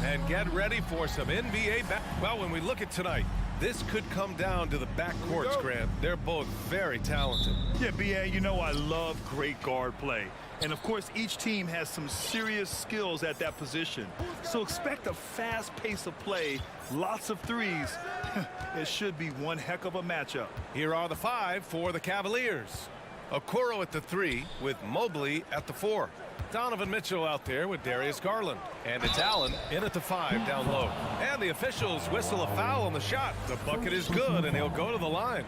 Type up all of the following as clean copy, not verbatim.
And get ready for some NBA Well, when we look at tonight, this could come down to the backcourts, Grant. They're both very talented. Yeah, B.A., you know I love great guard play. And, of course, each team has some serious skills at that position. So expect a fast pace of play, lots of threes. It should be one heck of a matchup. Here are the 5 for the Cavaliers. Okoro at the 3 with Mobley at the 4. Donovan Mitchell out there with Darius Garland. And it's Allen in at the 5 down low. And the officials whistle a foul on the shot. The bucket is good, and he'll go to the line.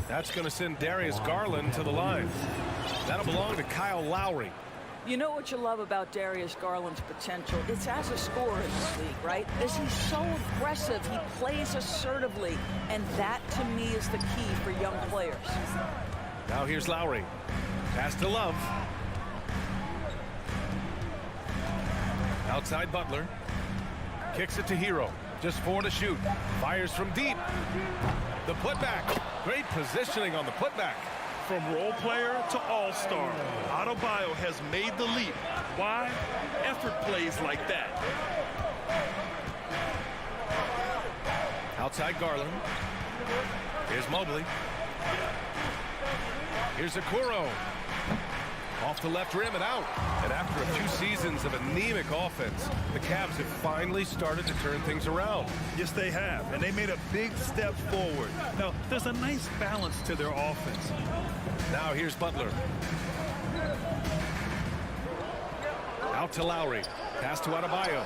That's going to send Darius Garland to the line. That'll belong to Kyle Lowry. You know what you love about Darius Garland's potential? It's as a scorer in this league, right? Is he's so aggressive. He plays assertively. And that, to me, is the key for young players. Now here's Lowry. Pass to Love. Outside Butler. Kicks it to Hero. Just 4 to shoot. Fires from deep. The putback. Great positioning on the putback. From role player to all-star, Adebayo has made the leap. Why? Effort plays like that. Outside Garland. Here's Mobley. Here's Okoro. Off the left rim and out. And after a few seasons of anemic offense, the Cavs have finally started to turn things around. Yes, they have, and they made a big step forward. Now, there's a nice balance to their offense. Now here's Butler. Out to Lowry. Pass to Adebayo.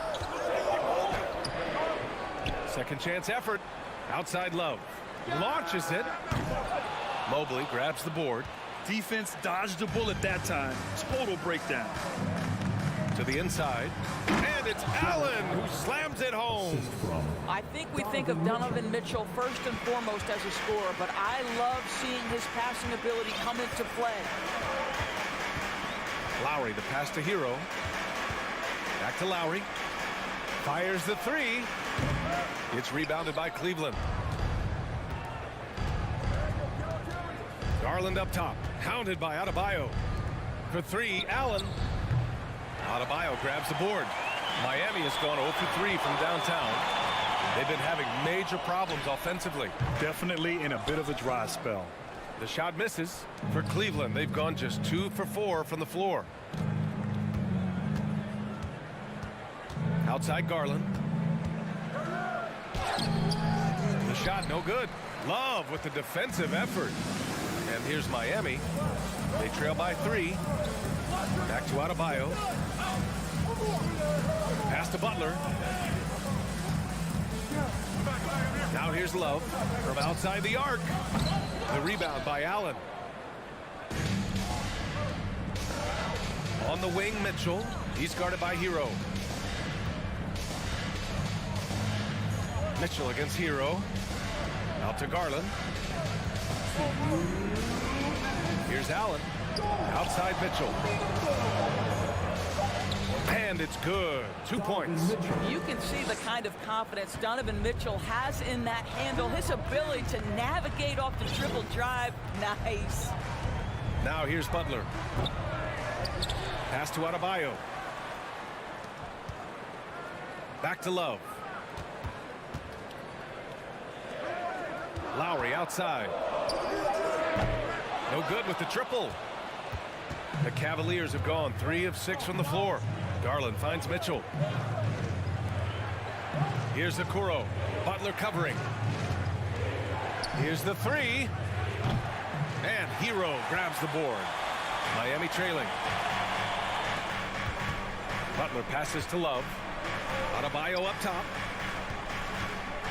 Second chance effort. Outside Love. Launches it. Mobley grabs the board. Defense dodged the bullet that time. Total breakdown. To the inside. And it's Allen who slams it home. I think we think of Donovan Mitchell first and foremost as a scorer, but I love seeing his passing ability come into play. Lowry, the pass to Hero. Back to Lowry. Fires the 3. It's rebounded by Cleveland. Garland up top. Hounded by Adebayo. For 3, Allen. Adebayo grabs the board. Miami has gone 0 for 3 from downtown. They've been having major problems offensively. Definitely in a bit of a dry spell. The shot misses. For Cleveland, they've gone just 2 for 4 from the floor. Outside Garland. The shot no good. Love with the defensive effort. And here's Miami. They trail by 3. Back to Adebayo. Pass to Butler. Now here's Love from outside the arc. The rebound by Allen. On the wing, Mitchell. He's guarded by Hero. Mitchell against Hero. Out to Garland. Here's Allen. Outside Mitchell. And it's good. 2 points. You can see the kind of confidence Donovan Mitchell has in that handle. His ability to navigate off the dribble drive. Nice. Now here's Butler. Pass to Adebayo. Back to Love. Lowry outside. No good with the triple. The Cavaliers have gone 3 of 6 from the floor. Garland finds Mitchell. Here's Okoro. Butler covering. Here's the 3. And Hero grabs the board. Miami trailing. Butler passes to Love. Adebayo up top.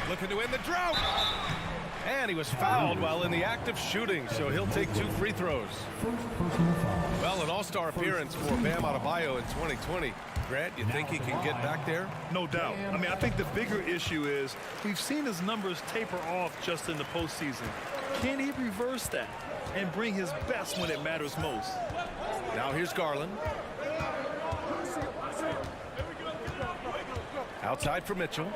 Looking to end the drought. And he was fouled while in the act of shooting, so he'll take 2 free throws. Well, an all-star appearance for Bam Adebayo in 2020. Grant, you think he can get back there? No doubt. I mean, I think the bigger issue is we've seen his numbers taper off just in the postseason. Can he reverse that and bring his best when it matters most? Now here's Garland. Outside for Mitchell.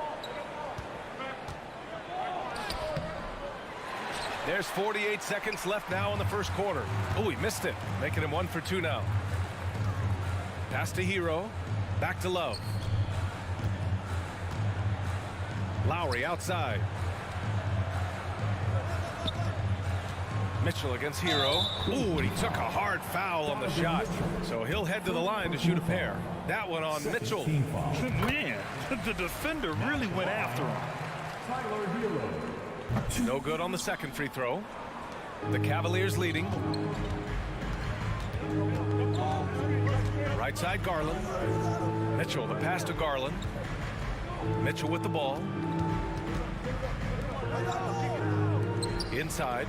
There's 48 seconds left now in the first quarter. Oh, he missed it, making him 1 for 2 now. Pass to Hero. Back to Love. Lowry outside. Mitchell against Hero. Ooh, and he took a hard foul on the shot. So he'll head to the line to shoot a pair. That one on Mitchell. Man, the defender really went after him. No good on the second free throw. The Cavaliers leading. Right side, Garland. Mitchell, the pass to Garland. Mitchell with the ball. Inside.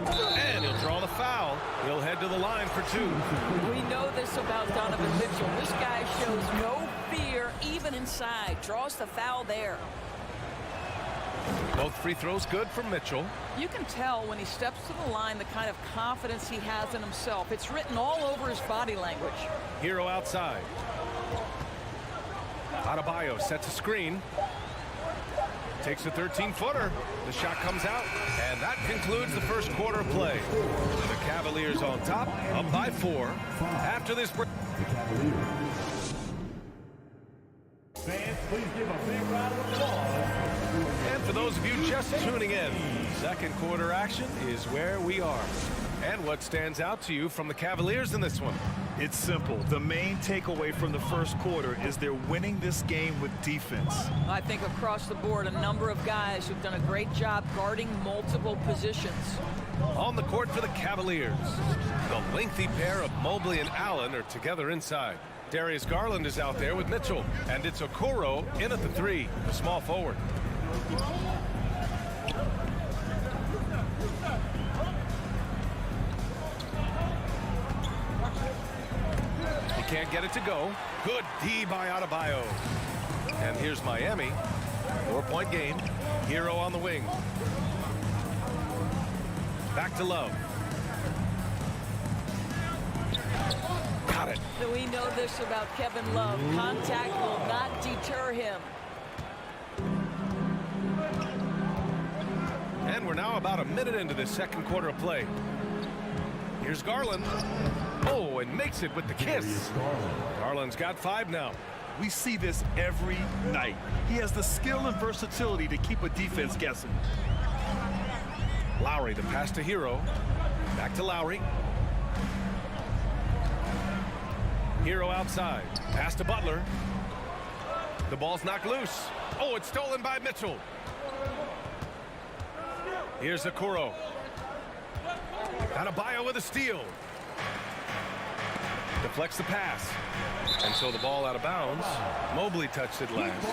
And he'll draw the foul. He'll head to the line for two. We know this about Donovan Mitchell. This guy shows no fear, even inside. Draws the foul there. Both free throws good from Mitchell. You can tell when he steps to the line the kind of confidence he has in himself. It's written all over his body language. Hero outside. Adebayo sets a screen. Takes a 13-footer. The shot comes out, and that concludes the first quarter of play. The Cavaliers on top, up by 4. After this break. Fans, please give a big round of applause. And for those of you just tuning in, second quarter action is where we are. And what stands out to you from the Cavaliers in this one? It's simple. The main takeaway from the first quarter is they're winning this game with defense. I think across the board, a number of guys who've done a great job guarding multiple positions. On the court for the Cavaliers, the lengthy pair of Mobley and Allen are together inside. Darius Garland is out there with Mitchell, and it's Okoro in at the 3, the small forward. He can't get it to go. Good D by Adebayo. And here's Miami. 4-point game. Hero on the wing. Back to Love. Got it. We know this about Kevin Love. Contact will not deter him. And we're now about a minute into this second quarter of play. Here's Garland. Oh, and makes it with the kiss. Garland's got 5 now. We see this every night. He has the skill and versatility to keep a defense guessing. Lowry, the pass to Hero. Back to Lowry. Hero outside. Pass to Butler. The ball's knocked loose. Oh, it's stolen by Mitchell. Here's Okoro. Adebayo with a steal. Deflects the pass. And so the ball out of bounds. Mobley touched it last.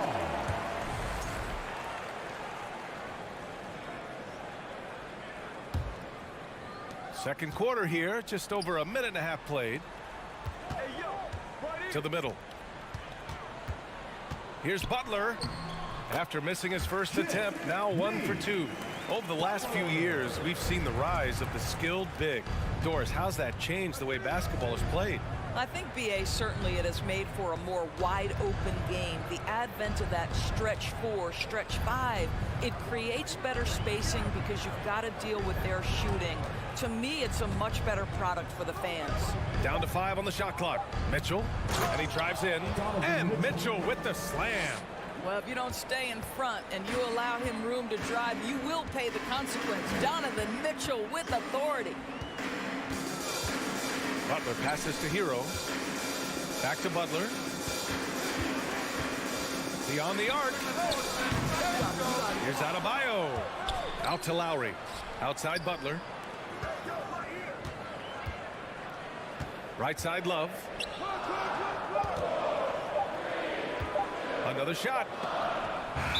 Second quarter here, just over a minute and a half played. To the middle. Here's Butler. After missing his first attempt, now 1 for 2. Over the last few years, we've seen the rise of the skilled big. Doris, how's that changed the way basketball is played? I think, B.A., certainly it has made for a more wide-open game. The advent of that stretch 4, stretch 5, it creates better spacing because you've got to deal with their shooting. To me, it's a much better product for the fans. Down to 5 on the shot clock. Mitchell, and he drives in. And Mitchell with the slam. Well, if you don't stay in front and you allow him room to drive, you will pay the consequence. Donovan Mitchell with authority. Butler passes to Hero. Back to Butler. Beyond the arc. Here's Adebayo. Out to Lowry. Outside Butler. Right side Love. Another shot.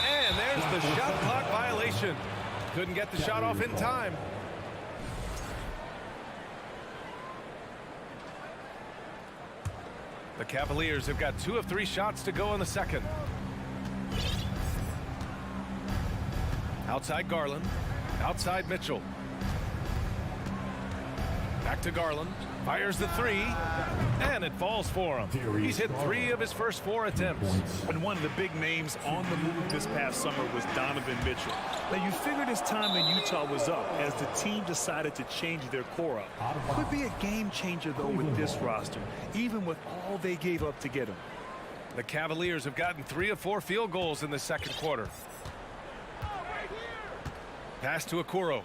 And there's the shot clock violation. Couldn't get the shot off in time. The Cavaliers have got 2 of 3 shots to go in the second. Outside Garland. Outside Mitchell. Back to Garland. Fires the 3. And it falls for him. He's hit 3 of his first 4 attempts. And one of the big names on the move this past summer was Donovan Mitchell. Now, you figured his time in Utah was up as the team decided to change their core up. Could be a game changer, though, with this roster, even with all they gave up to get him. The Cavaliers have gotten 3 of 4 field goals in the second quarter. Pass to Okoro.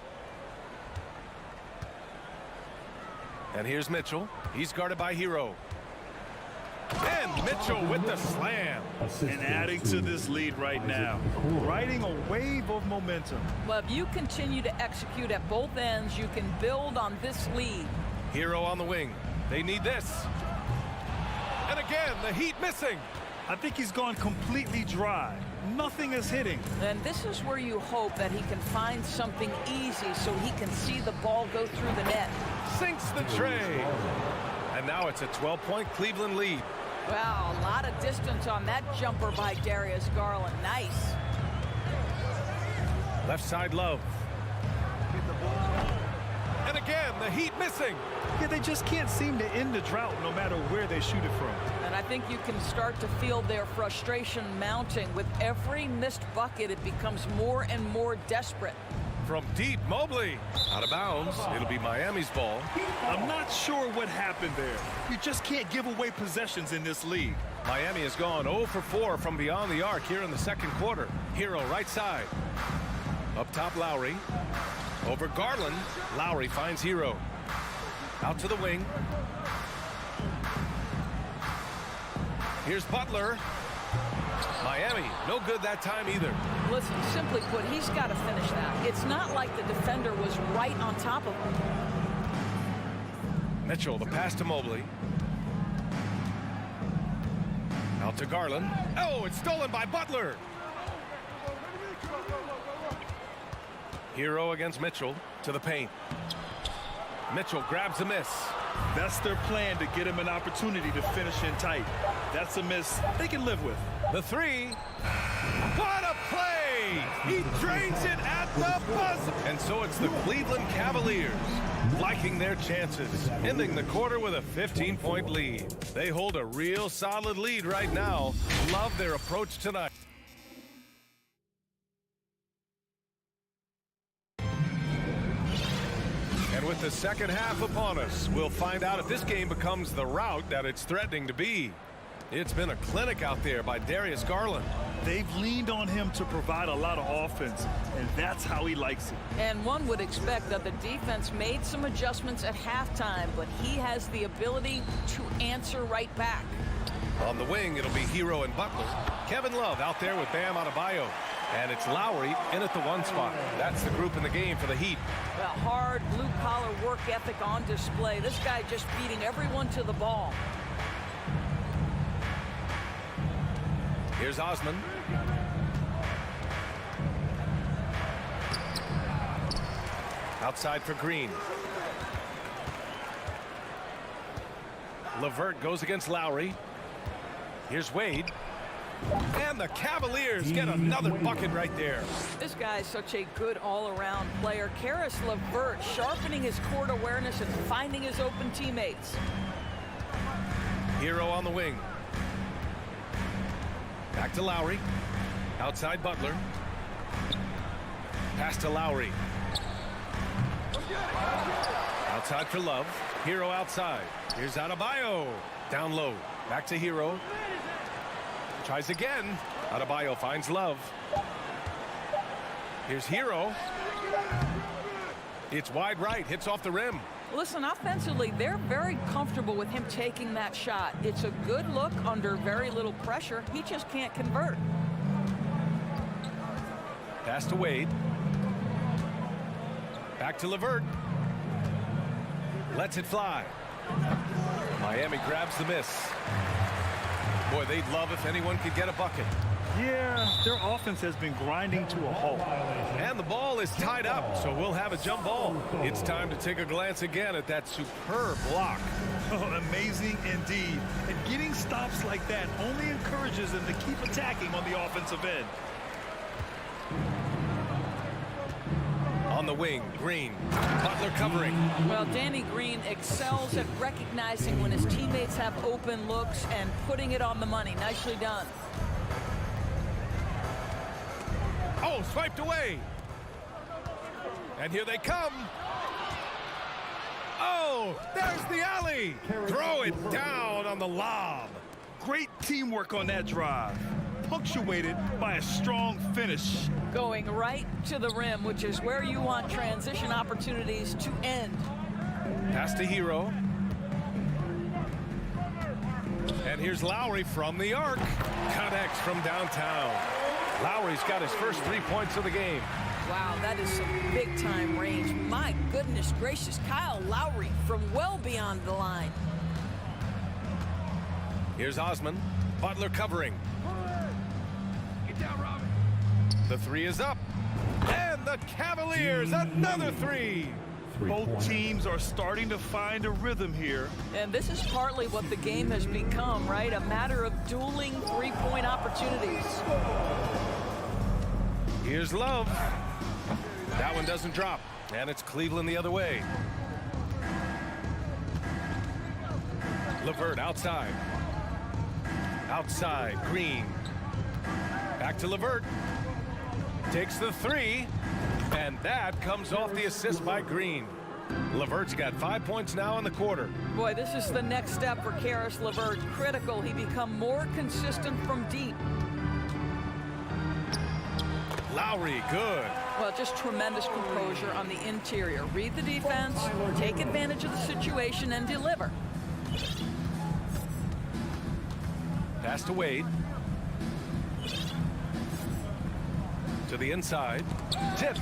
And here's Mitchell. He's guarded by Hero. And Mitchell with the slam. And adding to this lead right now. Riding a wave of momentum. Well, if you continue to execute at both ends, you can build on this lead. Hero on the wing. They need this. And again, the Heat missing. I think he's gone completely dry. Nothing is hitting. And this is where you hope that he can find something easy so he can see the ball go through the net. Sinks the tray. And now it's a 12-point Cleveland lead. Wow, a lot of distance on that jumper by Darius Garland. Nice. Left side Love. And again, the Heat missing. Yeah, they just can't seem to end the drought no matter where they shoot it from. And I think you can start to feel their frustration mounting. With every missed bucket, it becomes more and more desperate. From deep, Mobley. Out of bounds. It'll be Miami's ball. I'm not sure what happened there. You just can't give away possessions in this league. Miami has gone 0 for 4 from beyond the arc here in the second quarter. Hero right side. Up top, Lowry. Over Garland. Lowry finds Hero. Out to the wing. Here's Butler. Miami, no good that time either. Listen, simply put, he's got to finish that. It's not like the defender was right on top of him. Mitchell, the pass to Mobley. Out to Garland. Oh, it's stolen by Butler. Hero against Mitchell to the paint. Mitchell grabs a miss. That's their plan, to get him an opportunity to finish in tight. That's a miss they can live with. The three. What a play! He drains it at the buzzer. And so it's the Cleveland Cavaliers liking their chances, ending the quarter with a 15-point lead. They hold a real solid lead right now. Love their approach tonight. And with the second half upon us, we'll find out if this game becomes the rout that it's threatening to be. It's been a clinic out there by Darius Garland. They've leaned on him to provide a lot of offense, and that's how he likes it. And one would expect that the defense made some adjustments at halftime, but he has the ability to answer right back. On the wing, it'll be Hero and Butler. Kevin Love out there with Bam Adebayo. And it's Lowry in at the 1 spot. That's the group in the game for the Heat. Well, hard blue-collar work ethic on display. This guy just beating everyone to the ball. Here's Osman. Outside for Green. LeVert goes against Lowry. Here's Wade. And the Cavaliers get another bucket right there. This guy is such a good all-around player. Karis LeVert sharpening his court awareness and finding his open teammates. Hero on the wing. Back to Lowry. Outside Butler. Pass to Lowry. Outside for Love. Hero outside. Here's Adebayo. Down low. Back to Hero. Tries again. Adebayo finds Love. Here's Hero. It's wide right. Hits off the rim. Listen, offensively, they're very comfortable with him taking that shot. It's a good look under very little pressure. He just can't convert. Pass to Wade. Back to LeVert. Lets it fly. Miami grabs the miss. Boy, they'd love if anyone could get a bucket. Yeah, their offense has been grinding to a halt. And the ball is tied up, so we'll have a jump ball. It's time to take a glance again at that superb block. Oh, amazing indeed. And getting stops like that only encourages them to keep attacking on the offensive end. On the wing, Green. Butler covering. Well, Danny Green excels at recognizing when his teammates have open looks and putting it on the money. Nicely done. Oh, swiped away. And here they come. Oh, there's the alley. Throw it down on the lob. Great teamwork on that drive, punctuated by a strong finish. Going right to the rim, which is where you want transition opportunities to end. Pass to Hero. And here's Lowry from the arc. Connects from downtown. Lowry's got his first 3 points of the game. Wow, that is some big-time range. My goodness gracious, Kyle Lowry from well beyond the line. Here's Osman. Butler covering. Get down, Robin. The three is up. And the Cavaliers, another three. Both teams are starting to find a rhythm here. And this is partly what the game has become, right? A matter of dueling three-point opportunities. Here's Love. That one doesn't drop. And it's Cleveland the other way. LeVert outside. Outside, Green. Back to LeVert. Takes the three. And that comes off the assist by Green. LeVert's got 5 points now in the quarter. Boy, this is the next step for Caris LeVert. Critical. He become more consistent from deep. Lowry, good. Well, just tremendous composure on the interior. Read the defense, take advantage of the situation, and deliver. Pass to Wade. To the inside. Tipped.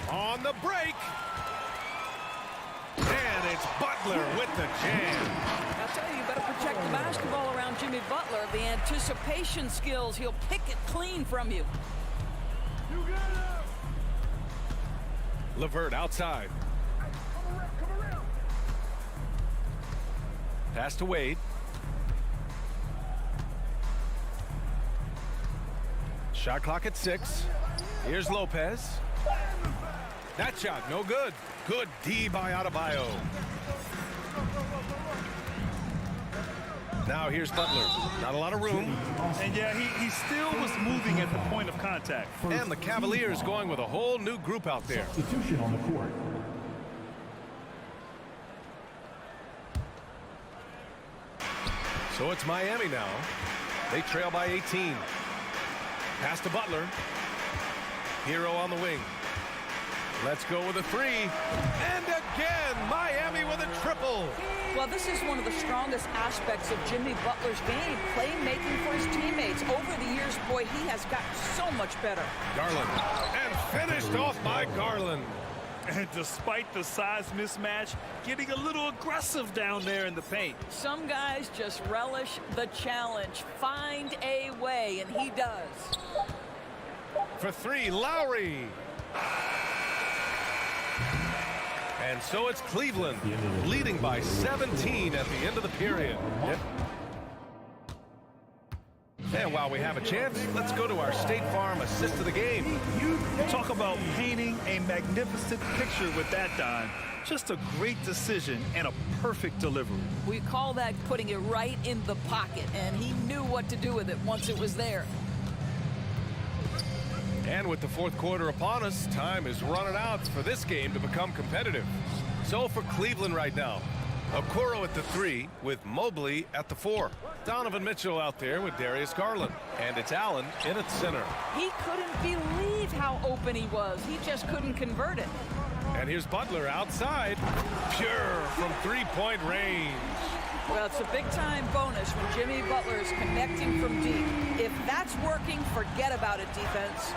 On the break. And it's Butler with the jam. I'll tell you, you better protect the basketball around Jimmy Butler. The anticipation skills, he'll pick it clean from you. LeVert outside. Pass to Wade. Shot clock at 6. Here's Lopez. That shot, no good. Good D by Adebayo. Now here's Butler. Not a lot of room. And yeah, he still was moving at the point of contact. And the Cavaliers going with a whole new group out there. Substitution on the court. So it's Miami now. They trail by 18. Pass to Butler. Hero on the wing. Let's go with a three. And again, Miami with a triple. Well, this is one of the strongest aspects of Jimmy Butler's game, playmaking for his teammates. Over the years, boy, he has gotten so much better. Garland. And finished off by Garland. And despite the size mismatch, getting a little aggressive down there in the paint. Some guys just relish the challenge. Find a way, and he does. For three, Lowry. And so it's Cleveland leading by 17 at the end of the period. Yep. And while we have a chance, let's go to our State Farm assist of the game. You talk about painting a magnificent picture with that dime. Just a great decision and a perfect delivery. We call that putting it right in the pocket, and he knew what to do with it once it was there. And with the fourth quarter upon us, time is running out for this game to become competitive. So for Cleveland right now, Okoro at the 3 with Mobley at the 4. Donovan Mitchell out there with Darius Garland. And it's Allen in at center. He couldn't believe how open he was. He just couldn't convert it. And here's Butler outside. Pure from three-point range. Well, it's a big-time bonus when Jimmy Butler is connecting from deep. If that's working, forget about it, defense.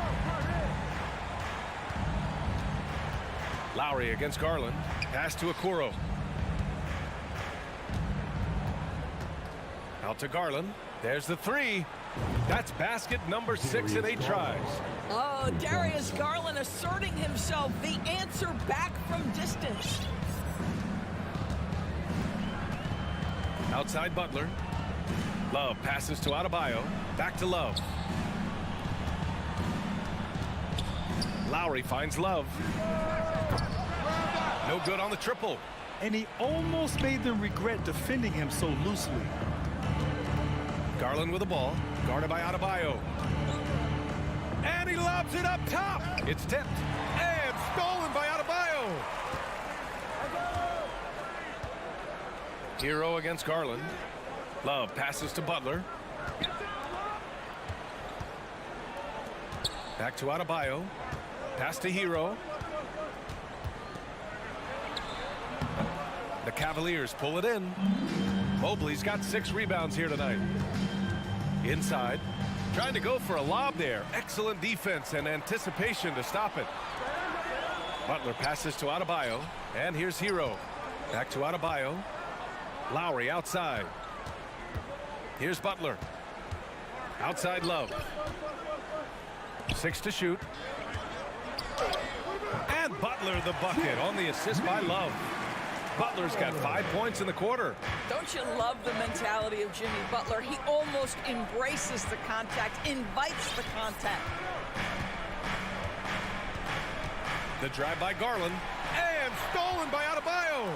Lowry against Garland. Pass to Okoro. Out to Garland. There's the 3. That's basket number 6 in 8 tries. Oh, Darius Garland asserting himself. The answer back from distance. Outside Butler. Love passes to Adebayo. Back to Love. Lowry finds Love. No good on the triple. And he almost made them regret defending him so loosely. Garland with the ball. Guarded by Adebayo. And he lobs it up top. It's tipped. And stolen by Adebayo. Hero against Garland. Love passes to Butler. Back to Adebayo. Pass to Hero. The Cavaliers pull it in. Mobley's got 6 rebounds here tonight. Inside. Trying to go for a lob there. Excellent defense and anticipation to stop it. Butler passes to Adebayo. And here's Hero. Back to Adebayo. Lowry outside. Here's Butler. Outside Love. 6 to shoot. And Butler the bucket on the assist by Love. Butler's got 5 points in the quarter. Don't you love the mentality of Jimmy Butler? He almost embraces the contact, invites the contact. The drive by Garland. And stolen by Adebayo.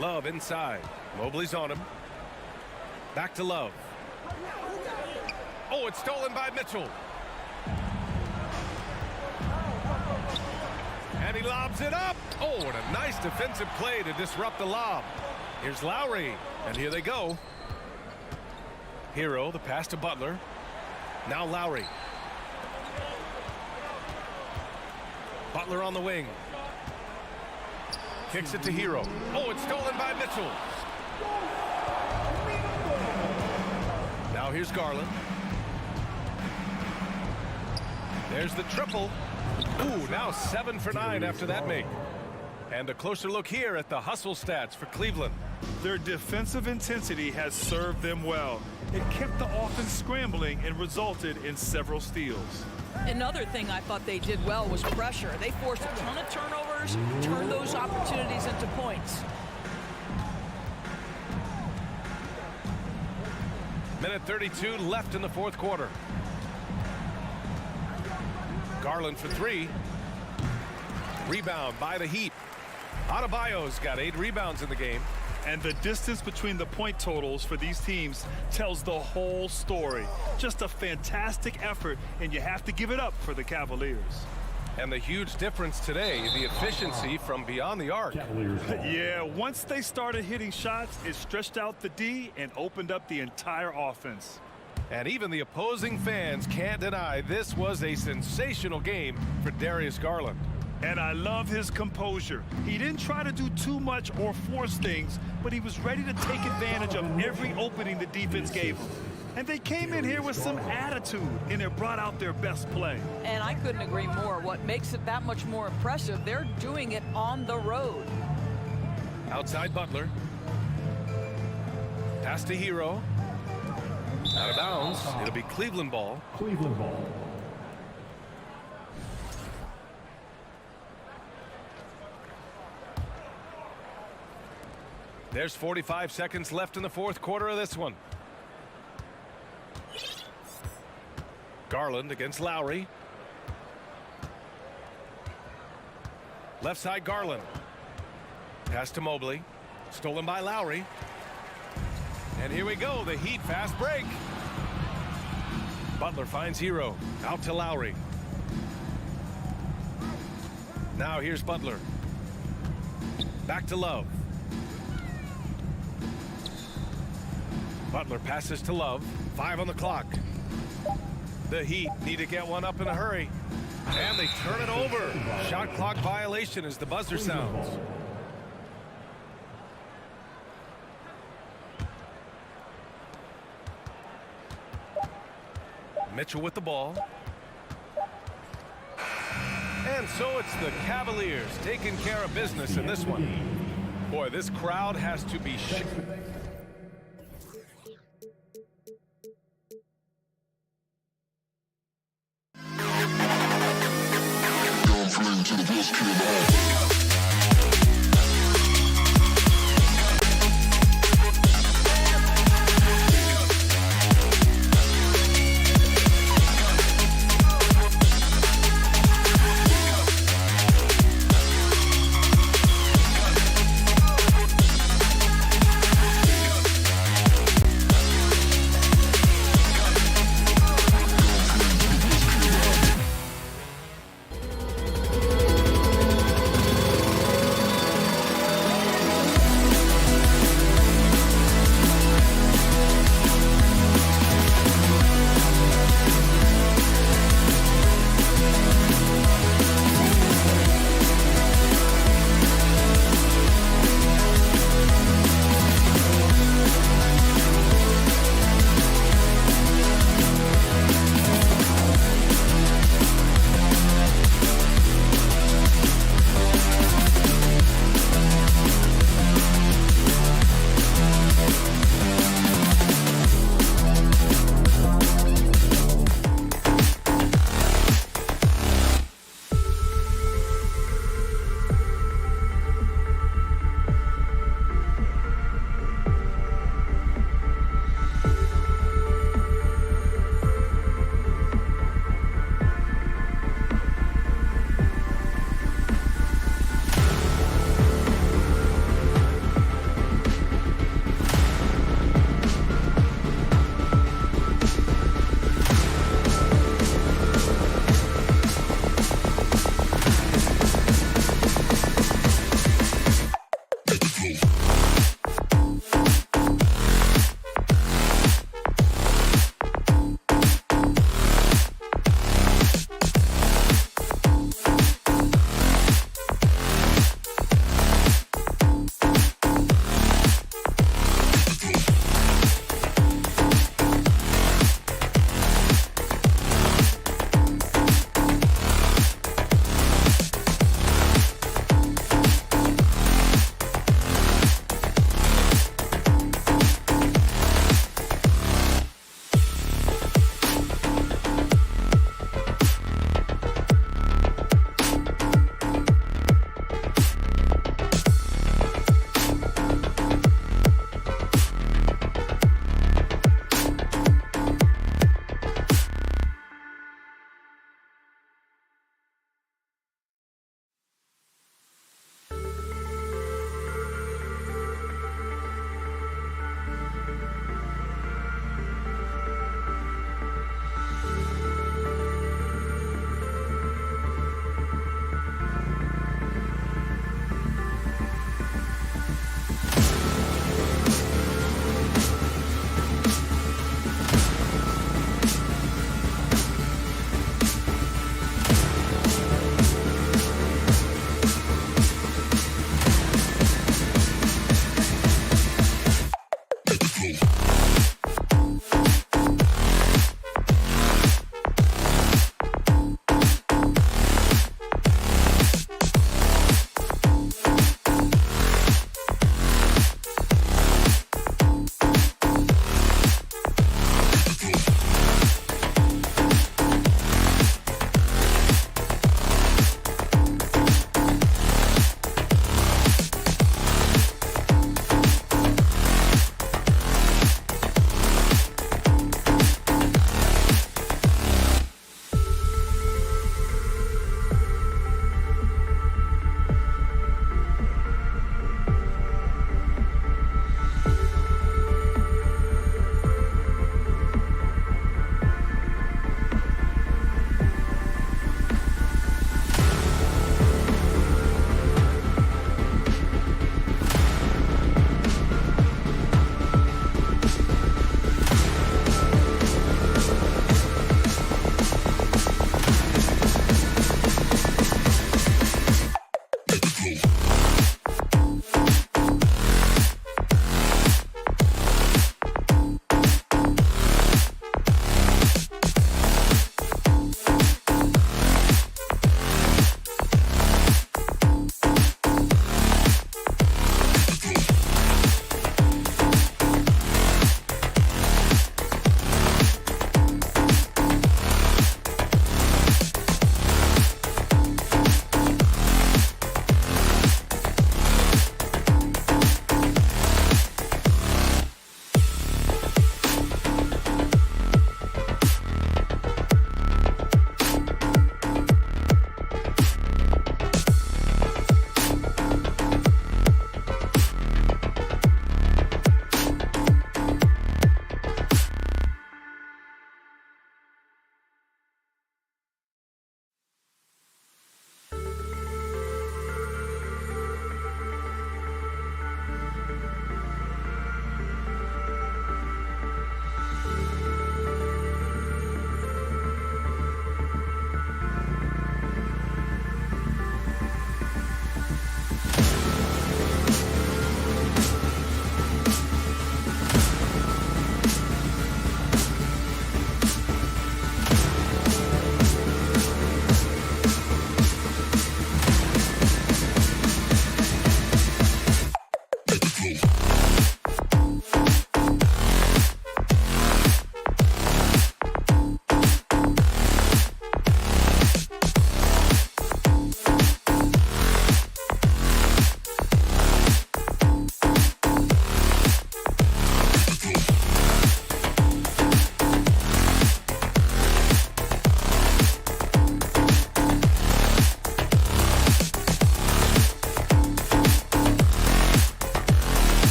Love inside. Mobley's on him. Back to Love. Oh, it's stolen by Mitchell. And he lobs it up. Oh, and a nice defensive play to disrupt the lob. Here's Lowry. And here they go. Hero, the pass to Butler. Now Lowry. Butler on the wing. Kicks it to Hero. Oh, it's stolen by Mitchell. Now here's Garland. There's the triple. Ooh, now 7 for 9 after that make. And a closer look here at the hustle stats for Cleveland. Their defensive intensity has served them well. It kept the offense scrambling and resulted in several steals. Another thing I thought they did well was pressure. They forced a ton of turnovers, turned those opportunities into points. Minute 32 left in the fourth quarter. Garland for 3. Rebound by the Heat. Adebayo's got 8 rebounds in the game. And the distance between the point totals for these teams tells the whole story. Just a fantastic effort, and you have to give it up for the Cavaliers. And the huge difference today, the efficiency from beyond the arc. Yeah, once they started hitting shots, it stretched out the D and opened up the entire offense. And even the opposing fans can't deny this was a sensational game for Darius Garland. And I love his composure. He didn't try to do too much or force things, but he was ready to take advantage of every opening the defense gave him. And they came in here with some attitude, and it brought out their best play. And I couldn't agree more. What makes it that much more impressive, they're doing it on the road. Outside Butler. Pass to Hero. Out of bounds. It'll be Cleveland ball. Cleveland ball. There's 45 seconds left in the fourth quarter of this one. Garland against Lowry. Left side Garland. Pass to Mobley. Stolen by Lowry. And here we go, the Heat fast break. Butler finds Hero. Out to Lowry. Now here's Butler. Back to Love. Butler passes to Love. 5 on the clock. The Heat need to get one up in a hurry. And they turn it over. Shot clock violation as the buzzer sounds. Mitchell with the ball. And so it's the Cavaliers taking care of business in this one. Boy, this crowd has to be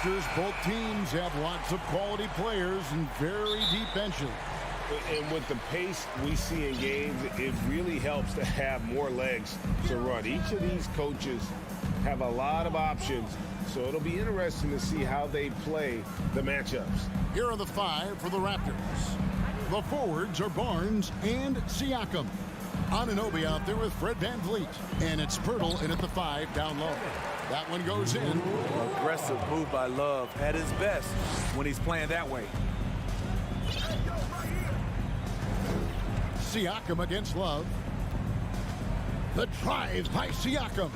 Raptors, both teams have lots of quality players and very deep benches. And with the pace we see in games, it really helps to have more legs to run. Each of these coaches have a lot of options, so it'll be interesting to see how they play the matchups. Here are the 5 for the Raptors. The forwards are Barnes and Siakam. Anunoby out there with Fred VanVleet. And it's Pirtle in at the 5 down low. That one goes in. Aggressive move by Love at his best when he's playing that way. Siakam against Love. The drive by Siakam.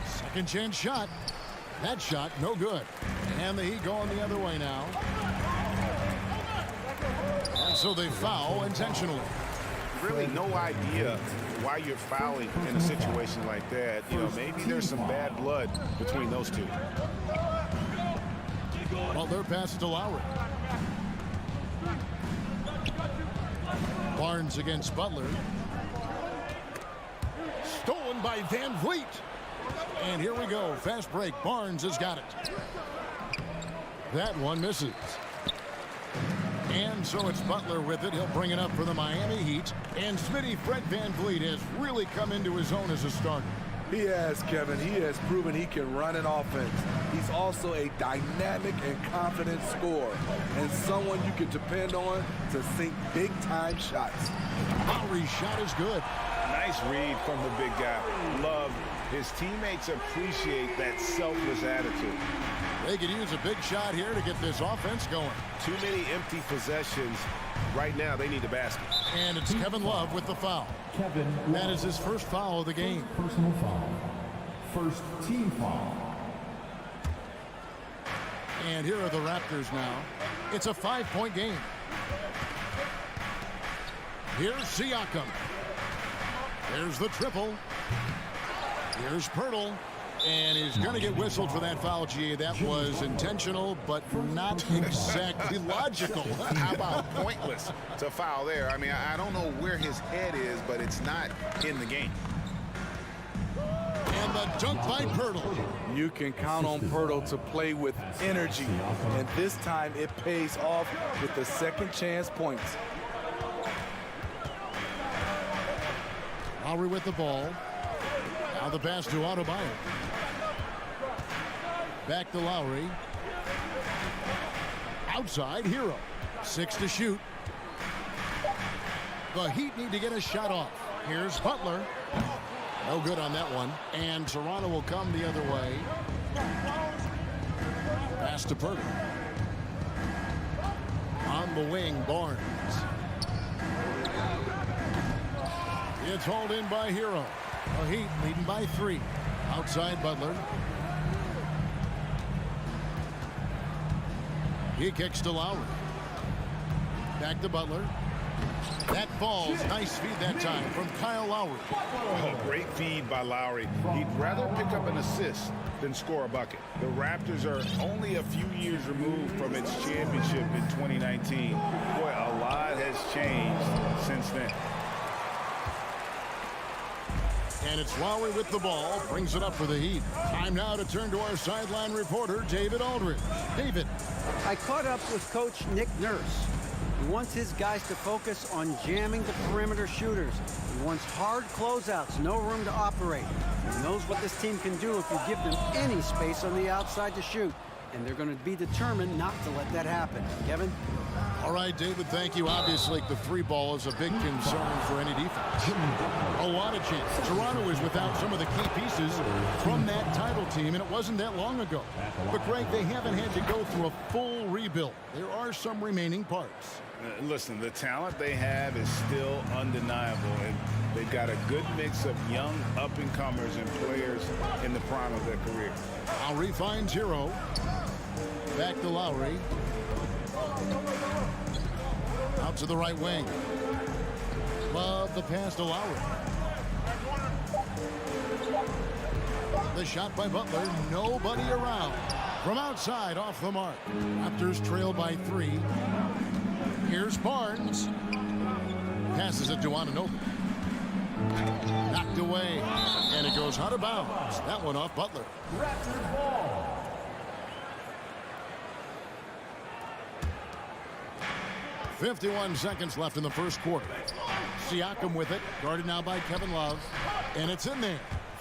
Second chance shot. That shot no good. And the Heat going the other way now. And so they foul intentionally. Really no idea why you're fouling in a situation like that. You know, maybe there's some bad blood between those two. Butler passes to Lowry. Barnes against Butler. Stolen by VanVleet. And here we go. Fast break. Barnes has got it. That one misses. And so it's Butler with it. He'll bring it up for the Miami Heat. And Smitty, Fred VanVleet has really come into his own as a starter. He has, Kevin. He has proven he can run an offense. He's also a dynamic and confident scorer and someone you can depend on to sink big-time shots. Lowry's shot is good. Nice read from the big guy. Love. His teammates appreciate that selfless attitude. They could use a big shot here to get this offense going. Too many empty possessions. Right now, they need a basket. And it's Kevin Love with the foul. That is his first foul of the game. Personal foul. First team foul. And here are the Raptors now. It's a 5-point game. Here's Siakam. There's the triple. Here's Pirtle. And he's going to get whistled for that foul, G. That was intentional, but not exactly logical. How about pointless to foul there? I mean, I don't know where his head is, but it's not in the game. And the dunk by Pirtle. You can count on Pirtle to play with energy, and this time it pays off with the second chance points. Lowry with the ball. Now the pass to Adebayo. Back to Lowry. Outside, Hero. 6 to shoot. The Heat need to get a shot off. Here's Butler. No good on that one. And Toronto will come the other way. Pass to Pirtle. On the wing, Barnes. It's hauled in by Hero. The Heat leading by 3. Outside Butler. He kicks to Lowry. Back to Butler. That falls. Nice feed that time from Kyle Lowry. Oh, great feed by Lowry. He'd rather pick up an assist than score a bucket. The Raptors are only a few years removed from its championship in 2019. Boy, a lot has changed since then. And it's Lowry with the ball. Brings it up for the Heat. Time now to turn to our sideline reporter, David Aldridge. David. I caught up with Coach Nick Nurse. He wants his guys to focus on jamming the perimeter shooters. He wants hard closeouts, no room to operate. He knows what this team can do if you give them any space on the outside to shoot. And they're going to be determined not to let that happen. Kevin? All right, David, thank you. Obviously, the 3 ball is a big concern for any defense. A lot of chances. Toronto is without some of the key pieces from that title team, and it wasn't that long ago. But, Greg, they haven't had to go through a full rebuild. There are some remaining parts. Listen, the talent they have is still undeniable, and they've got a good mix of young up-and-comers and players in the prime of their career. Lowry finds Hero. Back to Lowry. Out to the right wing. Love the pass to Lowry. The shot by Butler. Nobody around. From outside, off the mark. Raptors trail by 3. Here's Barnes. Passes it to Anunoby. Knocked away. And it goes out of bounds. That one off Butler. Raptors ball. 51 seconds left in the first quarter. Siakam with it, guarded now by Kevin Love, and it's in there.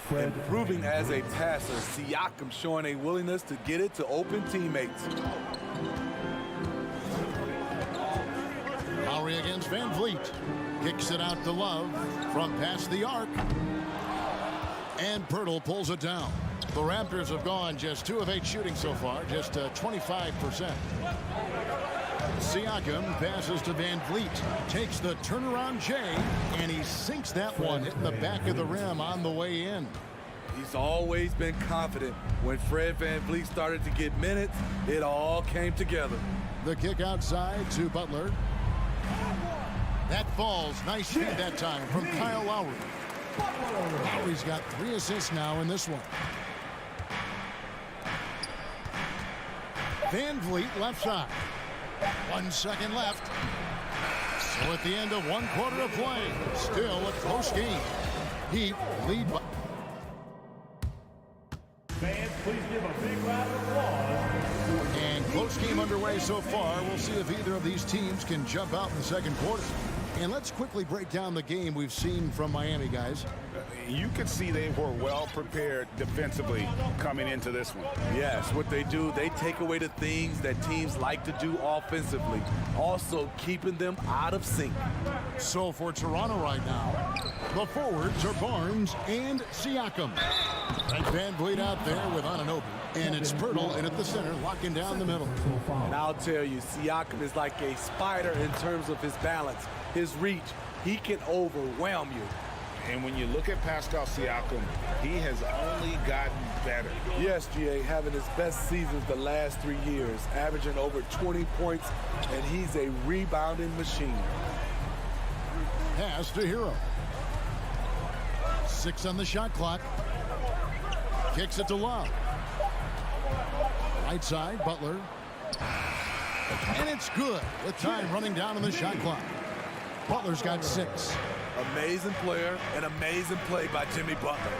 Improving as a passer, Siakam showing a willingness to get it to open teammates. Lowry against Van Vliet. Kicks it out to Love from past the arc. And Pirtle pulls it down. The Raptors have gone just 2 of 8 shooting so far, just 25%. Siakam passes to Van Vliet, takes the turnaround J, and he sinks that one, hitting the back of the rim on the way in. He's always been confident. When Fred Van Vliet started to get minutes, it all came together. The kick outside to Butler. That falls. Nice feed that time from Kyle Lowry. Lowry's got 3 assists now in this one. Van Vliet left side. 1 second left. So at the end of 1 quarter of play, still a close game. Heat lead by... Fans, please give a big round of applause. And close game underway so far. We'll see if either of these teams can jump out in the second quarter. And let's quickly break down the game we've seen from Miami, guys. You could see they were well prepared defensively coming into this one. Yes, what they do, they take away the things that teams like to do offensively, also keeping them out of sync. So for Toronto right now, the forwards are Barnes and Siakam. Right, Van Vliet out there with Anunoby, and it's Pirtle in at the center, locking down the middle. And I'll tell you, Siakam is like a spider in terms of his balance, his reach. He can overwhelm you. And when you look at Pascal Siakam, he has only gotten better. Yes, GA, having his best seasons the last 3 years, averaging over 20 points, and he's a rebounding machine. Pass to Hero. 6 on the shot clock. Kicks it to Love. Right side, Butler. And it's good with time running down on the shot clock. Butler's got 6. Amazing player, and amazing play by Jimmy Butler.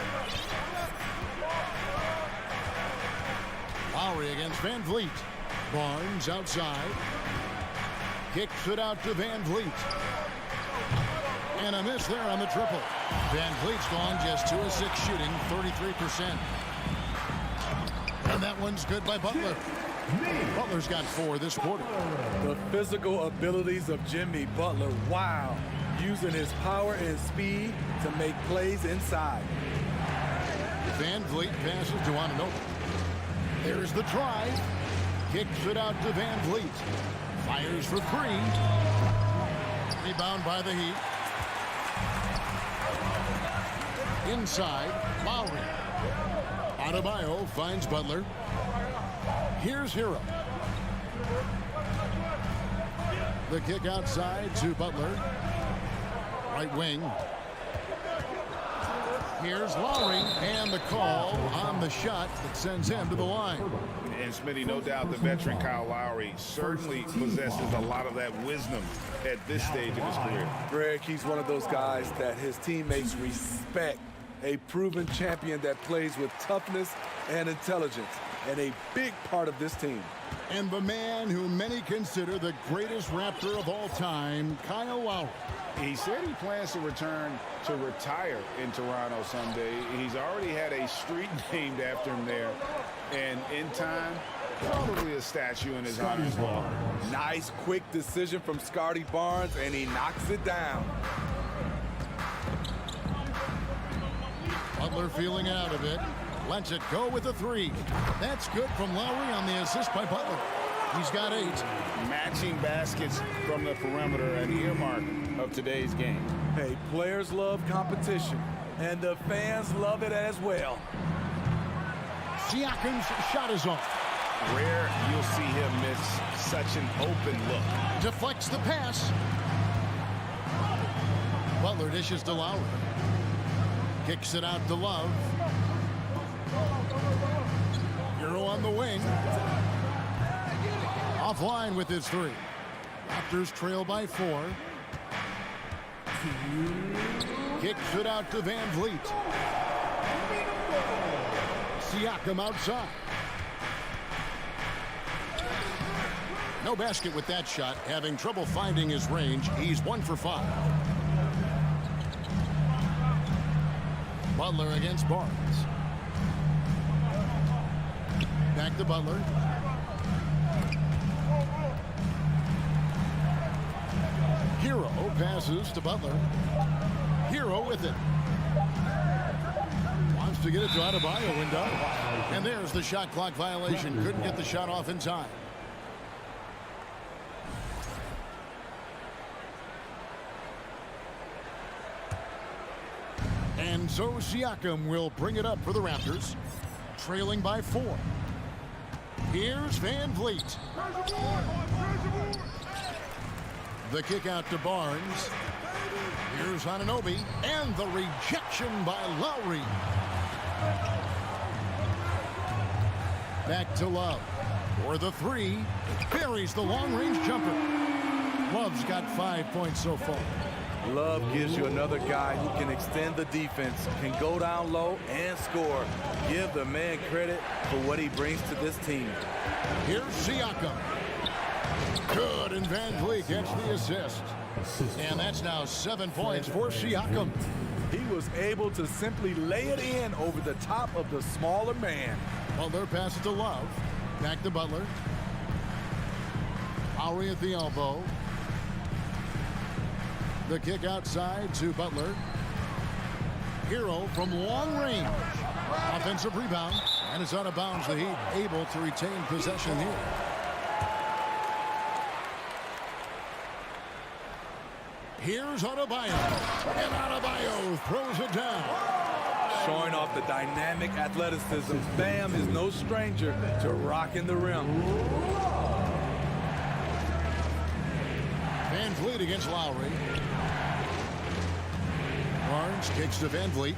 Lowry against Van Vliet. Barnes outside. Kicks it out to Van Vliet. And a miss there on the triple. Van Vliet's gone just 2 of 6 shooting, 33%. And that one's good by Butler. Butler's got 4 this quarter. The physical abilities of Jimmy Butler, wow. Using his power and speed to make plays inside. Van Vliet passes to Anunoby. There's the drive. Kicks it out to Van Vliet. Fires for 3. Rebound by the Heat. Inside, Lowry. Adebayo finds Butler. Here's Hero. The kick outside to Butler. Right wing. Here's Lowry, and the call on the shot that sends him to the line. And Smitty, no doubt the veteran Kyle Lowry certainly possesses a lot of that wisdom at this stage of his career. Greg, he's one of those guys that his teammates respect. A proven champion that plays with toughness and intelligence, and a big part of this team. And the man who many consider the greatest Raptor of all time, Kyle Lowry. He said he plans to return to retire in Toronto someday. He's already had a street named after him there. And in time, probably a statue in his honor as well. Nice, quick decision from Scotty Barnes, and he knocks it down. Butler feeling out of it. Lets it go with a 3. That's good from Lowry on the assist by Butler. He's got 8. Matching baskets from the perimeter, an earmark of today's game. Hey, players love competition, and the fans love it as well. Siakam's shot is off. Rare you'll see him miss such an open look. Deflects the pass. Butler dishes to Lowry. Kicks it out to Love. Hero on the wing. Offline with his 3. Raptors trail by 4. Kicks it out to Van Vliet. Siakam outside. No basket with that shot. Having trouble finding his range. He's 1 for 5. Butler against Barnes. Back to Butler. Hero passes to Butler. Hero with it. Wants to get it to Adebayo window. And there's the shot clock violation. Couldn't get the shot off in time. And so Siakam will bring it up for the Raptors. Trailing by 4. Here's Van Vliet. The kick out to Barnes. Here's Anunoby. And the rejection by Lowry. Back to Love. For the 3. Buries the long-range jumper. Love's got 5 points so far. Love gives you another guy who can extend the defense, can go down low and score. Give the man credit for what he brings to this team. Here's Siakam. Good, and Van Vliet gets the assist. And that's now 7 points for Siakam. He was able to simply lay it in over the top of the smaller man. Butler passes to Love. Back to Butler. Lowry at the elbow. The kick outside to Butler. Hero from long range. Offensive rebound. And it's out of bounds. The Heat able to retain possession here. Here's Adebayo. And Adebayo throws it down. Showing off the dynamic athleticism. Bam is no stranger to rocking the rim. Van Vliet against Lowry. Barnes kicks to Van Vliet.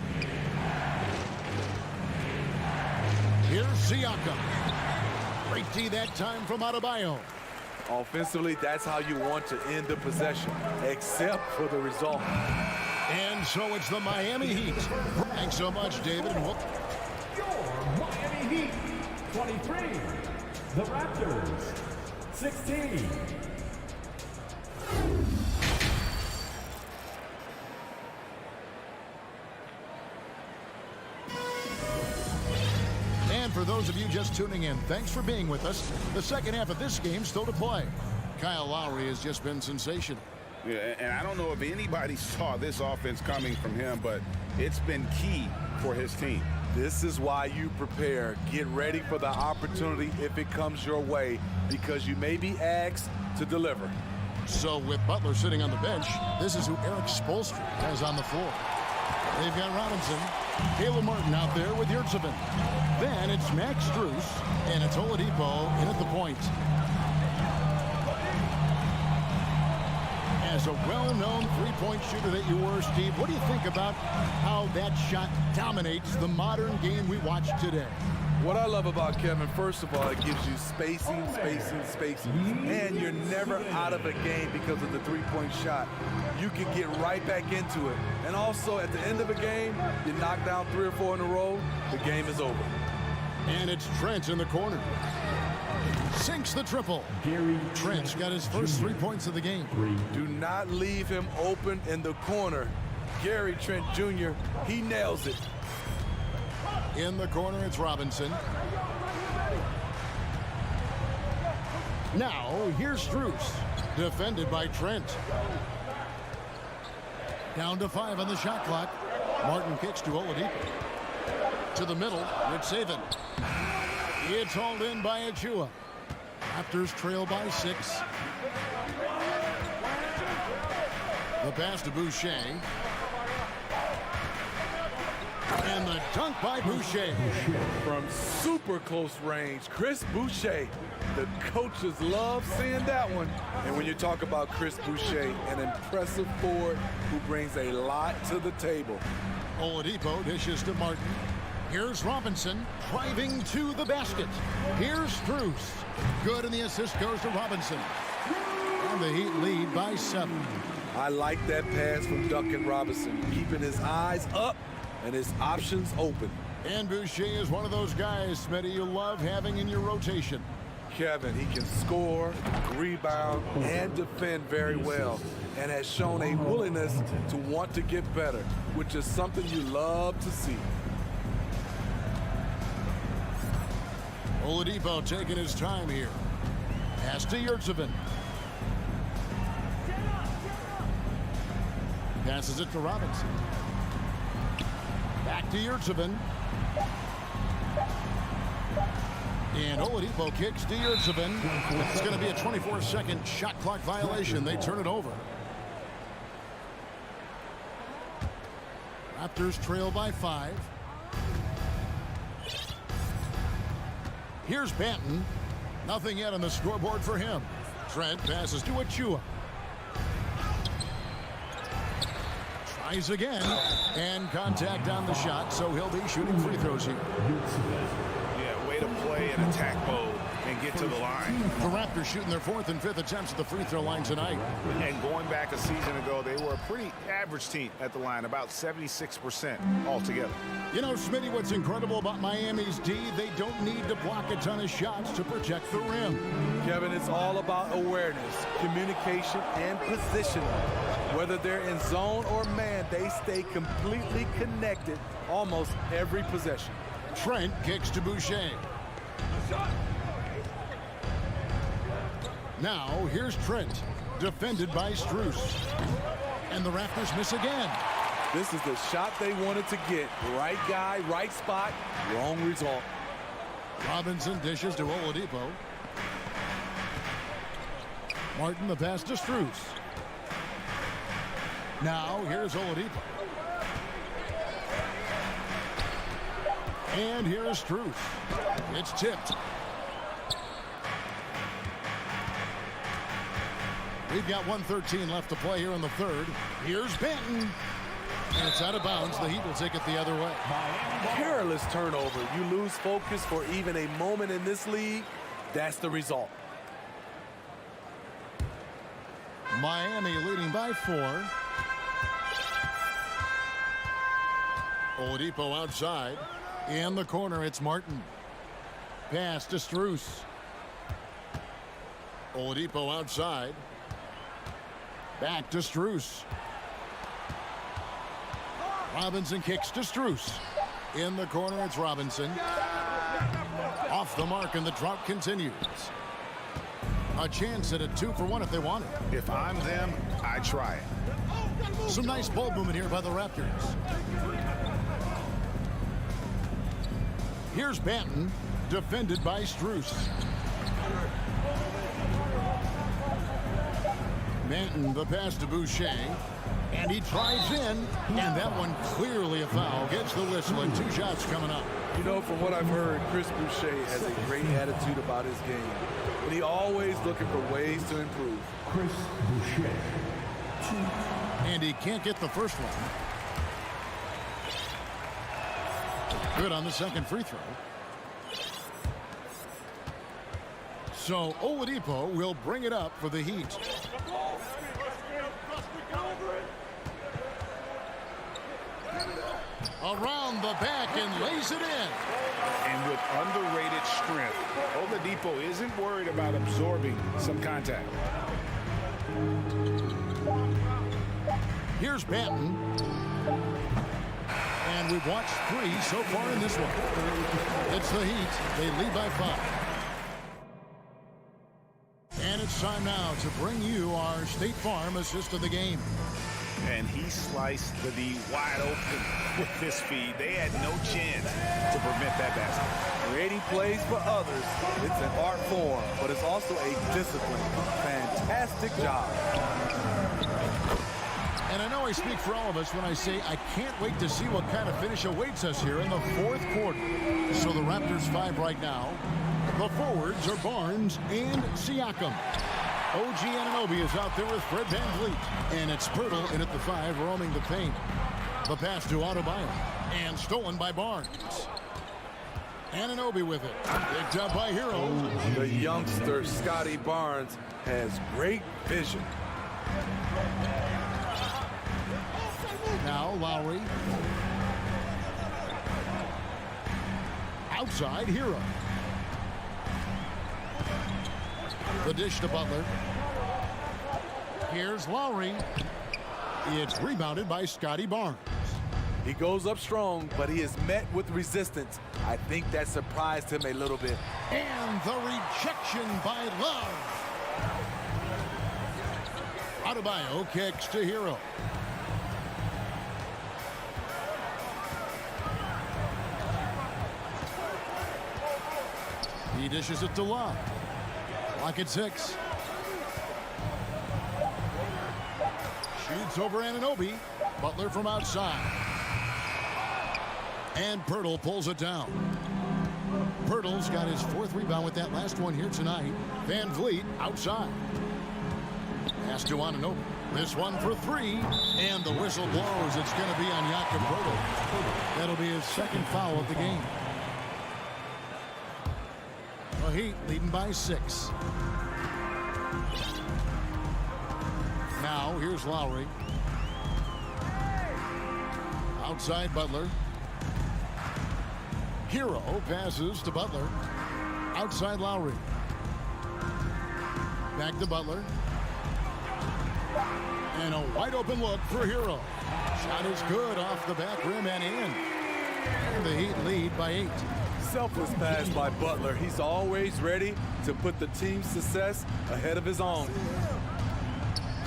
Here's Siakam. Great D that time from Adebayo. Offensively, that's how you want to end the possession, except for the result. And so it's the Miami Heat. Thanks so much, David. Your Miami Heat, 23. The Raptors, 16. And for those of you just tuning in, thanks for being with us. The second half of this game still to play. Kyle Lowry has just been sensational. Yeah, and I don't know if anybody saw this offense coming from him, but it's been key for his team. This is why you prepare. Get ready for the opportunity if it comes your way, because you may be asked to deliver. So with Butler sitting on the bench, this is who Eric Spoelstra has on the floor. They've got Robinson, Caleb Martin out there with Yurtseven. Then it's Max Strus, and it's Oladipo in at the point. As a well-known three-point shooter that you were, Steve, what do you think about how that shot dominates the modern game we watch today? What I love about Kevin, first of all, it gives you spacing. And you're never out of a game because of the three-point shot. You can get right back into it. And also, at the end of a game, you knock down 3 or 4 in a row, the game is over. And it's Trent in the corner. Sinks the triple. Trent's got his first 3 points of the game. Do not leave him open in the corner. Gary Trent Jr., he nails it. In the corner, it's Robinson. Now, here's Strus. Defended by Trent. Down to 5 on the shot clock. Martin kicks to Oladipo. To the middle, Yurtseven. It's hauled in by Achua. Raptors trail by 6. The pass to Boucher. And the dunk by Boucher. From super close range, Chris Boucher. The coaches love seeing that one. And when you talk about Chris Boucher, an impressive forward who brings a lot to the table. Oladipo dishes to Martin. Here's Robinson driving to the basket. Here's Strus. Good, and the assist goes to Robinson. And the Heat lead by 7. I like that pass from Duncan Robinson, keeping his eyes up and his options open. And Boucher is one of those guys, Smitty, you love having in your rotation. Kevin, he can score, rebound, and defend very well, and has shown a willingness to want to get better, which is something you love to see. Oladipo taking his time here. Pass to Yurtseven. Passes it to Robinson. Back to Yurtseven. And Oladipo kicks to Yurtseven. It's going to be a 24-second shot clock violation. They turn it over. Raptors trail by 5. Here's Banton. Nothing yet on the scoreboard for him. Trent passes to Achua. Tries again. And contact on the shot, so he'll be shooting free throws here. Yeah, way to play in attack mode and get to the line. The Raptors shooting their 4th and 5th attempts at the free throw line tonight. And going back a season ago, they were a pretty average team at the line, about 76% altogether. You know, Smitty, what's incredible about Miami's D, they don't need to block a ton of shots to protect the rim. Kevin, it's all about awareness, communication, and positioning. Whether they're in zone or man, they stay completely connected almost every possession. Trent kicks to Boucher. Now, here's Trent, defended by Strus. And the Raptors miss again. This is the shot they wanted to get. Right guy, right spot, wrong result. Robinson dishes to Oladipo. Martin, the pass to Strus. Now, here's Oladipo. And here's Strus. It's tipped. We've got 1:13 left to play here in the 3rd. Here's Banton. And it's out of bounds. The Heat will take it the other way. Careless turnover. You lose focus for even a moment in this league. That's the result. Miami leading by 4. Oladipo outside. In the corner, it's Martin. Pass to Strus. Oladipo outside. Back to Strus. Robinson kicks to Strus. In the corner, it's Robinson. Off the mark, and the drought continues. A chance at a 2-for-1 if they want it. If I'm them, I try it. Some nice ball movement here by the Raptors. Here's Banton, defended by Strus. Banton, the pass to Boucher. And he drives in, and that one clearly a foul. Gets the whistle, and 2 shots coming up. You know, from what I've heard, Chris Boucher has a great attitude about his game. And he always looking for ways to improve. Chris Boucher. And he can't get the first one. Good on the second free throw. So Oladipo will bring it up for the Heat. Around the back and lays it in. And with underrated strength, Oladipo isn't worried about absorbing some contact. Here's Banton. And we've watched 3 so far in this one. It's the Heat. They lead by 5. And it's time now to bring you our State Farm assist of the game. And he sliced the D wide open with this feed. They had no chance to prevent that basket. Creating plays for others, it's an art form, but it's also a discipline. Fantastic job. And I know I speak for all of us when I say I can't wait to see what kind of finish awaits us here in the 4th quarter. So the Raptors 5 right now. The forwards are Barnes and Siakam. OG Anunoby is out there with Fred VanVleet. And it's Pirtle in at the 5, roaming the paint. The pass to Adebayo. And stolen by Barnes. Anunoby with it. Picked up by Hero. The youngster, Scotty Barnes, has great vision. Now Lowry. Outside Hero. The dish to Butler. Here's Lowry. It's rebounded by Scotty Barnes. He goes up strong, but he is met with resistance. I think that surprised him a little bit. And the rejection by Love. Adebayo kicks to Hero. He dishes it to Love. Lock at 6. Shoots over Anunoby. Butler from outside. And Pirtle pulls it down. Pirtle's got his 4th rebound with that last one here tonight. Van Vliet outside. Pass to Anunoby. This one for 3. And the whistle blows. It's going to be on Jakob Pirtle. That'll be his 2nd foul of the game. The Heat leading by 6. Now here's Lowry. Outside Butler. Hero passes to Butler. Outside Lowry. Back to Butler. And a wide open look for Hero. Shot is good off the back rim and in. And the Heat lead by 8. Selfless pass by Butler. He's always ready to put the team's success ahead of his own.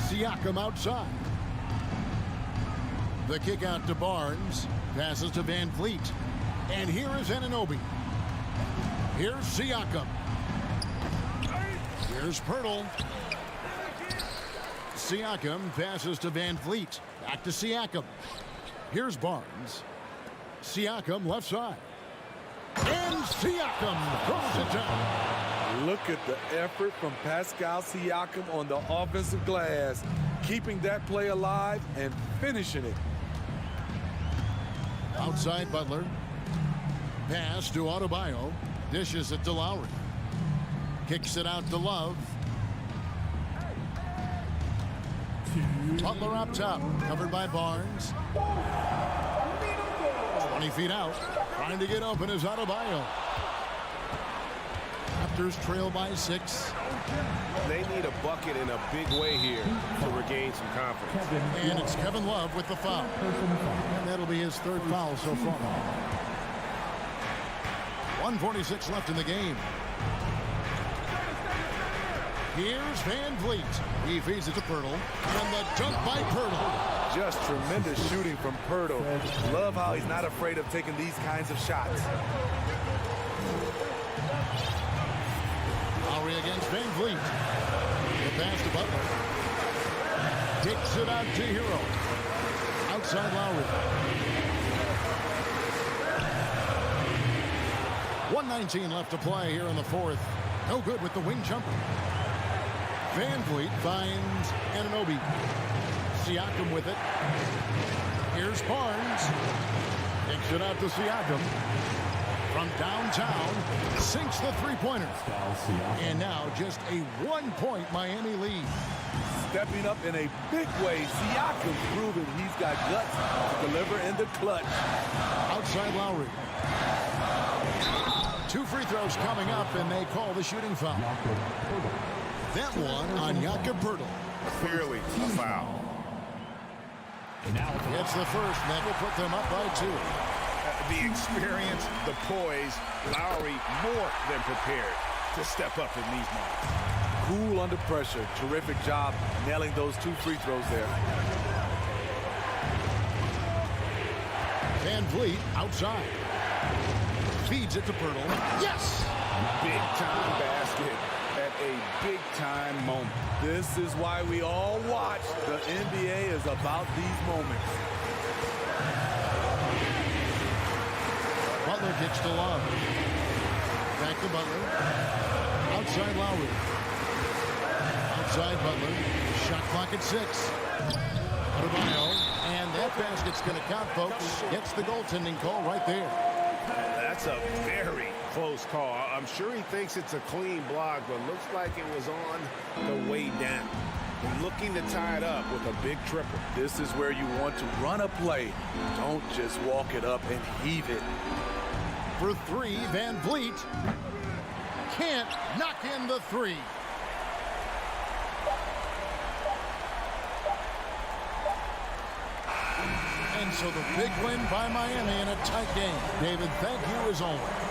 Siakam outside. The kick out to Barnes. Passes to Van Vliet. And here is Anunoby. Here's Siakam. Here's Pirtle. Siakam passes to Van Vliet. Back to Siakam. Here's Barnes. Siakam left side. And Siakam throws it down. Look at the effort from Pascal Siakam on the offensive glass, keeping that play alive and finishing it. Outside Butler. Pass to Adebayo. Dishes it to Lowry. Kicks it out to Love. Butler up top. Covered by Barnes. 20 feet out. Trying to get open is Adebayo. Raptors trail by 6. They need a bucket in a big way here to regain some confidence. And it's Kevin Love with the foul. And that'll be his 3rd foul so far. 1:46 left in the game. Here's Van Vliet. He feeds it to Pirtle. And the dunk by Pirtle. Just tremendous shooting from Pirtle. Love how he's not afraid of taking these kinds of shots. Lowry against Van Vliet. The pass to Butler. Kicks it out to Hero. Outside Lowry. 1:19 left to play here in the 4th. No good with the wing jumper. Van Vliet finds Anunoby. Siakam with it. Here's Barnes. Kicks it out to Siakam. From downtown, sinks the 3-pointer. And now just a 1-point Miami lead. Stepping up in a big way, Siakam proving he's got guts to deliver in the clutch. Outside Lowry. 2 free throws coming up, and they call the shooting foul. That one on Jakob Pirtle. Clearly a foul. It's the first, and that will put them up by 2. The experience, the poise, Lowry more than prepared to step up in these moments. Cool under pressure. Terrific job nailing those 2 free throws there. Van Vliet outside. Feeds it to Pirtle. Yes! Big time basket at a big time moment. This is why we all watch. The NBA is about these moments. Butler kicks to Love. Back to Butler. Outside Lowry. Outside Butler. Shot clock at 6. Adebayo. And that basket's going to count, folks. Gets the goaltending call right there. That's a very close call. I'm sure he thinks it's a clean block, but looks like it was on the way down. And looking to tie it up with a big triple. This is where you want to run a play. Don't just walk it up and heave it. For 3, Van Vliet can't knock in the 3. And so the big win by Miami in a tight game. David, thank you as always.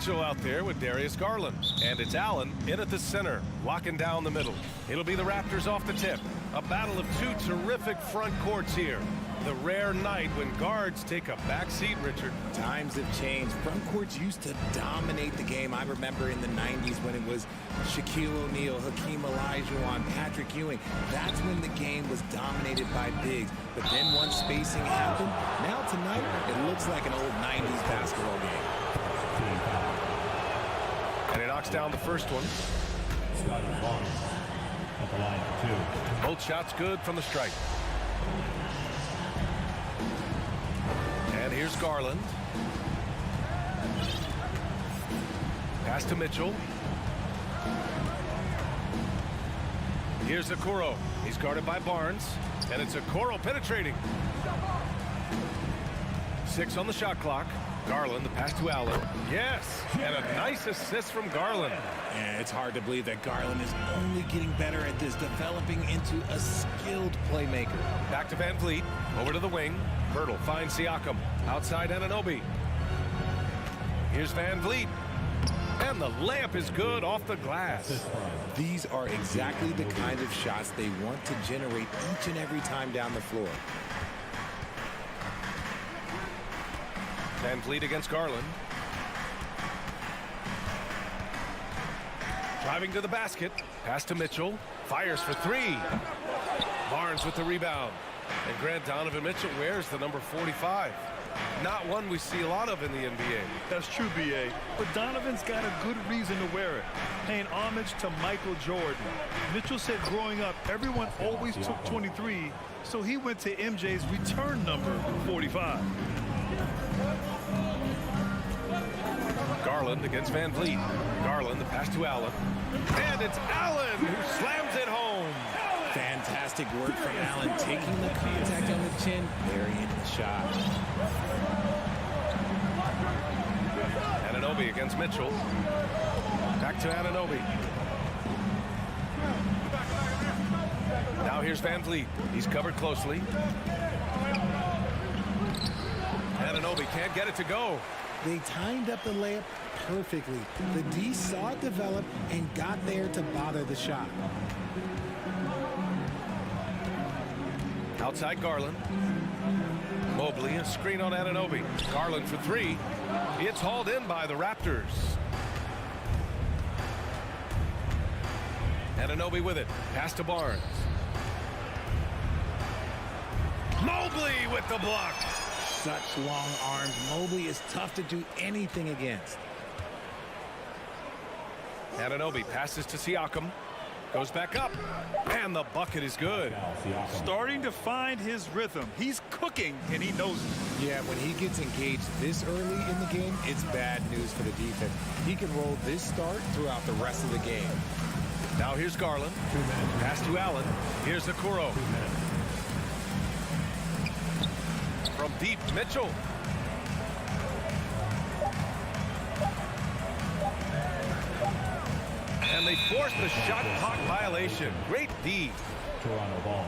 Mitchell out there with Darius Garland. And it's Allen in at the center, locking down the middle. It'll be the Raptors off the tip. A battle of two terrific front courts here. The rare night when guards take a back seat, Richard. Times have changed. Front courts used to dominate the game. I remember in the 90s when it was Shaquille O'Neal, Hakeem Olajuwon, Patrick Ewing. That's when the game was dominated by bigs. But then once spacing happened, now tonight it looks like an old 90s basketball game. And he knocks down the first one. At the line for 2. Both shots good from the stripe. And here's Garland. Pass to Mitchell. Here's Okoro. He's guarded by Barnes. And it's Okoro penetrating. 6 on the shot clock. Garland, the pass to Allen. Yes, and a nice assist from Garland. Yeah, it's hard to believe that Garland is only getting better at this, developing into a skilled playmaker. Back to Van Vliet, over to the wing. Hurdle finds Siakam, outside Anunoby. Here's Van Vliet, and the layup is good off the glass. These are exactly the kind of shots they want to generate each and every time down the floor. Van Vliet against Garland. Driving to the basket. Pass to Mitchell. Fires for 3. Barnes with the rebound. And Grant Donovan Mitchell wears the number 45. Not one we see a lot of in the NBA. That's true, B.A. But Donovan's got a good reason to wear it. Paying homage to Michael Jordan. Mitchell said growing up, everyone always took 23, so he went to MJ's return number, 45. Garland against Van Vliet. Garland, the pass to Allen. And it's Allen who slams it home. Fantastic work from Allen, taking the contact on the chin, burying the shot. Anunoby against Mitchell. Back to Anunoby. Now here's Van Vliet. He's covered closely. Anunoby can't get it to go. They timed up the layup perfectly. The D saw it develop and got there to bother the shot. Outside Garland. Mobley, a screen on Anunoby. Garland for 3. It's hauled in by the Raptors. Anunoby with it. Pass to Barnes. Mobley with the block. Such long arms. Mobley is tough to do anything against. Anunoby passes to Siakam. Goes back up. And the bucket is good. Starting to find his rhythm. He's cooking, and he knows it. Yeah, when he gets engaged this early in the game, it's bad news for the defense. He can roll this start throughout the rest of the game. Now here's Garland. Pass to Allen. Here's Okoro. From deep, Mitchell. And they forced the shot clock violation. Great D. Toronto ball.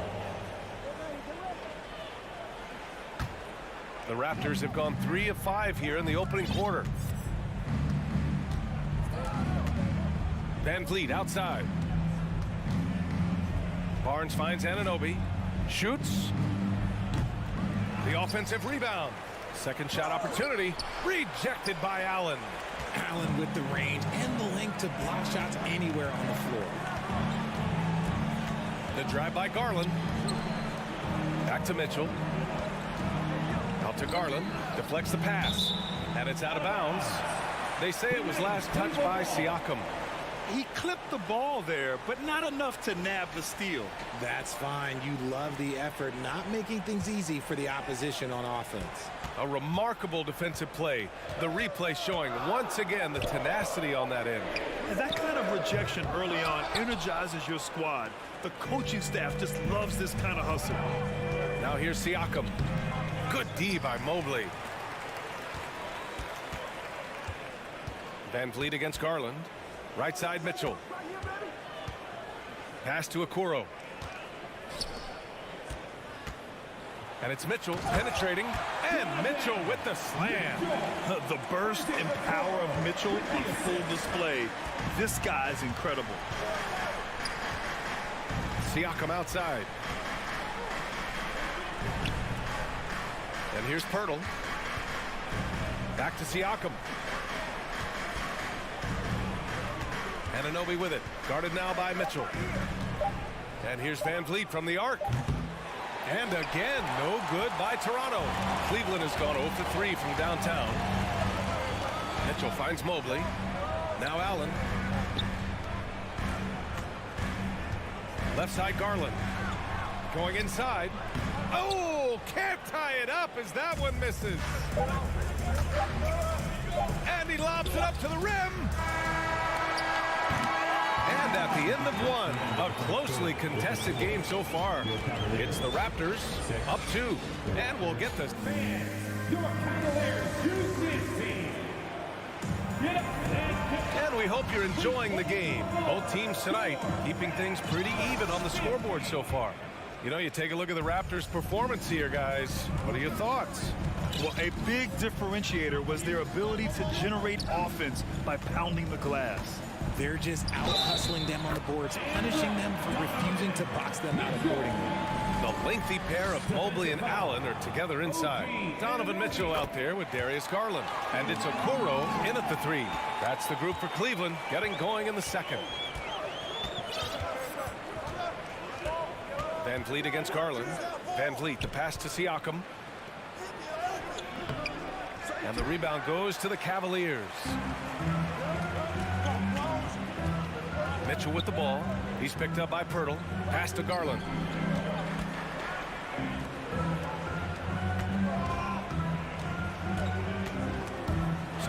The Raptors have gone 3 of 5 here in the opening quarter. Van Vliet outside. Barnes finds Anunoby. Shoots. The offensive rebound. Second shot opportunity. Rejected by Allen. Allen with the range and the length to block shots anywhere on the floor. The drive by Garland. Back to Mitchell. Out to Garland. Deflects the pass. And it's out of bounds. They say it was last touched by Siakam. He clipped the ball there, but not enough to nab the steal. That's fine. You love the effort, not making things easy for the opposition on offense. A remarkable defensive play. The replay showing once again the tenacity on that end. And that kind of rejection early on energizes your squad. The coaching staff just loves this kind of hustle. Now here's Siakam. Good D by Mobley. Van Vliet against Garland. Right side Mitchell. Pass to Okoro. And it's Mitchell penetrating And Mitchell with the slam. The burst and power of Mitchell on full display. This guy's incredible. Siakam outside. And here's Pirtle. Back to Siakam. Anunoby with it. Guarded now by Mitchell. And here's Van Vliet from the arc. And again, no good by Toronto. Cleveland has gone 0 for 3 from downtown. Mitchell finds Mobley. Now Allen. Left side Garland. Going inside. Oh, can't tie it up as that one misses. And he lobs it up to the rim. And at the end of one, a closely contested game so far. It's the Raptors up 2. And we'll get this. Your Cavaliers use this team. Get up and And we hope you're enjoying the game. Both teams tonight keeping things pretty even on the scoreboard so far. You know, you take a look at the Raptors' performance here, guys. What are your thoughts? Well, a big differentiator was their ability to generate offense by pounding the glass. They're just out-hustling them on the boards, punishing them for refusing to box them out accordingly. The lengthy pair of Mobley and Allen are together inside. Donovan Mitchell out there with Darius Garland. And it's Okoro in at the 3. That's the group for Cleveland getting going in the second. Van Vliet against Garland. Van Vliet, the pass to Siakam. And the rebound goes to the Cavaliers. Mitchell with the ball. He's picked up by Pirtle. Pass to Garland.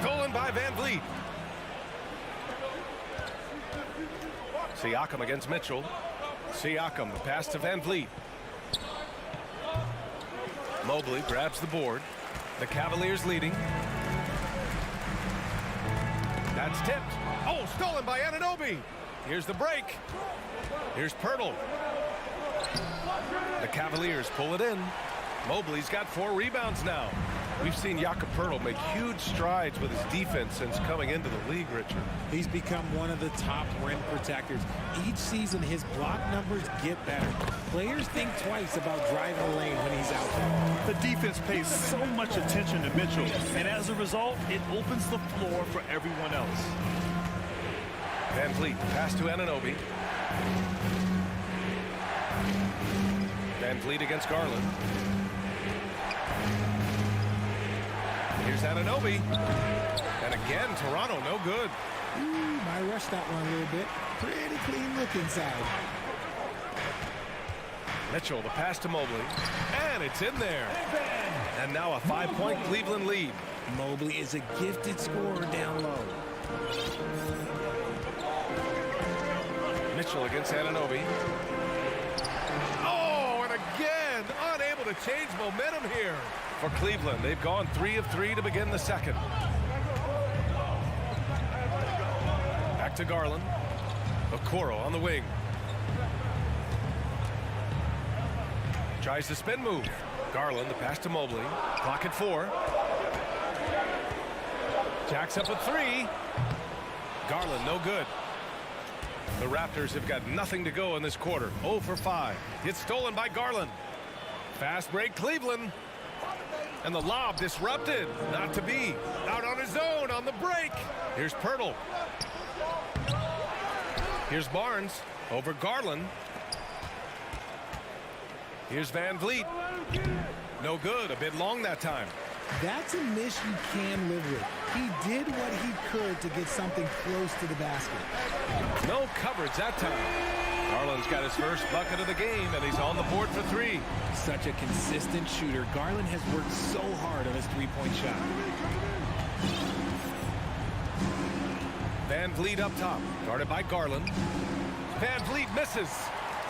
Stolen by Van Vliet. Siakam against Mitchell. Siakam, the pass to Van Vliet. Mobley grabs the board. The Cavaliers leading. That's tipped. Oh, stolen by Anunoby. Here's the break. Here's Pirtle. The Cavaliers pull it in. Mobley's got 4 rebounds now. We've seen Jakob Pirtle make huge strides with his defense since coming into the league, Richard. He's become one of the top rim protectors. Each season, his block numbers get better. Players think twice about driving the lane when he's out there. The defense pays so much attention to Mitchell, and as a result, it opens the floor for everyone else. Van Vliet, pass to Anunoby. Van Vliet against Garland. Here's Anunoby. And again, Toronto, no good. I rushed that one a little bit. Pretty clean look inside. Mitchell, the pass to Mobley. And it's in there. And now a 5-point Cleveland lead. Mobley is a gifted scorer down low. Mitchell against Anunoby. Oh, and again, unable to change momentum here for Cleveland. They've gone 3 of 3 to begin the second. Back to Garland. Okoro on the wing. Tries the spin move. Garland, the pass to Mobley. Clock at 4. Jacks up a 3. Garland, no good. The Raptors have got nothing to go in this quarter. 0 for 5. It's stolen by Garland. Fast break, Cleveland. And the lob disrupted. Not to be. Out on his own on the break. Here's Pirtle. Here's Barnes over Garland. Here's Van Vliet. No good. A bit long that time. That's a miss you can live with. He did what he could to get something close to the basket. No coverage that time. Garland's got his first bucket of the game, and he's on the board for 3. Such a consistent shooter. Garland has worked so hard on his three-point shot. Van Vliet up top, guarded by Garland. Van Vliet misses.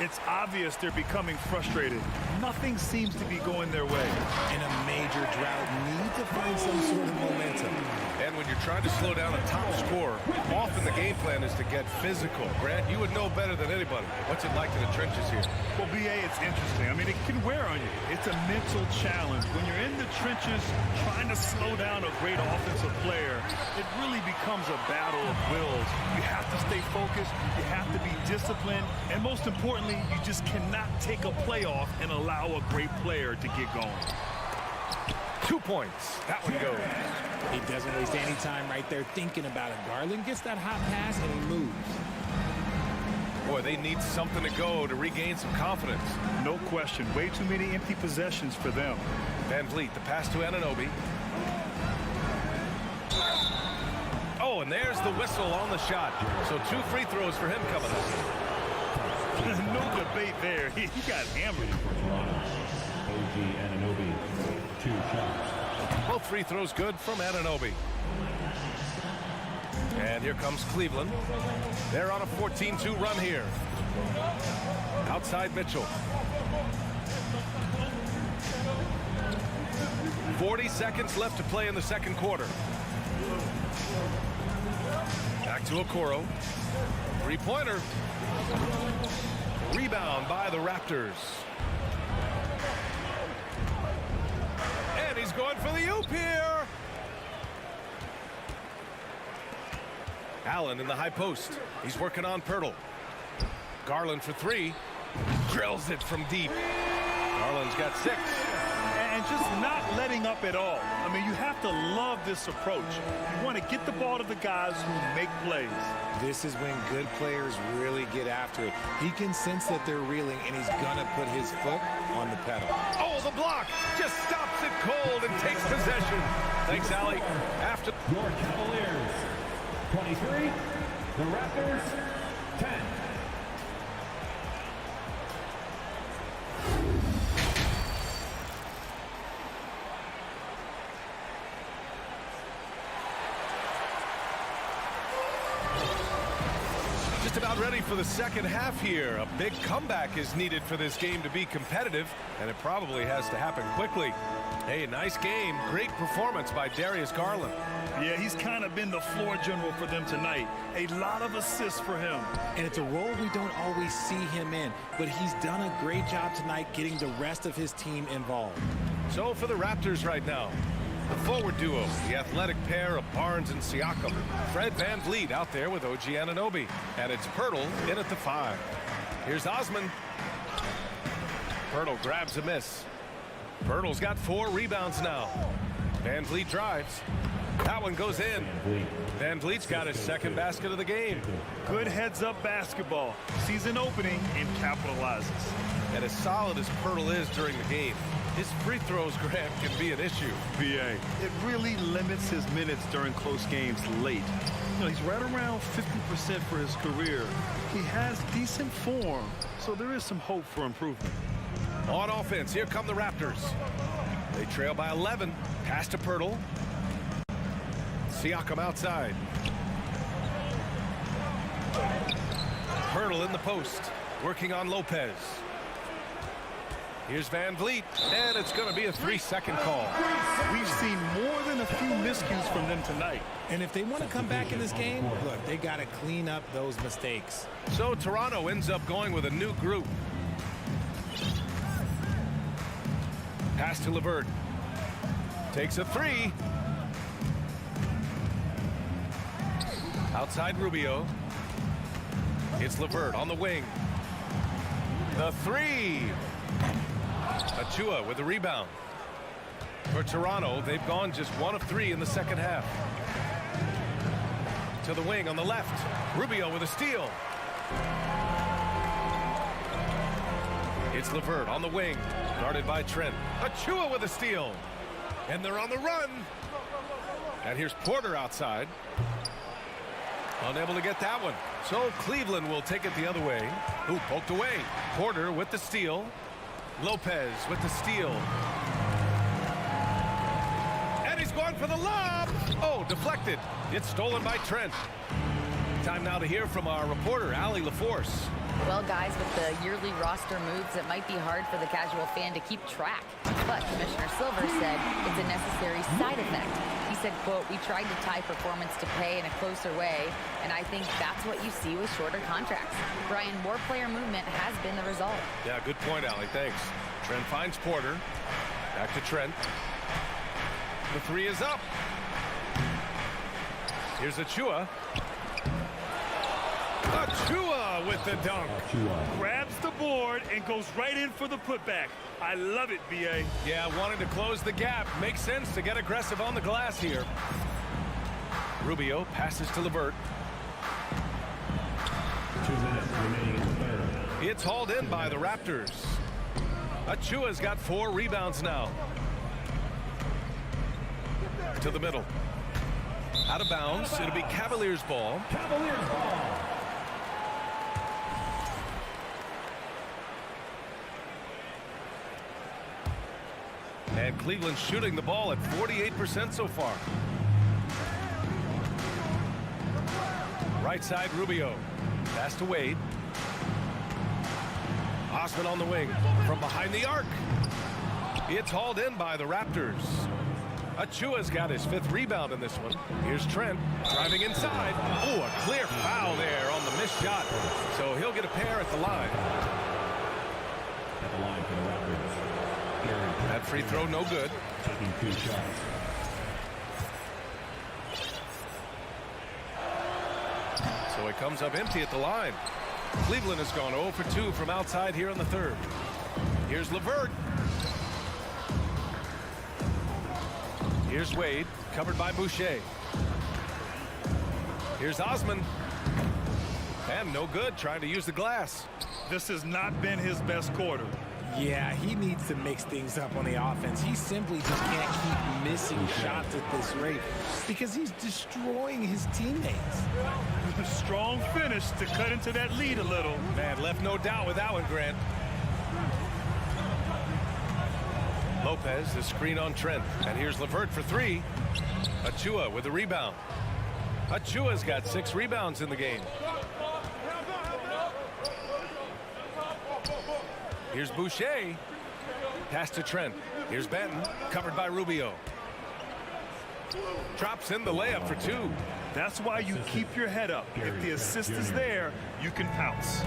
It's obvious they're becoming frustrated. Nothing seems to be going their way. In a major drought, need to find some sort of momentum. And when you're trying to slow down a top scorer, often the game plan is to get physical. Grant, you would know better than anybody. What's it like in the trenches here? Well, Well, BA, it's interesting. I mean, it can wear on you. It's a mental challenge. When you're in the trenches trying to slow down a great offensive player, it really becomes a battle of wills. You have to stay focused. You have to be disciplined. And most importantly, you just cannot take a play off and allow a great player to get going. 2 points. That one goes. He doesn't waste any time right there thinking about it. Garland gets that hot pass and he moves. Boy, they need something to go to regain some confidence. No question. Way too many empty possessions for them. Van Vliet, the pass to Anunoby. Oh, and there's the whistle on the shot. So 2 free throws for him coming up. No debate there. He got hammered. OG Anunoby, 2 shots. Both free throws good from Anunoby. And here comes Cleveland. They're on a 14-2 run here. Outside Mitchell. 40 seconds left to play in the second quarter. Back to Okoro. Three-pointer. Rebound by the Raptors. And he's going for the oop here. Allen in the high post. He's working on Pirtle. Garland for 3. Drills it from deep. Garland's got 6. And just not letting up at all. I mean, you have to love this approach. You want to get the ball to the guys who make plays. This is when good players really get after it. He can sense that they're reeling, and he's going to put his foot on the pedal. Oh, the block just stops it cold and takes possession. Thanks, Allie. After Your Cavaliers, 23. The Raptors, 10. just about ready for the second half here. A big comeback is needed for this game to be competitive, and it probably has to happen quickly. Hey, nice game. Great performance by Darius Garland. Yeah, he's kind of been the floor general for them tonight. A lot of assists for him. And it's a role we don't always see him in, but he's done a great job tonight getting the rest of his team involved. So for the Raptors right now, the forward duo, the athletic pair of Barnes and Siakam. Fred VanVleet out there with OG Anunoby. And it's Pirtle in at the 5. Here's Osman. Pirtle grabs a miss. Pirtle's got 4 rebounds now. VanVleet drives. That one goes in. VanVleet's got his second basket of the game. Good heads-up basketball. Sees an opening and capitalizes. And as solid as Pirtle is during the game, his free throws, Grant, can be an issue. BA. It really limits his minutes during close games late. You know, he's right around 50% for his career. He has decent form, so there is some hope for improvement. On offense, here come the Raptors. They trail by 11. Pass to Pirtle. Siakam outside. Pirtle in the post, working on Lopez. Here's VanVleet, and it's going to be a 3-second call. We've seen more than a few miscues from them tonight. And if they want to come back in this game, look, they got to clean up those mistakes. So Toronto ends up going with a new group. Pass to LeVert. Takes a 3. Outside Rubio. It's LeVert on the wing. The 3. Achua with the rebound. For Toronto, they've gone just 1 of 3 in the second half. To the wing on the left. Rubio with a steal. It's LeVert on the wing, guarded by Trent. Achua with a steal. And they're on the run. And here's Porter outside. Unable to get that one. So Cleveland will take it the other way. Ooh, poked away. Porter with the steal. Lopez with the steal. And he's going for the lob. Oh, deflected. It's stolen by Trent. Time now to hear from our reporter, Allie LaForce. Well, guys, with the yearly roster moves, it might be hard for the casual fan to keep track. But Commissioner Silver said it's a necessary side effect. He said, quote, "We tried to tie performance to pay in a closer way, and I think that's what you see with shorter contracts." Brian, more player movement has been the result. Yeah, good point, Allie. Thanks. Trent finds Porter. Back to Trent. The three is up. Here's Achua. Achua with the dunk. Grabs the board and goes right in for the putback. I love it, B.A. Yeah, wanting to close the gap. Makes sense to get aggressive on the glass here. Rubio passes to LeVert. 2 minutes remaining in the third. It's hauled in by the Raptors. Achua's got 4 rebounds now. To the middle. Out of bounds. It'll be Cavaliers ball. Cavaliers ball. And Cleveland shooting the ball at 48% so far. Right side, Rubio. Pass to Wade. Osman on the wing. From behind the arc. It's hauled in by the Raptors. Achua's got his 5th rebound in this one. Here's Trent driving inside. Oh, a clear foul there on the missed shot. So he'll get a pair at the line. At the line for the Raptors. That free throw no good. Taking 2 shots. So it comes up empty at the line. Cleveland has gone 0 for 2 from outside here in the third. Here's LeVert. Here's Wade, covered by Boucher. Here's Osman. And no good, trying to use the glass. This has not been his best quarter. Yeah, he needs to mix things up on the offense. He simply just can't keep missing shots at this rate because he's destroying his teammates. Strong finish to cut into that lead a little. Man, left no doubt with that one, Grant. Lopez, the screen on Trent. And here's LeVert for 3. Achua with a rebound. Achua's got 6 rebounds in the game. Here's Boucher. Pass to Trent. Here's Benton, covered by Rubio. Drops in the layup for 2. That's why you keep your head up. If the assist is there, you can pounce.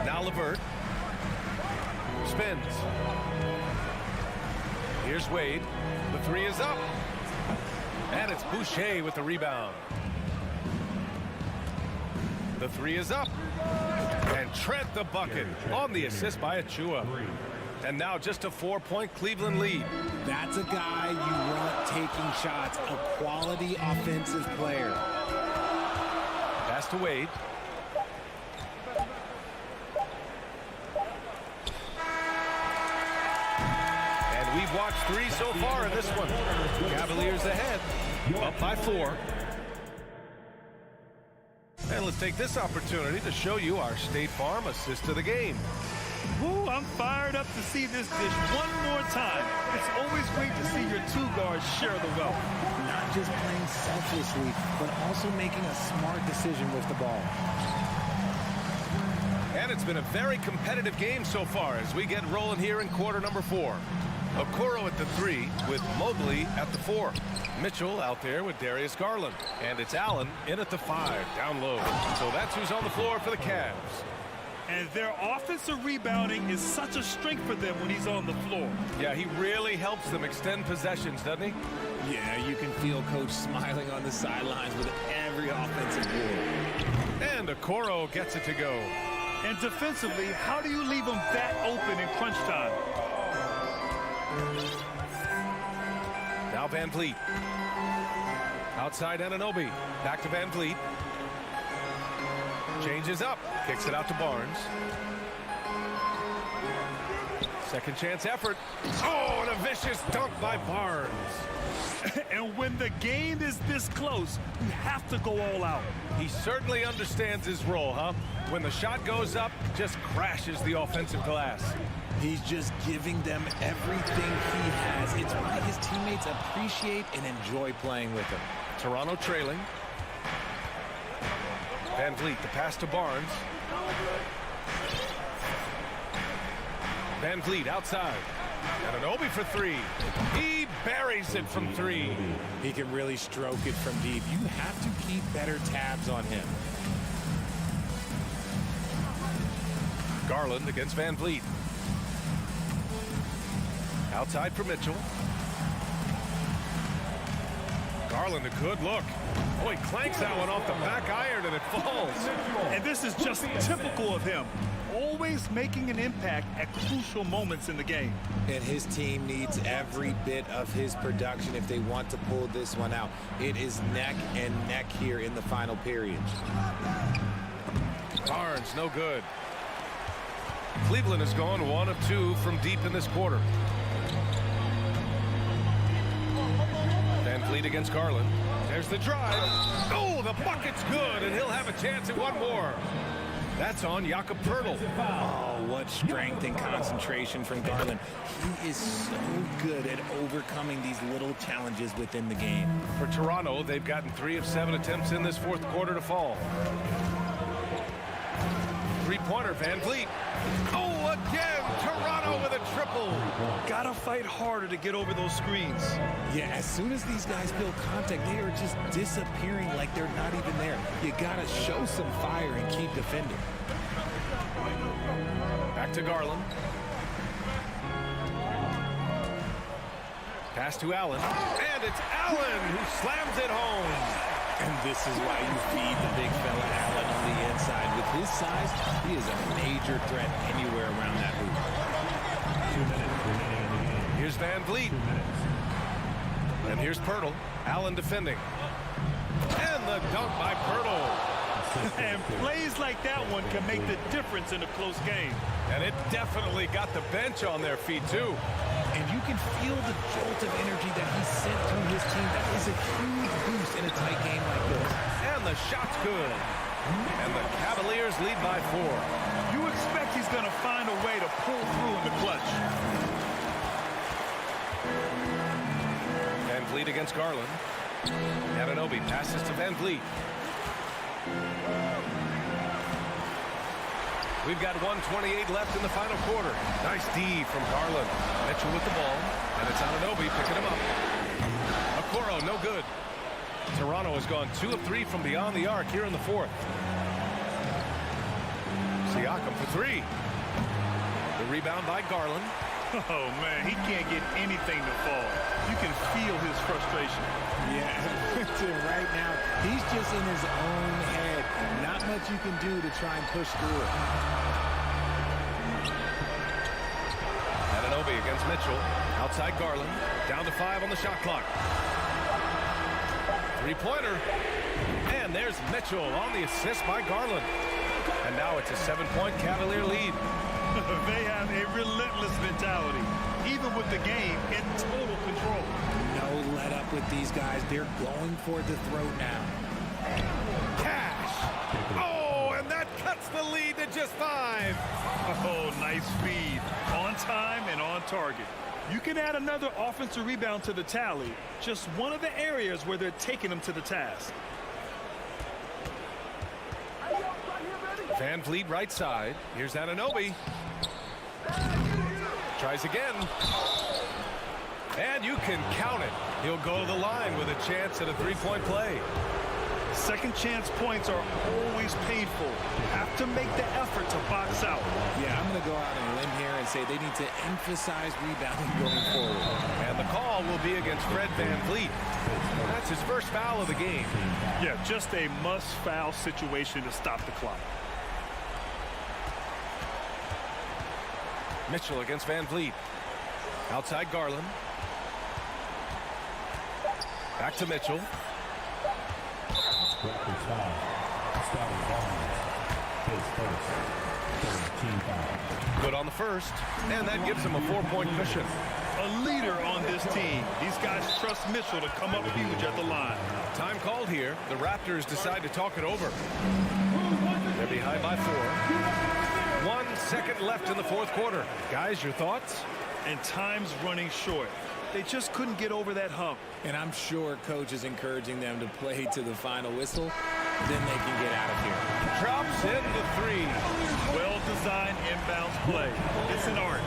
Now LeVert. Spins. Here's Wade. The 3 is up. And it's Boucher with the rebound. The 3 is up. And Trent the bucket on the assist by Achua. And now just a 4-point Cleveland lead. That's a guy you want taking shots, a quality offensive player. Pass to Wade. And we've watched 3 so far in this one. Cavaliers ahead, up by 4. And let's take this opportunity to show you our State Farm assist of the game. Ooh, I'm fired up to see this dish one more time. It's always great to see your 2 guards share the wealth. Not just playing selflessly, but also making a smart decision with the ball. And it's been a very competitive game so far as we get rolling here in quarter number 4. Okoro at the 3 with Mobley at the 4. Mitchell out there with Darius Garland. And it's Allen in at the 5, down low. So that's who's on the floor for the Cavs. And their offensive rebounding is such a strength for them when he's on the floor. Yeah, he really helps them extend possessions, doesn't he? Yeah, you can feel Coach smiling on the sidelines with every offensive board. And Okoro gets it to go. And defensively, how do you leave them that open in crunch time? Now Van Vliet. Outside Anunoby. Back to Van Vliet. Changes up. Kicks it out to Barnes. Second chance effort. Oh, and a vicious dunk by Barnes. And when the game is this close, you have to go all out. He certainly understands his role, huh? When the shot goes up, just crashes the offensive glass. He's just giving them everything he has. It's why his teammates appreciate and enjoy playing with him. Toronto trailing. Van Vliet, the pass to Barnes. Van Vliet outside. Anunoby for three. He buries it from three. He can really stroke it from deep. You have to keep better tabs on him. Garland against Van Vliet. Outside for Mitchell. Garland, a good look. Oh, he clanks that one off the back iron and it falls. And this is just typical of him. Always making an impact at crucial moments in the game. And his team needs every bit of his production if they want to pull this one out. It is neck and neck here in the final period. Barnes, no good. Cleveland has gone 1 of 2 from deep in this quarter. Van Vliet against Garland. There's the drive. Oh, the bucket's good, and he'll have a chance at one more. That's on Jakob Poeltl. Oh, what strength and concentration from Garland. He is so good at overcoming these little challenges within the game. For Toronto, they've gotten 3 of 7 attempts in this fourth quarter to fall. Three-pointer, Van Vliet. Oh, again, Toronto with a triple. Gotta fight harder to get over those screens. Yeah, as soon as these guys feel contact, they are just disappearing like they're not even there. You gotta show some fire and keep defending. Back to Garland. Pass to Allen. And it's Allen who slams it home. And this is why you feed the big fella Allen on the inside. With his size, he is a major threat anywhere around that hoop. 2 minutes remaining in the game. Here's Van Vliet. And here's Poeltl. Allen defending. And the dunk by Poeltl. And plays like that one can make the difference in a close game. And it definitely got the bench on their feet, too. And you can feel the jolt of energy that he sent through his team. That is a huge boost in a tight game like this. And the shot's good. And the Cavaliers lead by 4. You expect he's going to find a way to pull through in the clutch. Van Vliet against Garland. Anunoby passes to Van Vliet. We've got 1:28 left in the final quarter. Nice D from Garland. Mitchell with the ball, and it's Anunoby picking him up. Okoro, no good. Toronto has gone 2 of 3 from beyond the arc here in the fourth. Siakam for 3. The rebound by Garland. Oh, man, he can't get anything to fall. You can feel his frustration. Yeah, right now, he's just in his own head. Not much you can do to try and push through it. Anunoby against Mitchell. Outside Garland. Down to 5 on the shot clock. Three-pointer. And there's Mitchell on the assist by Garland. And now it's a 7-point Cavalier lead. They have a relentless mentality, even with the game in total control. No let up with these guys. They're going for the throat now. Cash. Oh, and that cuts the lead to just 5. Oh, nice feed. On time and on target. You can add another offensive rebound to the tally. Just one of the areas where they're taking them to the task. Van Vliet right side. Here's Anunoby. Tries again. And you can count it. He'll go to the line with a chance at a 3-point play. Second chance points are always painful. You have to make the effort to box out. Yeah, I'm going to go out on a limb here and say they need to emphasize rebounding going forward. And the call will be against Fred Van Vliet. That's his first foul of the game. Yeah, just a must-foul situation to stop the clock. Mitchell against Van Vliet. Outside Garland. Back to Mitchell. Raptors foul. Starting Barnes. His first. 13 foul. Good on the first. And that gives him a 4-point cushion. A leader on this team. These guys trust Mitchell to come up huge at the line. Time called here. The Raptors decide to talk it over. They're behind by 4. 1 second left in the fourth quarter. Guys, your thoughts? And time's running short. They just couldn't get over that hump. And I'm sure coach is encouraging them to play to the final whistle. Then they can get out of here. Drops in the three. Well-designed inbounds play. It's an art.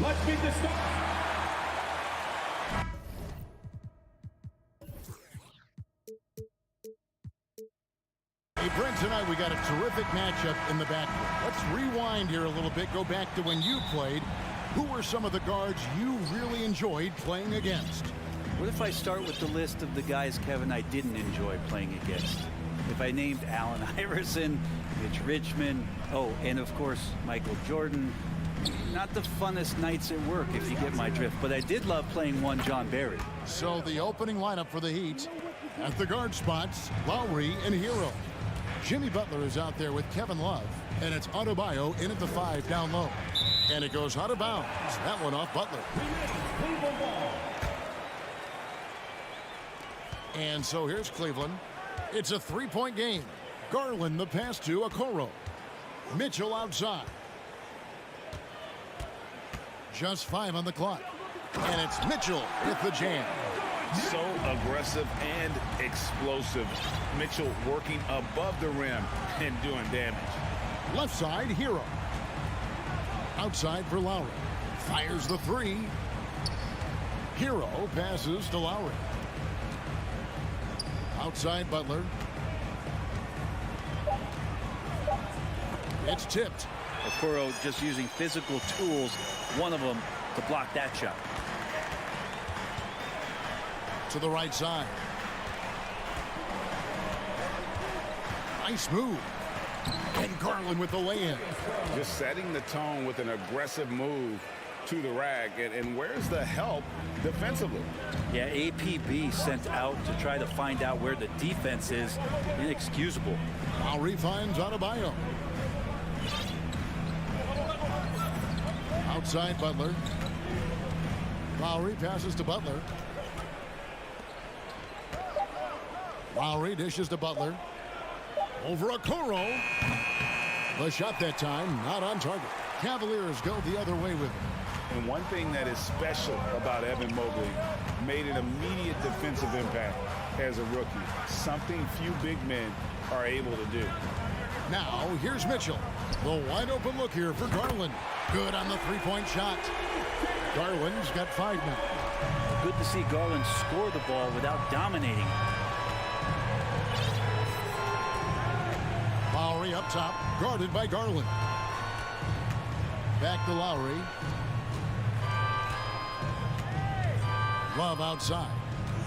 Let's get this started. Hey, Brent, tonight we got a terrific matchup in the backcourt. Let's rewind here a little bit, go back to when you played. Who were some of the guards you really enjoyed playing against? What if I start with the list of the guys, Kevin, I didn't enjoy playing against? If I named Allen Iverson, Mitch Richmond, oh, and of course, Michael Jordan. Not the funnest nights at work, if you get my drift, but I did love playing one John Barry. So the opening lineup for the Heat, at the guard spots, Lowry and Hero. Jimmy Butler is out there with Kevin Love, and it's Adebayo in at the 5 down low. And it goes out of bounds. That one off Butler. And so here's Cleveland. It's a three-point game. Garland the pass to Okoro. Mitchell outside. Just 5 on the clock. And it's Mitchell with the jam. So aggressive and explosive. Mitchell working above the rim and doing damage. Left side, Hero. Outside for Lowry. Fires the three. Hero passes to Lowry. Outside Butler. It's tipped. Okoro just using physical tools, one of them to block that shot. To the right side. Nice move. And Garland with the lay-in. Just setting the tone with an aggressive move to the rack. And where's the help defensively? Yeah, APB sent out to try to find out where the defense is. Inexcusable. Lowry finds Adebayo. Outside Butler. Lowry passes to Butler. Lowry dishes to Butler. Over Okoro. The shot that time not on target. Cavaliers go the other way with it. And one thing that is special about Evan Mobley, made an immediate defensive impact as a rookie. Something few big men are able to do. Now here's Mitchell. The wide open look here for Garland. Good on the three-point shot. Garland's got 5 now. Good to see Garland score the ball without dominating. Lowry up top, guarded by Garland. Back to Lowry. Love outside.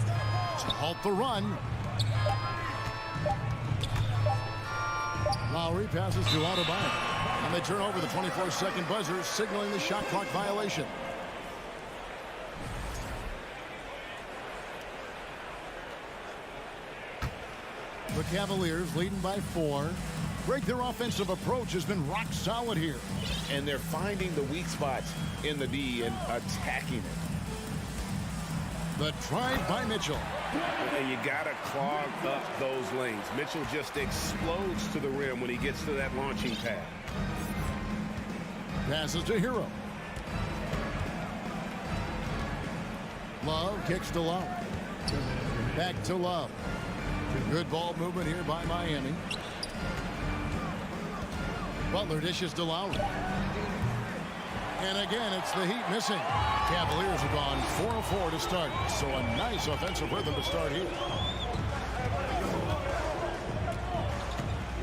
To halt the run. Lowry passes to Adebayo. And they turn over the 24-second buzzer, signaling the shot clock violation. The Cavaliers leading by 4. Greg, their offensive approach has been rock solid here. And they're finding the weak spots in the D and attacking it. The drive by Mitchell. And you got to clog up those lanes. Mitchell just explodes to the rim when he gets to that launching pad. Passes to Hero. Love kicks to Love. Back to Love. Good ball movement here by Miami. Butler dishes to Lowry. And again, it's the Heat missing. Cavaliers have gone 4 of 4 to start. So a nice offensive rhythm to start here.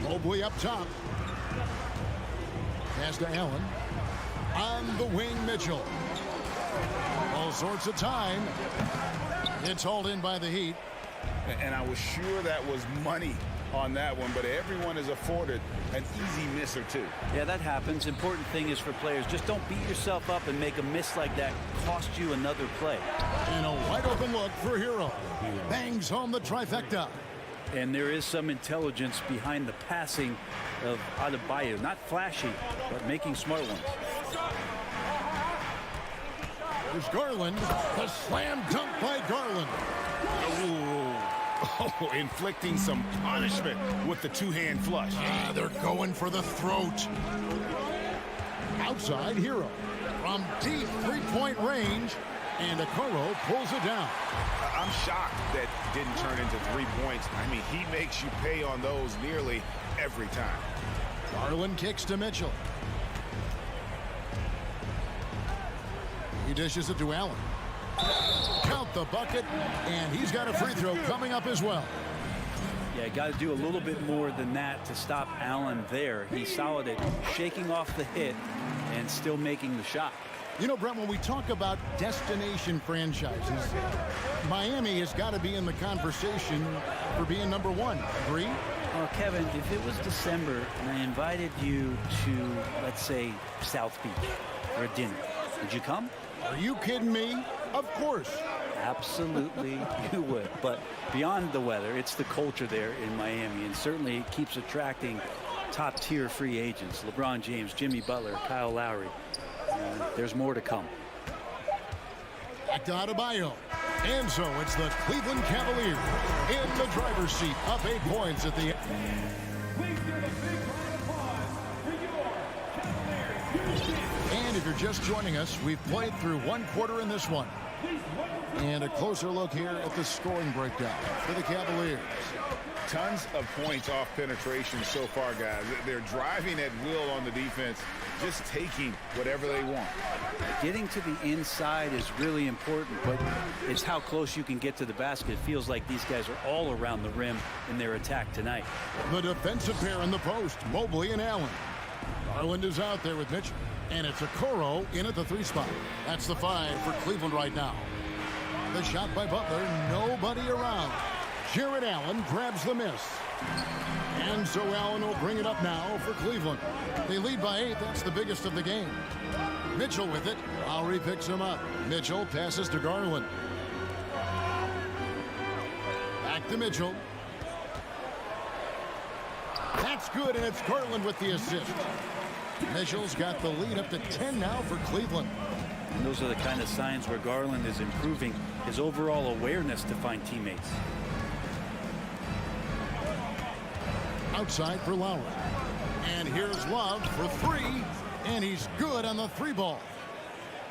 Mobley up top. Pass to Allen. On the wing, Mitchell. All sorts of time. It's hauled in by the Heat. And I was sure that was money on that one, but everyone is afforded an easy miss or two. Yeah, that happens. Important thing is for players, just don't beat yourself up and make a miss like that cost you another play. And a wide open look for Hero. Bangs home the trifecta. And there is some intelligence behind the passing of Adebayo. Not flashy, but making smart ones. There's Garland. The slam dunk by Garland. Oh, inflicting some punishment with the two-hand flush. They're going for the throat. Outside Hero. From deep three-point range. And Okoro pulls it down. I'm shocked that didn't turn into 3 points. I mean, he makes you pay on those nearly every time. Garland kicks to Mitchell. He dishes it to Allen. Count the bucket, and he's got a free throw coming up as well. Yeah, got to do a little bit more than that to stop Allen there. He's solid at shaking off the hit and still making the shot. You know, Brent, when we talk about destination franchises, Miami has got to be in the conversation for being number 1. Agree? Well, Kevin, if it was December and I invited you to, let's say, South Beach for a dinner, would you come? Are you kidding me? Of course. Absolutely, you would. But beyond the weather, it's the culture there in Miami, and certainly it keeps attracting top-tier free agents. LeBron James, Jimmy Butler, Kyle Lowry. There's more to come. Back to Adebayo. And so it's the Cleveland Cavaliers in the driver's seat, up 8 points at the end. And if you're just joining us, we've played through 1 quarter in this one. And a closer look here at the scoring breakdown for the Cavaliers. Tons of points off penetration so far, guys. They're driving at will on the defense, just taking whatever they want. Getting to the inside is really important, but it's how close you can get to the basket. It feels like these guys are all around the rim in their attack tonight. The defensive pair in the post, Mobley and Allen. Garland is out there with Mitchell, and it's Okoro in at the 3 spot. That's the 5 for Cleveland right now. The shot by Butler, nobody around. Jared Allen grabs the miss. And so Allen will bring it up now for Cleveland. They lead by 8. That's the biggest of the game. Mitchell with it. Lowry picks him up. Mitchell passes to Garland. Back to Mitchell. That's good, and it's Garland with the assist. Mitchell's got the lead up to 10 now for Cleveland. And those are the kind of signs where Garland is improving his overall awareness to find teammates. Outside for Lowry. And here's Love for 3. And he's good on the 3 ball.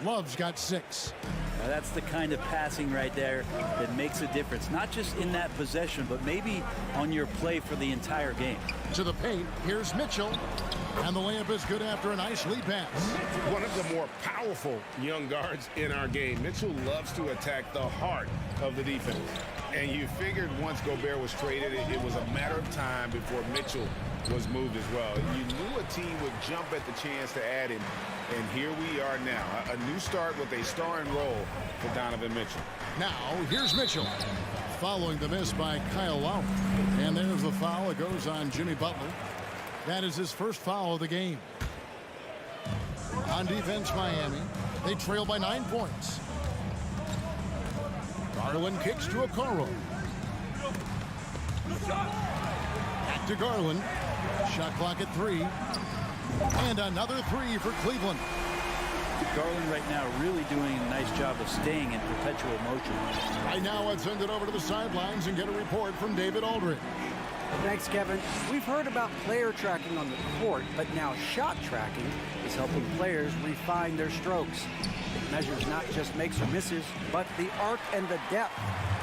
Love's got 6. Now that's the kind of passing right there that makes a difference. Not just in that possession, but maybe on your play for the entire game. To the paint, here's Mitchell. And the layup is good after a nice lead pass. One of the more powerful young guards in our game. Mitchell loves to attack the heart of the defense. And you figured once Gobert was traded, it was a matter of time before Mitchell was moved as well. You knew a team would jump at the chance to add him, and here we are now. A new start with a starring role for Donovan Mitchell. Now, here's Mitchell. Following the miss by Kyle Lowry. And there's the foul. It goes on Jimmy Butler. That is his first foul of the game. On defense, Miami. They trail by 9 points. Garland kicks to Okoro. Back to Garland. Shot clock at 3. And another 3 for Cleveland. Garland right now really doing a nice job of staying in perpetual motion. Right now, let's send it over to the sidelines and get a report from David Aldridge. Thanks, Kevin. We've heard about player tracking on the court, but now shot tracking is helping players refine their strokes. It measures not just makes or misses, but the arc and the depth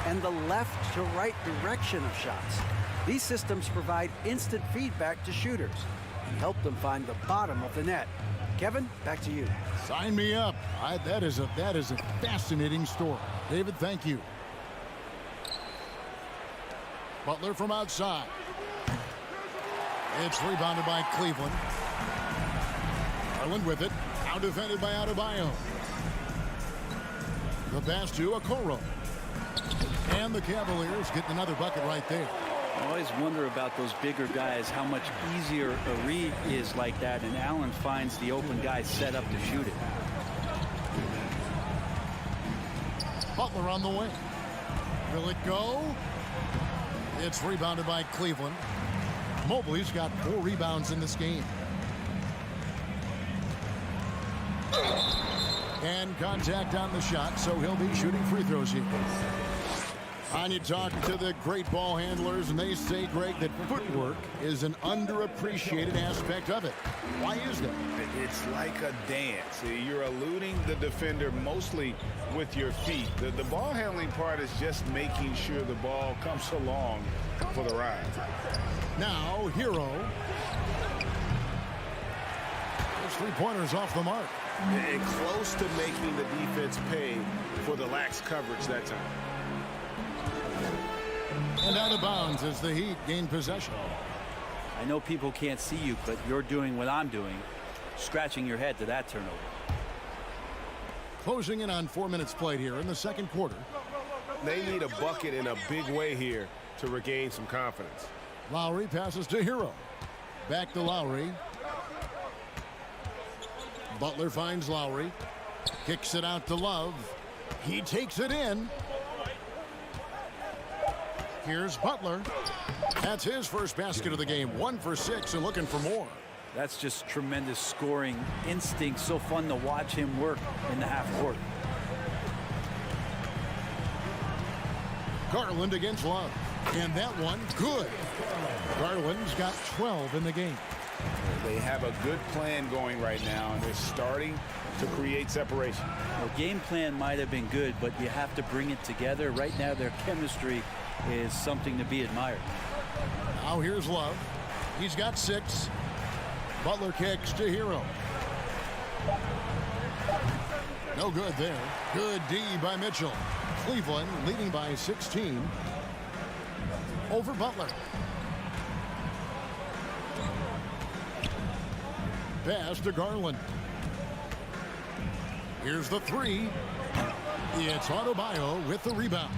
and the left to right direction of shots. These systems provide instant feedback to shooters and help them find the bottom of the net. Kevin, back to you. Sign me up. That is a fascinating story. David, thank you. Butler from outside. It's rebounded by Cleveland. Garland with it. Out defended by Adebayo. The pass to Okoro. And the Cavaliers get another bucket right there. I always wonder about those bigger guys, how much easier a read is like that, and Allen finds the open guy set up to shoot it. Butler on the wing. Will it go? It's rebounded by Cleveland. Mobley's got 4 rebounds in this game. And contact on the shot, so he'll be shooting free throws here. And you talk to the great ball handlers, and they say, Greg, that footwork is an underappreciated aspect of it. Why is that? It's like a dance. You're eluding the defender mostly with your feet. The ball handling part is just making sure the ball comes along for the ride. Now, Hero. Those 3-pointers off the mark. And close to making the defense pay for the lax coverage that time. And out of bounds as the Heat gain possession. I know people can't see you, but you're doing what I'm doing, scratching your head to that turnover. Closing in on 4 minutes played here in the second quarter. They need a bucket in a big way here to regain some confidence. Lowry passes to Hero. Back to Lowry. Butler finds Lowry. Kicks it out to Love. He takes it in. Here's Butler. That's his first basket of the game. 1 for 6 and looking for more. That's just tremendous scoring instinct. So fun to watch him work in the half court. Garland against Love. And that one, good. Garland's got 12 in the game. They have a good plan going right now, and they're starting to create separation. Well, game plan might have been good, but you have to bring it together. Right now, their chemistry is something to be admired. Now here's Love. He's got 6. Butler kicks to Hero. No good there. Good D by Mitchell. Cleveland leading by 16 over Butler. Pass to Garland. Here's the 3. It's Adebayo with the rebound.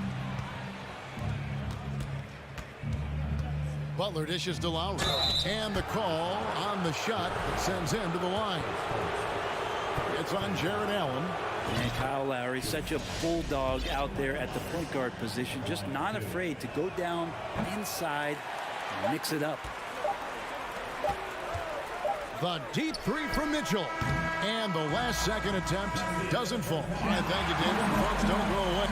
Butler dishes to Lowry. And the call on the shot that sends him to the line. It's on Jared Allen. And Kyle Lowry, such a bulldog out there at the point guard position, just not afraid to go down inside and mix it up. The deep 3 from Mitchell. And the last second attempt doesn't fall. And thank you, David. Folks, don't go away.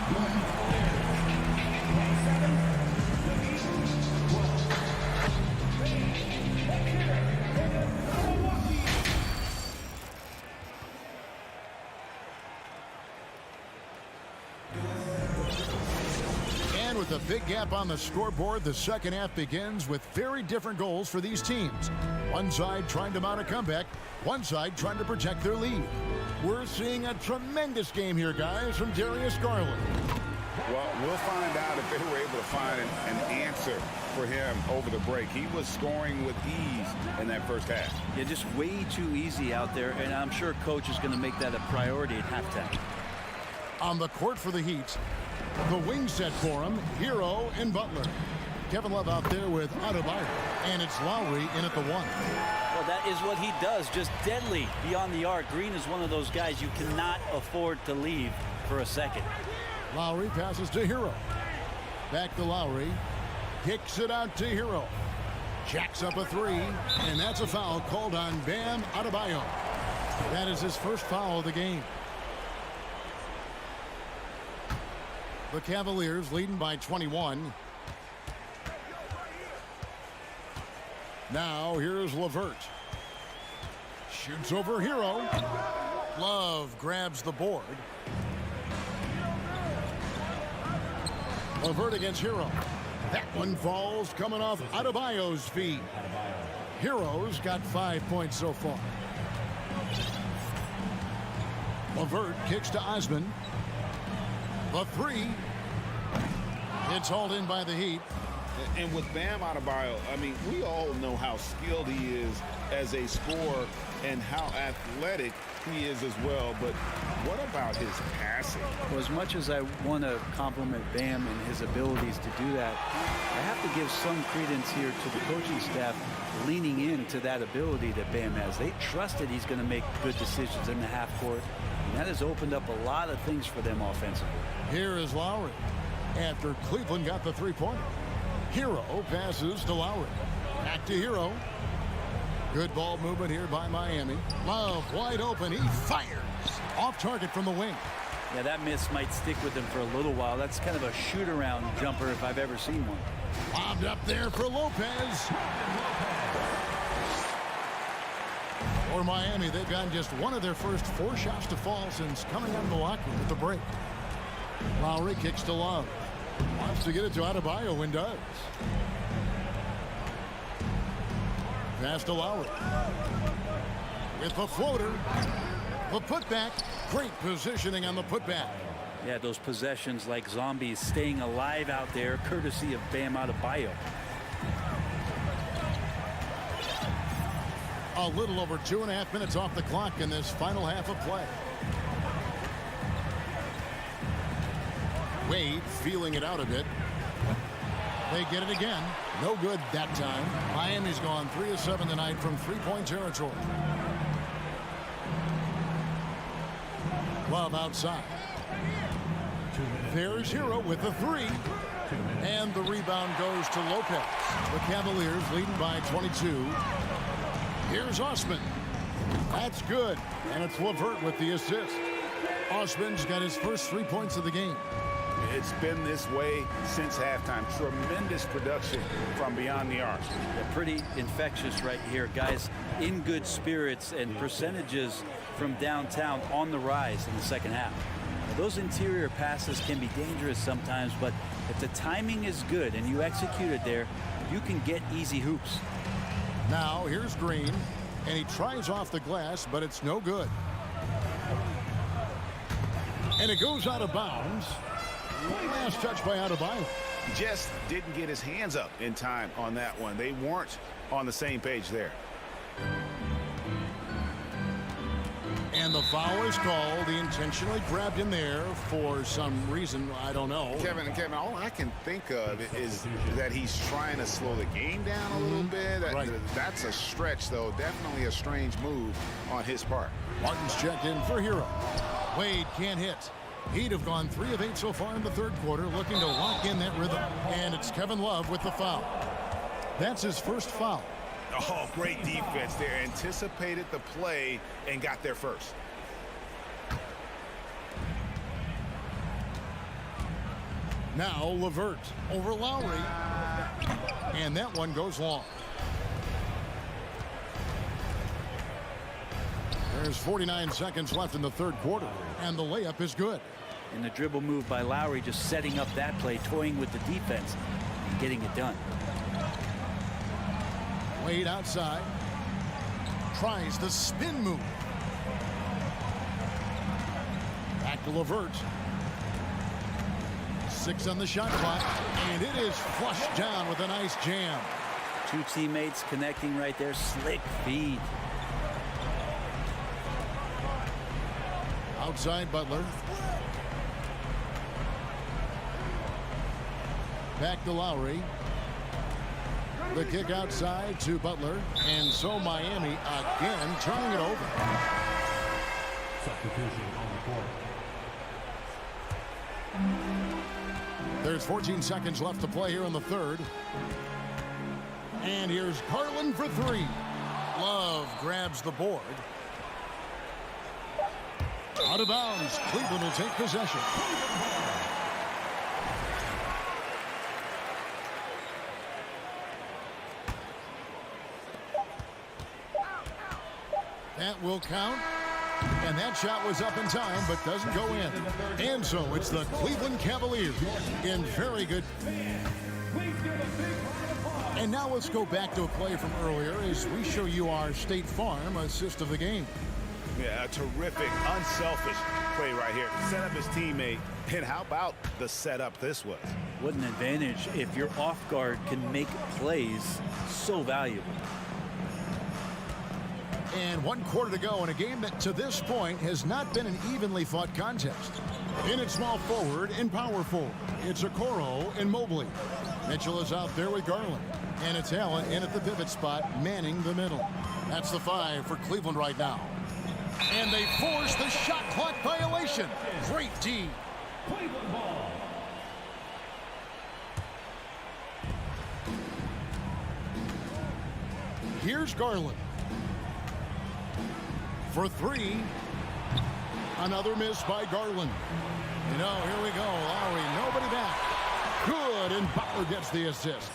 And with a big gap on the scoreboard, the second half begins with very different goals for these teams. One side trying to mount a comeback, one side trying to protect their lead. We're seeing a tremendous game here, guys, from Darius Garland. Well, we'll find out if they were able to find an answer for him over the break. He was scoring with ease in that first half. Yeah, just way too easy out there, and I'm sure coach is going to make that a priority at halftime. On the court for the Heat, the wing set for him, Hero and Butler. Kevin Love out there with Adebayo, and it's Lowry in at the 1. Well, that is what he does, just deadly beyond the arc. Green is one of those guys you cannot afford to leave for a second. Lowry passes to Hero. Back to Lowry. Kicks it out to Hero. Jacks up a 3, and that's a foul called on Bam Adebayo. That is his first foul of the game. The Cavaliers leading by 21. Now here's LeVert. Shoots over Hero. Love grabs the board. LeVert against Hero. That one falls coming off Adebayo's feet. Hero's got 5 points so far. LeVert kicks to Osman. The 3. It's hauled in by the Heat. And with Bam Adebayo, I mean, we all know how skilled he is as a scorer and how athletic he is as well. But what about his passing? Well, as much as I want to compliment Bam and his abilities to do that, I have to give some credence here to the coaching staff leaning into that ability that Bam has. They trust that he's going to make good decisions in the half court, and that has opened up a lot of things for them offensively. Here is Lowry after Cleveland got the 3-pointer. Hero passes to Lowry. Back to Hero. Good ball movement here by Miami. Love wide open. He fires. Off target from the wing. Yeah, that miss might stick with him for a little while. That's kind of a shoot-around jumper if I've ever seen one. Lobbed up there for Lopez. For Miami, they've gotten just one of their first 4 shots to fall since coming out of the locker room at the break. Lowry kicks to Love. Wants to get it to Adebayo and does. Pass to Lowry. With the floater. The putback. Great positioning on the putback. Yeah, those possessions like zombies staying alive out there, courtesy of Bam Adebayo. A little over 2.5 minutes off the clock in this final half of play. Wade feeling it out a bit. They get it again. No good that time. Miami's gone 3 of 7 tonight from 3-point territory. Love outside. There's Hero with the 3. And the rebound goes to Lopez. The Cavaliers leading by 22. Here's Osman. That's good. And it's LeVert with the assist. Osman's got his first 3 points of the game. It's been this way since halftime. Tremendous production from beyond the arc. Yeah, pretty infectious right here. Guys in good spirits and percentages from downtown on the rise in the second half. Now, those interior passes can be dangerous sometimes, but if the timing is good and you execute it there, you can get easy hoops. Now here's Green, and he tries off the glass, but it's no good. And it goes out of bounds. Last touch by Adebayo. Just didn't get his hands up in time on that one. They weren't on the same page there. And the foul is called. He intentionally grabbed him there for some reason. I don't know. Kevin, all I can think of is that he's trying to slow the game down a little bit. That's a stretch, though. Definitely a strange move on his part. Martin's checked in for Hero. Wade can't hit. He'd have gone 3 of 8 so far in the third quarter, looking to lock in that rhythm. And it's Kevin Love with the foul. That's his first foul. Oh, great defense there. Anticipated the play and got there first. Now LeVert over Lowry. And that one goes long. There's 49 seconds left in the third quarter, and the layup is good. And the dribble move by Lowry, just setting up that play, toying with the defense and getting it done. Wade outside. Tries the spin move. Back to LeVert. 6 on the shot clock, and it is flushed down with a nice jam. 2 teammates connecting right there. Slick feed. Outside Butler. Back to Lowry. The kick outside to Butler. And so Miami again turning it over. Substitution on the court. There's 14 seconds left to play here in the third. And here's Garland for 3. Love grabs the board. Out of bounds. Cleveland will take possession. That will count. And that shot was up in time, but doesn't go in. And so it's the Cleveland Cavaliers in very good. And now let's go back to a play from earlier as we show you our State Farm assist of the game. Yeah, a terrific, unselfish play right here. Set up his teammate. And how about the setup this was? What an advantage if your off guard can make plays so valuable. And 1 quarter to go in a game that to this point has not been an evenly fought contest. In at small forward and power forward, it's Okoro and Mobley. Mitchell is out there with Garland. And it's Allen in at the pivot spot, manning the middle. That's the 5 for Cleveland right now. And they force the shot clock violation. Great D. Cleveland ball. Here's Garland. For 3. Another miss by Garland. You know, here we go. Lowry, nobody back. Good, and Butler gets the assist.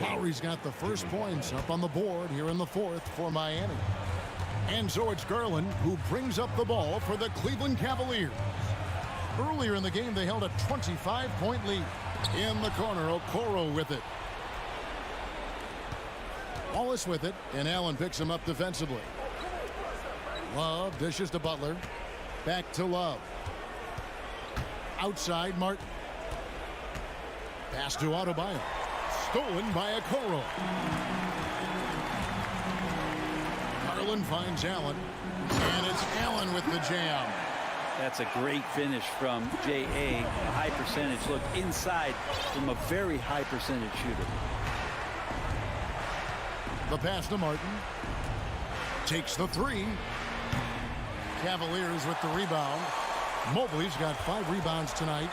Lowry's got the first points up on the board here in the fourth for Miami. And so it's Garland who brings up the ball for the Cleveland Cavaliers. Earlier in the game, they held a 25-point lead. In the corner, Okoro with it. Wallace with it, and Allen picks him up defensively. Love dishes to Butler. Back to Love. Outside Martin. Pass to Adebayo. Stolen by Okoro. Garland finds Allen. And it's Allen with the jam. That's a great finish from J.A. A high percentage look inside from a very high percentage shooter. The pass to Martin. Takes the 3. Cavaliers with the rebound. Mobley's got 5 rebounds tonight.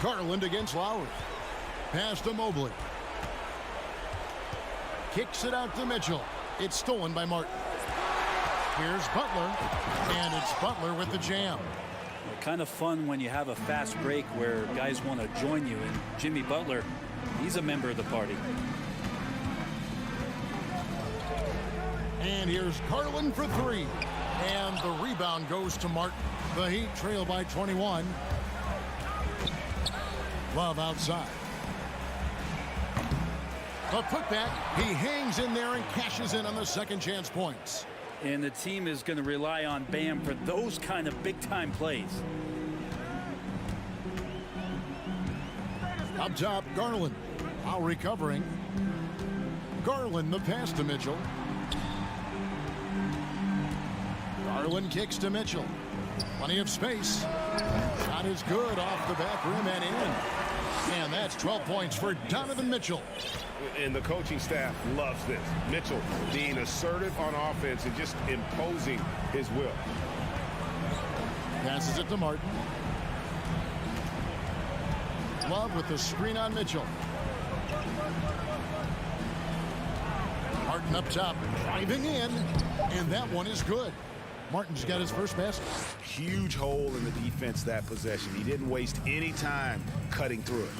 Garland against Lowry. Pass to Mobley. Kicks it out to Mitchell. It's stolen by Martin. Here's Butler. And it's Butler with the jam. kind of fun when you have a fast break where guys want to join you. And Jimmy Butler, he's a member of the party. And here's Garland for three. And the rebound goes to Martin. The Heat trail by 21. Love outside. A putback. He hangs in there and cashes in on the second chance points. And the team is going to rely on Bam for those kind of big-time plays. Up top, Garland. While recovering. Garland the pass to Mitchell. Garland kicks to Mitchell. Plenty of space. Shot is good off the back rim and in. And that's 12 points for Donovan Mitchell. And the coaching staff loves this. Mitchell being assertive on offense and just imposing his will. Passes it to Martin. Love with the screen on Mitchell. Martin up top, driving in, and that one is good. Martin's got his first basket. Huge hole in the defense that possession. He didn't waste any time cutting through it.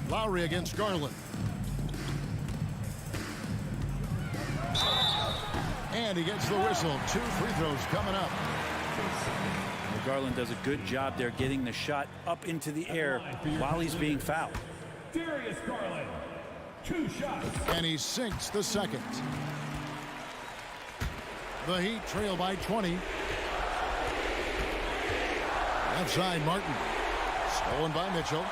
Lowry against Garland. And he gets the whistle. 2 free throws coming up. Well, Garland does a good job there getting the shot up into the air while he's being fouled. Darius Garland, 2 shots. And he sinks the second. The Heat trail by 20. Left side, Martin. Stolen by Mitchell.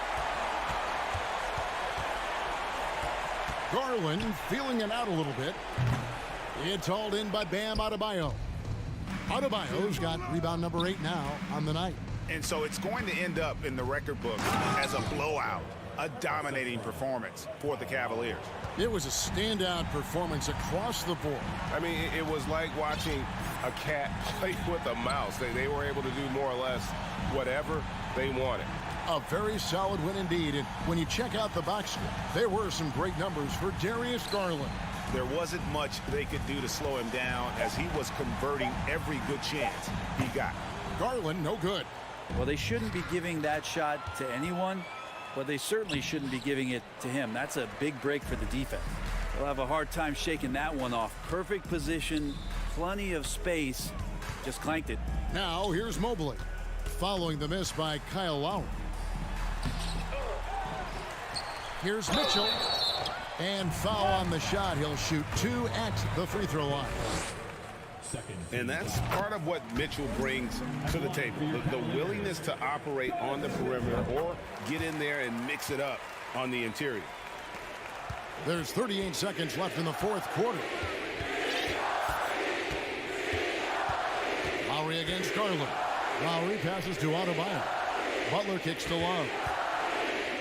Garland feeling it out a little bit. It's hauled in by Bam Adebayo. Adebayo's got rebound number 8 now on the night. And so it's going to end up in the record book as a blowout, a dominating performance for the Cavaliers. It was a standout performance across the board. I mean, it was like watching a cat play with a mouse. They were able to do more or less whatever they wanted. A very solid win indeed. And when you check out the box score, there were some great numbers for Darius Garland. There wasn't much they could do to slow him down as he was converting every good chance he got. Garland, no good. Well, they shouldn't be giving that shot to anyone, but they certainly shouldn't be giving it to him. That's a big break for the defense. They'll have a hard time shaking that one off. Perfect position, plenty of space, just clanked it. Now here's Mobley, following the miss by Kyle Lowry. Here's Mitchell, and foul on the shot. He'll shoot 2 at the free throw line. And that's part of what Mitchell brings to the table. The willingness to operate on the perimeter or get in there and mix it up on the interior. There's 38 seconds left in the fourth quarter. Lowry against Garland. Lowry passes to Adebayo. Butler kicks to Love.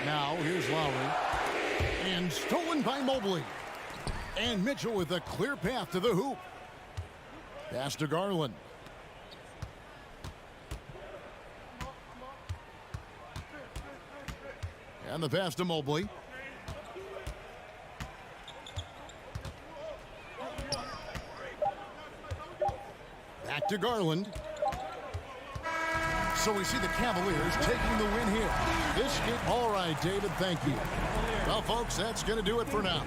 Now here's Lowry. And stolen by Mobley. And Mitchell with a clear path to the hoop. Pass to Garland. And the pass to Mobley. Back to Garland. So we see the Cavaliers taking the win here. This game, all right, David, thank you. Well, folks, that's going to do it for now.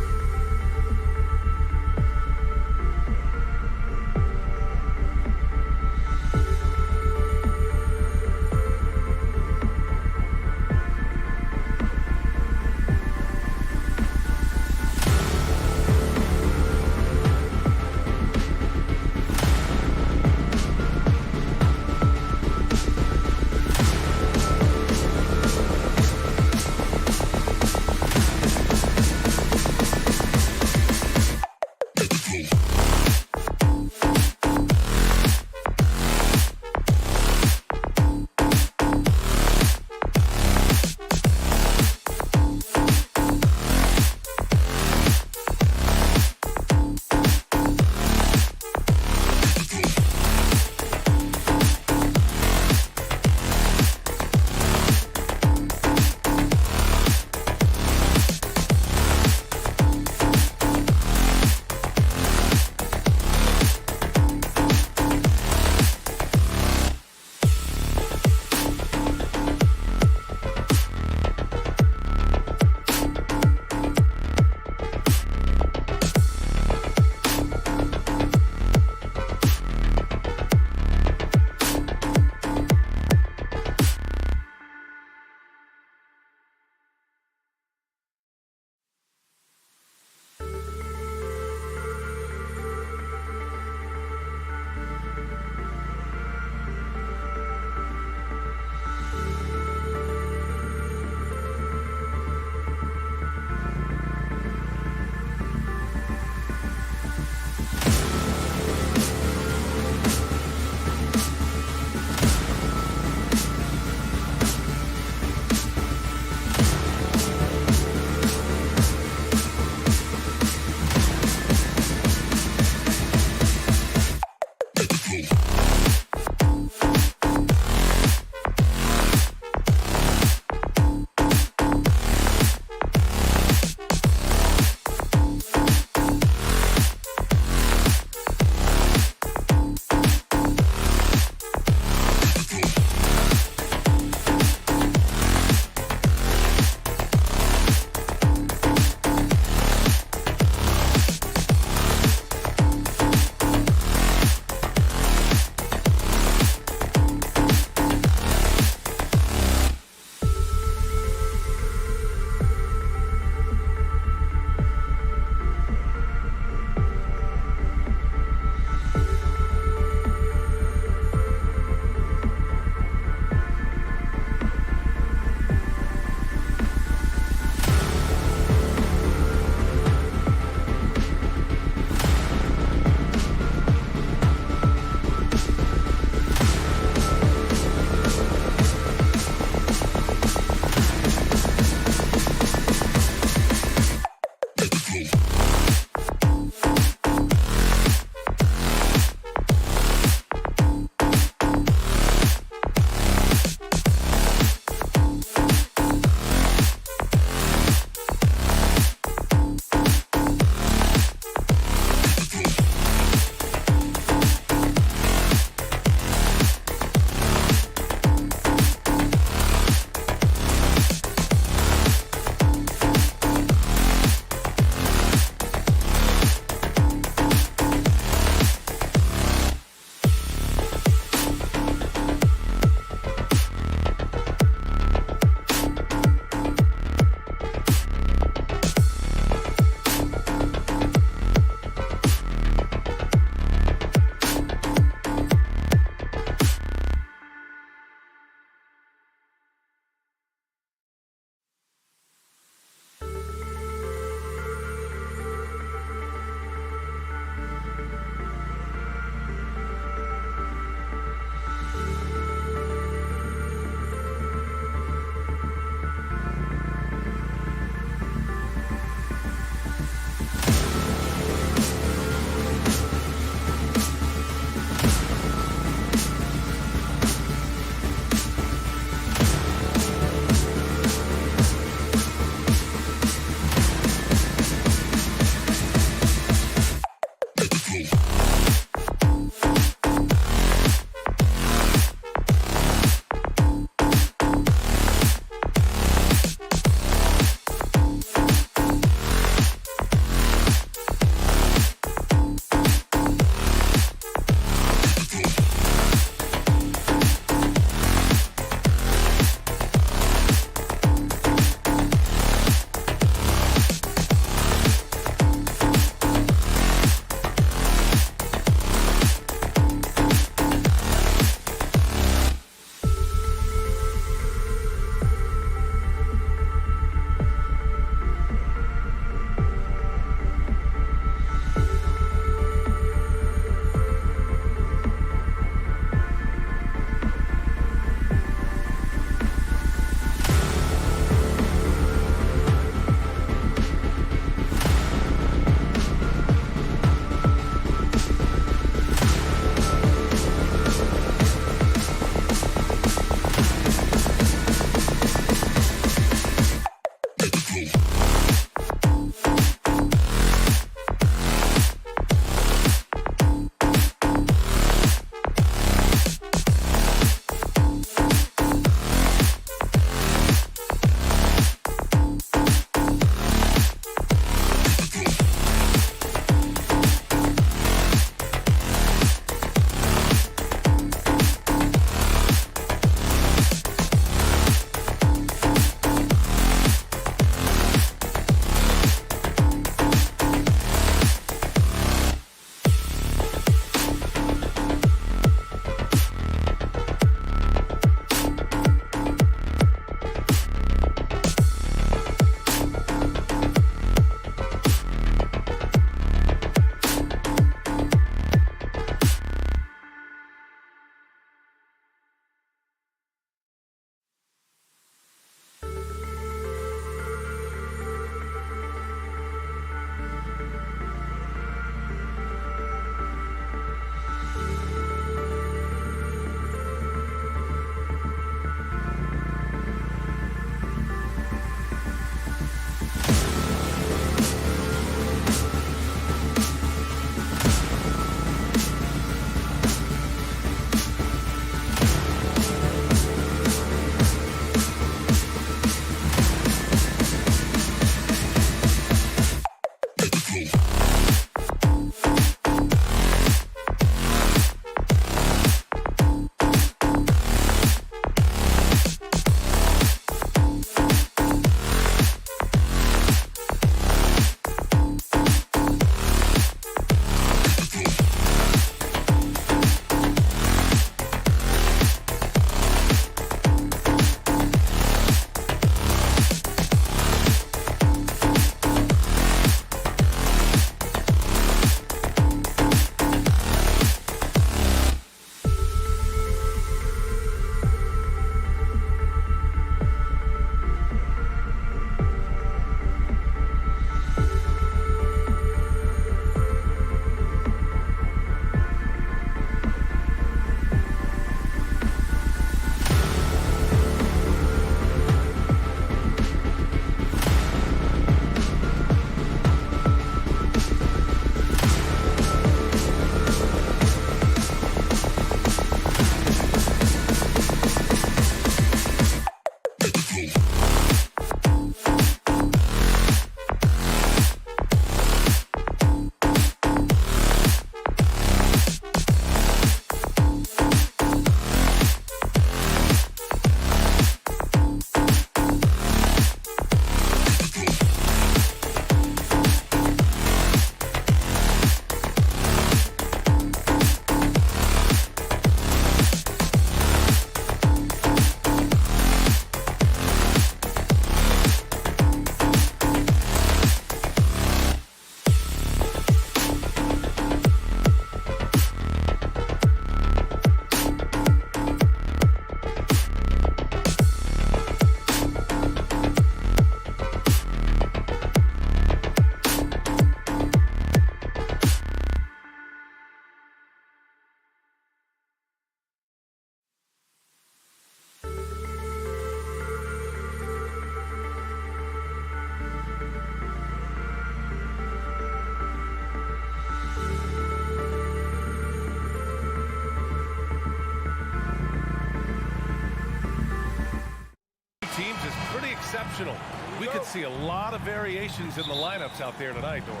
optional. We could see a lot of variations in the lineups out there tonight, Doris.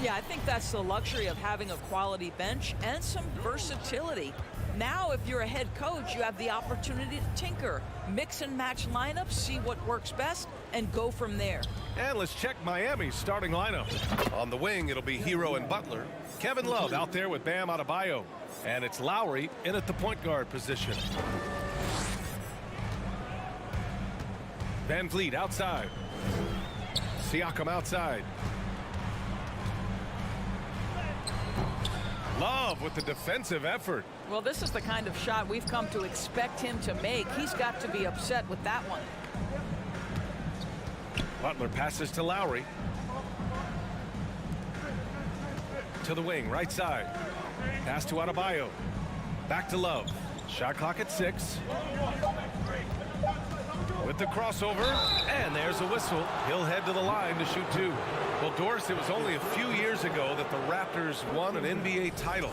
Yeah, I think that's the luxury of having a quality bench and some versatility. Now, if you're a head coach, you have the opportunity to tinker, mix and match lineups, see what works best, and go from there. And let's check Miami's starting lineup. On the wing, it'll be Hero and Butler. Kevin Love out there with Bam Adebayo. And it's Lowry in at the point guard position. Van Vliet outside. Siakam outside. Love with the defensive effort. Well, this is the kind of shot we've come to expect him to make. He's got to be upset with that one. Butler passes to Lowry. To the wing, right side. Pass to Adebayo. Back to Love. Shot clock at 6. With the crossover, and there's a whistle. He'll head to the line to shoot 2. Well, Doris, it was only a few years ago that the Raptors won an NBA title.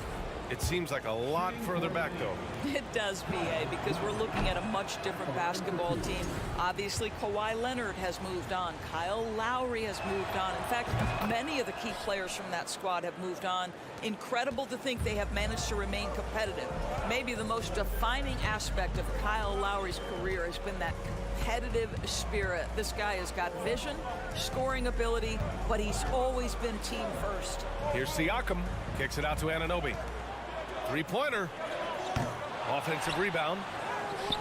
It seems like a lot further back, though. It does, BA, because we're looking at a much different basketball team. Obviously, Kawhi Leonard has moved on. Kyle Lowry has moved on. In fact, many of the key players from that squad have moved on. Incredible to think they have managed to remain competitive. Maybe the most defining aspect of Kyle Lowry's career has been that competitive spirit. This guy has got vision, scoring ability, but he's always been team first. Here's Siakam. Kicks it out to Anunoby. Three-pointer. Offensive rebound.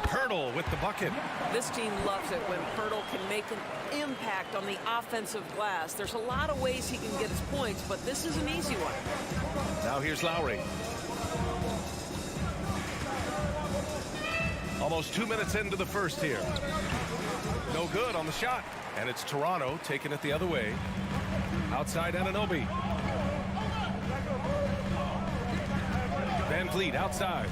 Pirtle with the bucket. This team loves it when Pirtle can make an impact on the offensive glass. There's a lot of ways he can get his points, but this is an easy one. Now here's Lowry. Almost 2 minutes into the first here. No good on the shot. And it's Toronto taking it the other way. Outside Anunoby. Van Vliet outside.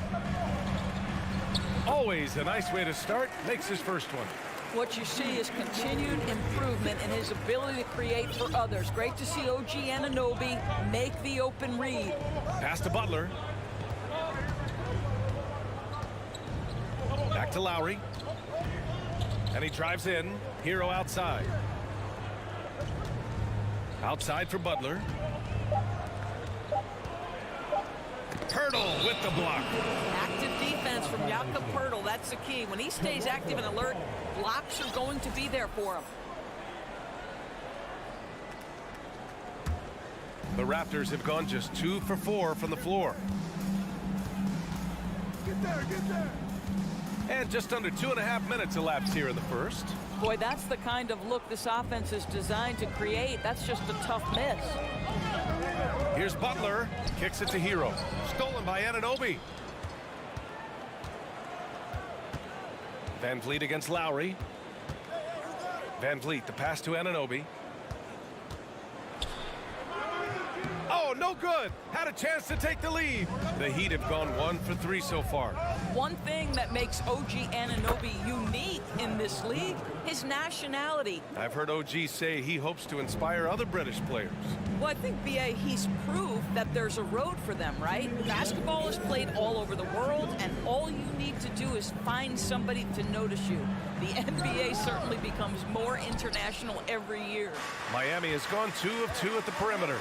Always a nice way to start. Makes his first one. What you see is continued improvement in his ability to create for others. Great to see OG Anunoby make the open read. Pass to Butler. Back to Lowry. And he drives in. Hero outside. Outside for Butler. Pirtle with the block. Active defense from Jakob Pirtle. That's the key. When he stays active and alert, blocks are going to be there for him. The Raptors have gone just 2 for 4 from the floor. Get there. And just under 2.5 minutes elapsed here in the first. Boy, that's the kind of look this offense is designed to create. That's just a tough miss. Here's Butler. Kicks it to Hero. Stolen by Anunoby. Van Vliet against Lowry. Van Vliet, the pass to Anunoby. Oh, no good. Had a chance to take the lead. The Heat have gone 1 for 3 so far. One thing that makes OG Anunoby unique in this league, his nationality. I've heard OG say he hopes to inspire other British players. Well, I think, BA, he's proved that there's a road for them, right? Basketball is played all over the world, and all you need to do is find somebody to notice you. The NBA certainly becomes more international every year. Miami has gone 2 of 2 at the perimeter.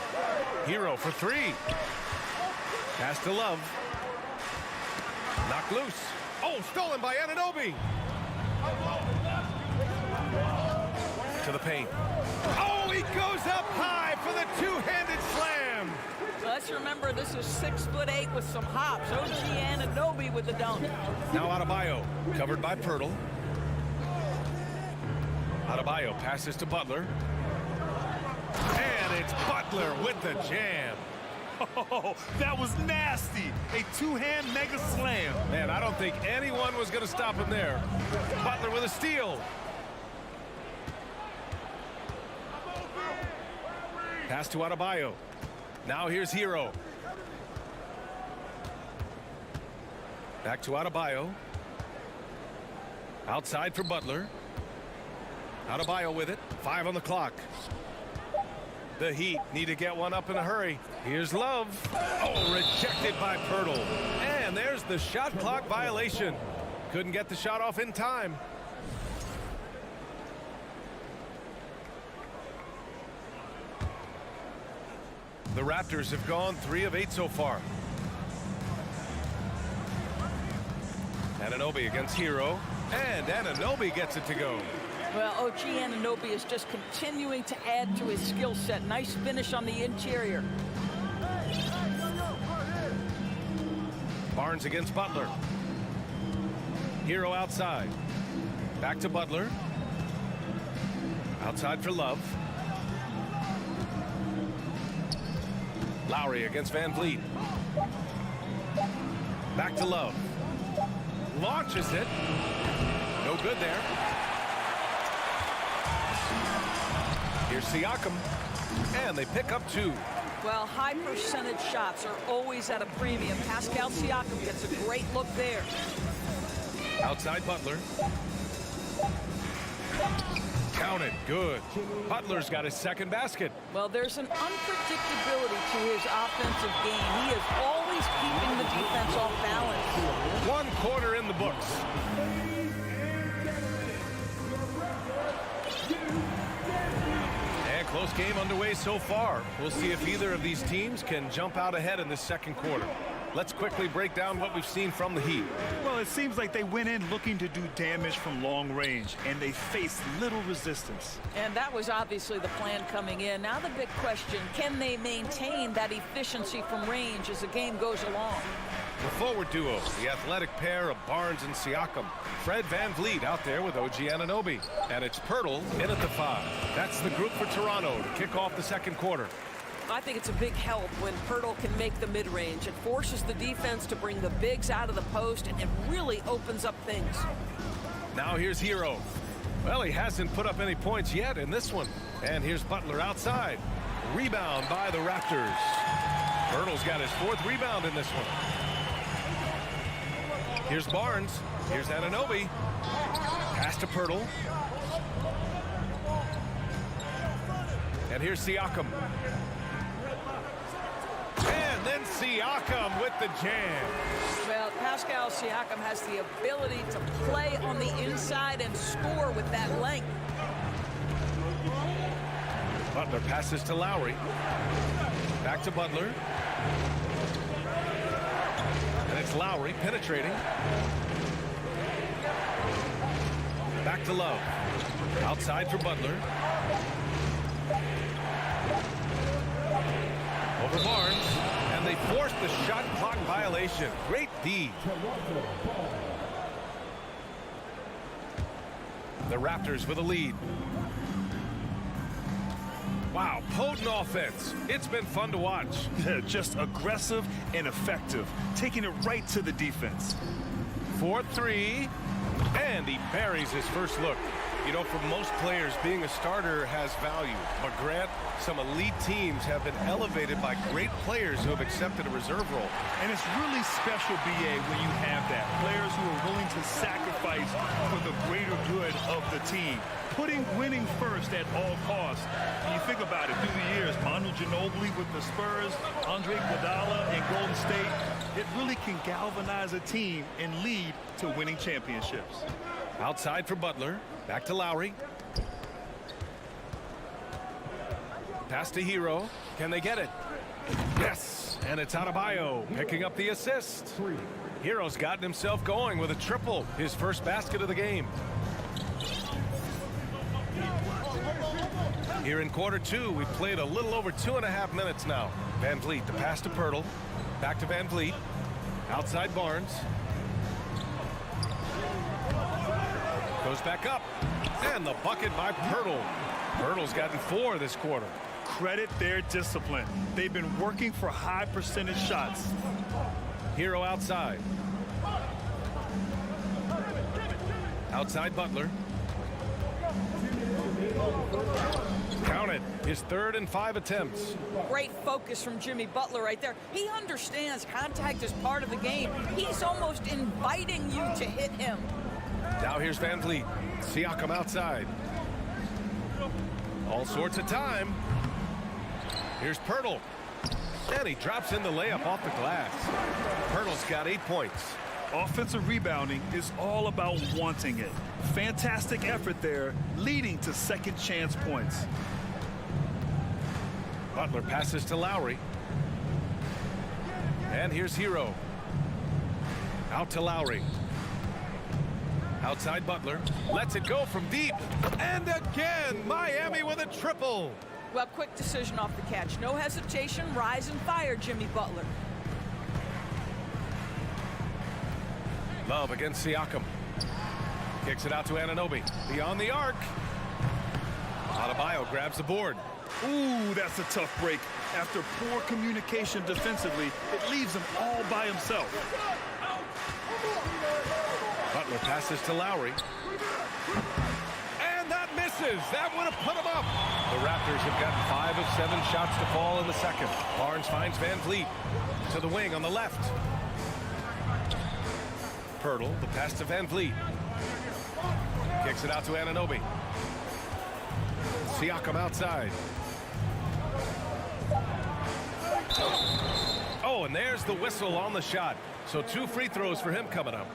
Hero for 3. Pass to Love. Knocked loose. Oh, stolen by Anunoby. To the paint. Oh, he goes up high for the two-handed slam. Let's remember this is 6'8" with some hops. OG Anunoby with the dunk. Now Adebayo, covered by Pirtle. Adebayo passes to Butler. And it's Butler with the jam. Oh, that was nasty. A two-hand mega slam. Man, I don't think anyone was going to stop him there. Butler with a steal. Pass to Adebayo. Now here's Hero. Back to Adebayo. Outside for Butler. Adebayo with it. 5 on the clock. The Heat need to get one up in a hurry. Here's Love. Oh, rejected by Pirtle. And there's the shot clock violation. Couldn't get the shot off in time. The Raptors have gone 3 of 8 so far. Anunoby against Hero, and Anunoby gets it to go. Well, OG Anunoby is just continuing to add to his skill set. Nice finish on the interior. Barnes against Butler. Hero outside. Back to Butler. Outside for Love. Lowry against Van Vliet. Back to Love. Launches it. No good there. Here's Siakam. And they pick up 2. Well, high percentage shots are always at a premium. Pascal Siakam gets a great look there. Outside Butler. Counted. Good. Butler's got his second basket. Well, there's an unpredictability to his offensive game. He is always keeping the defense off balance. 1 quarter in the books. And close game underway so far. We'll see if either of these teams can jump out ahead in this second quarter. Let's quickly break down what we've seen from the Heat. Well, it seems like they went in looking to do damage from long range, and they faced little resistance. And that was obviously the plan coming in. Now the big question, can they maintain that efficiency from range as the game goes along? The forward duo, the athletic pair of Barnes and Siakam. Fred Van Vliet out there with OG Anunoby. And it's Pirtle in at the 5. That's the group for Toronto to kick off the second quarter. I think it's a big help when Pirtle can make the mid-range. It forces the defense to bring the bigs out of the post, and it really opens up things. Now here's Hero. Well, he hasn't put up any points yet in this one. And here's Butler outside. Rebound by the Raptors. Pirtle's got his 4th rebound in this one. Here's Barnes. Here's Anunoby. Pass to Pirtle. And here's Siakam. And then Siakam with the jam. Well, Pascal Siakam has the ability to play on the inside and score with that length. Butler passes to Lowry. Back to Butler. And it's Lowry penetrating. Back to Love. Outside for Butler. Over Barnes. And they force the shot clock violation. Great D. The Raptors with a lead. Wow, potent offense. It's been fun to watch. Just aggressive and effective, taking it right to the defense. 4-3, and he buries his first look. You know, for most players, being a starter has value. But Grant, some elite teams have been elevated by great players who have accepted a reserve role. And it's really special, BA, when you have that. Players who are willing to sacrifice for the greater good of the team. Putting winning first at all costs. When you think about it, through the years, Manu Ginobili with the Spurs, Andre Iguodala in Golden State, it really can galvanize a team and lead to winning championships. Outside for Butler. Back to Lowry. Pass to Hero. Can they get it? Yes! And it's Adebayo picking up the assist. Hero's gotten himself going with a triple. His first basket of the game. Here in quarter 2, we've played a little over 2.5 minutes now. Van Vliet, the pass to Pirtle. Back to Van Vliet. Outside Barnes. Goes back up. And the bucket by Pirtle. Pirtle's gotten 4 this quarter. Credit their discipline. They've been working for high percentage shots. Hero outside. Outside Butler. Counted. His 3rd and 5 attempts. Great focus from Jimmy Butler right there. He understands contact is part of the game. He's almost inviting you to hit him. Now here's Van Vliet. Siakam outside. All sorts of time. Here's Pirtle. And he drops in the layup off the glass. Pirtle's got 8 points. Offensive rebounding is all about wanting it. Fantastic effort there, leading to second chance points. Butler passes to Lowry. And here's Hero. Out to Lowry. Outside Butler. Lets it go from deep. And again, Miami with a triple. Well, quick decision off the catch. No hesitation. Rise and fire, Jimmy Butler. Love against Siakam. Kicks it out to Anunoby. Beyond the arc. Adebayo grabs the board. Ooh, that's a tough break. After poor communication defensively, it leaves him all by himself. Butler passes to Lowry. And that misses. That would have put him up. The Raptors have gotten 5 of 7 shots to fall in the second. Barnes finds Van Vliet to the wing on the left. Pirtle, the pass to Van Vliet. Kicks it out to Anunoby. Siakam outside. Oh, and there's the whistle on the shot. So 2 free throws for him coming up.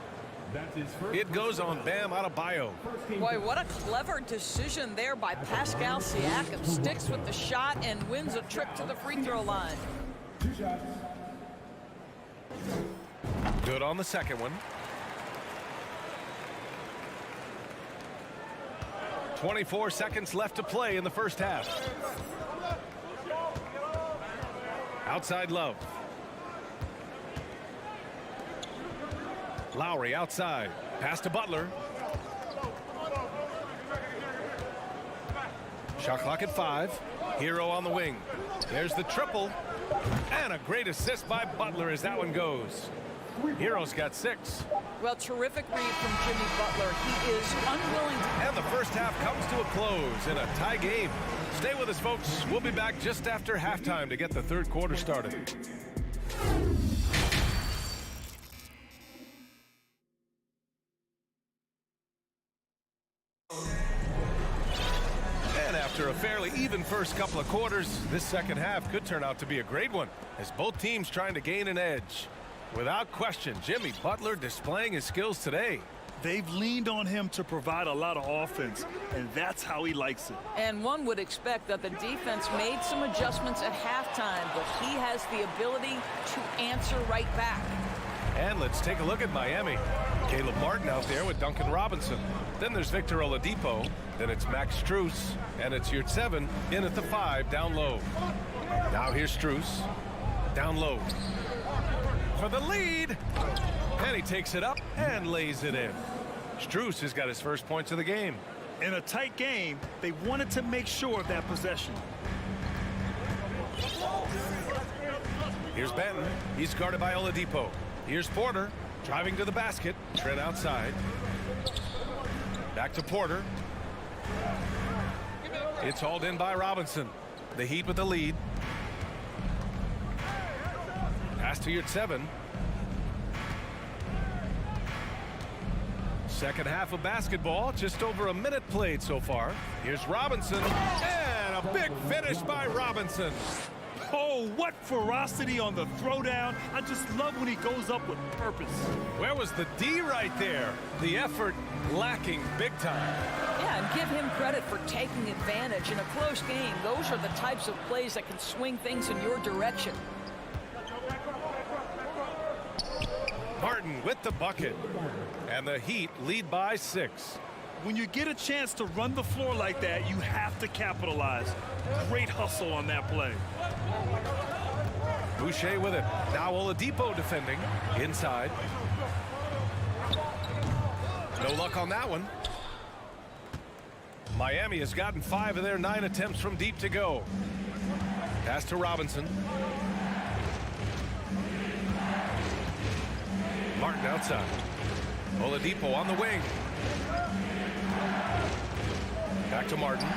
It goes on Bam Adebayo. Boy, what a clever decision there by Pascal Siakam. Sticks with the shot and wins a trip to the free throw line. Good on the second one. 24 seconds left to play in the first half. Outside Love. Lowry outside. Pass to Butler. Shot clock at 5. Hero on the wing. There's the triple. And a great assist by Butler as that one goes. Hero's got 6. Well, terrific read from Jimmy Butler. He is unwilling to... And the first half comes to a close in a tie game. Stay with us, folks. We'll be back just after halftime to get the third quarter started. And after a fairly even first couple of quarters, this second half could turn out to be a great one as both teams trying to gain an edge. Without question, Jimmy Butler displaying his skills today. They've leaned on him to provide a lot of offense, and that's how he likes it. And one would expect that the defense made some adjustments at halftime, but he has the ability to answer right back. And let's take a look at Miami. Caleb Martin out there with Duncan Robinson. Then there's Victor Oladipo. Then it's Max Strus. And it's Yurtseven in at the 5 down low. Now here's Strus. Down low. For the lead. And he takes it up and lays it in. Strus has got his first points of the game. In a tight game, they wanted to make sure of that possession. Here's Benton. He's guarded by Oladipo. Here's Porter driving to the basket. Trent outside. Back to Porter. It's hauled in by Robinson. The Heat with the lead. Pass to Yurtseven. Second half of basketball, just over a minute played so far. Here's Robinson, and a big finish by Robinson. Oh, what ferocity on the throwdown. I just love when he goes up with purpose. Where was the D right there? The effort lacking big time. Yeah, and give him credit for taking advantage in a close game. Those are the types of plays that can swing things in your direction. Martin with the bucket. And the Heat lead by 6. When you get a chance to run the floor like that, you have to capitalize. Great hustle on that play. Boucher with it. Now Oladipo defending. Inside. No luck on that one. Miami has gotten 5 of their 9 attempts from deep to go. Pass to Robinson. Martin outside. Oladipo on the wing. Back to Martin.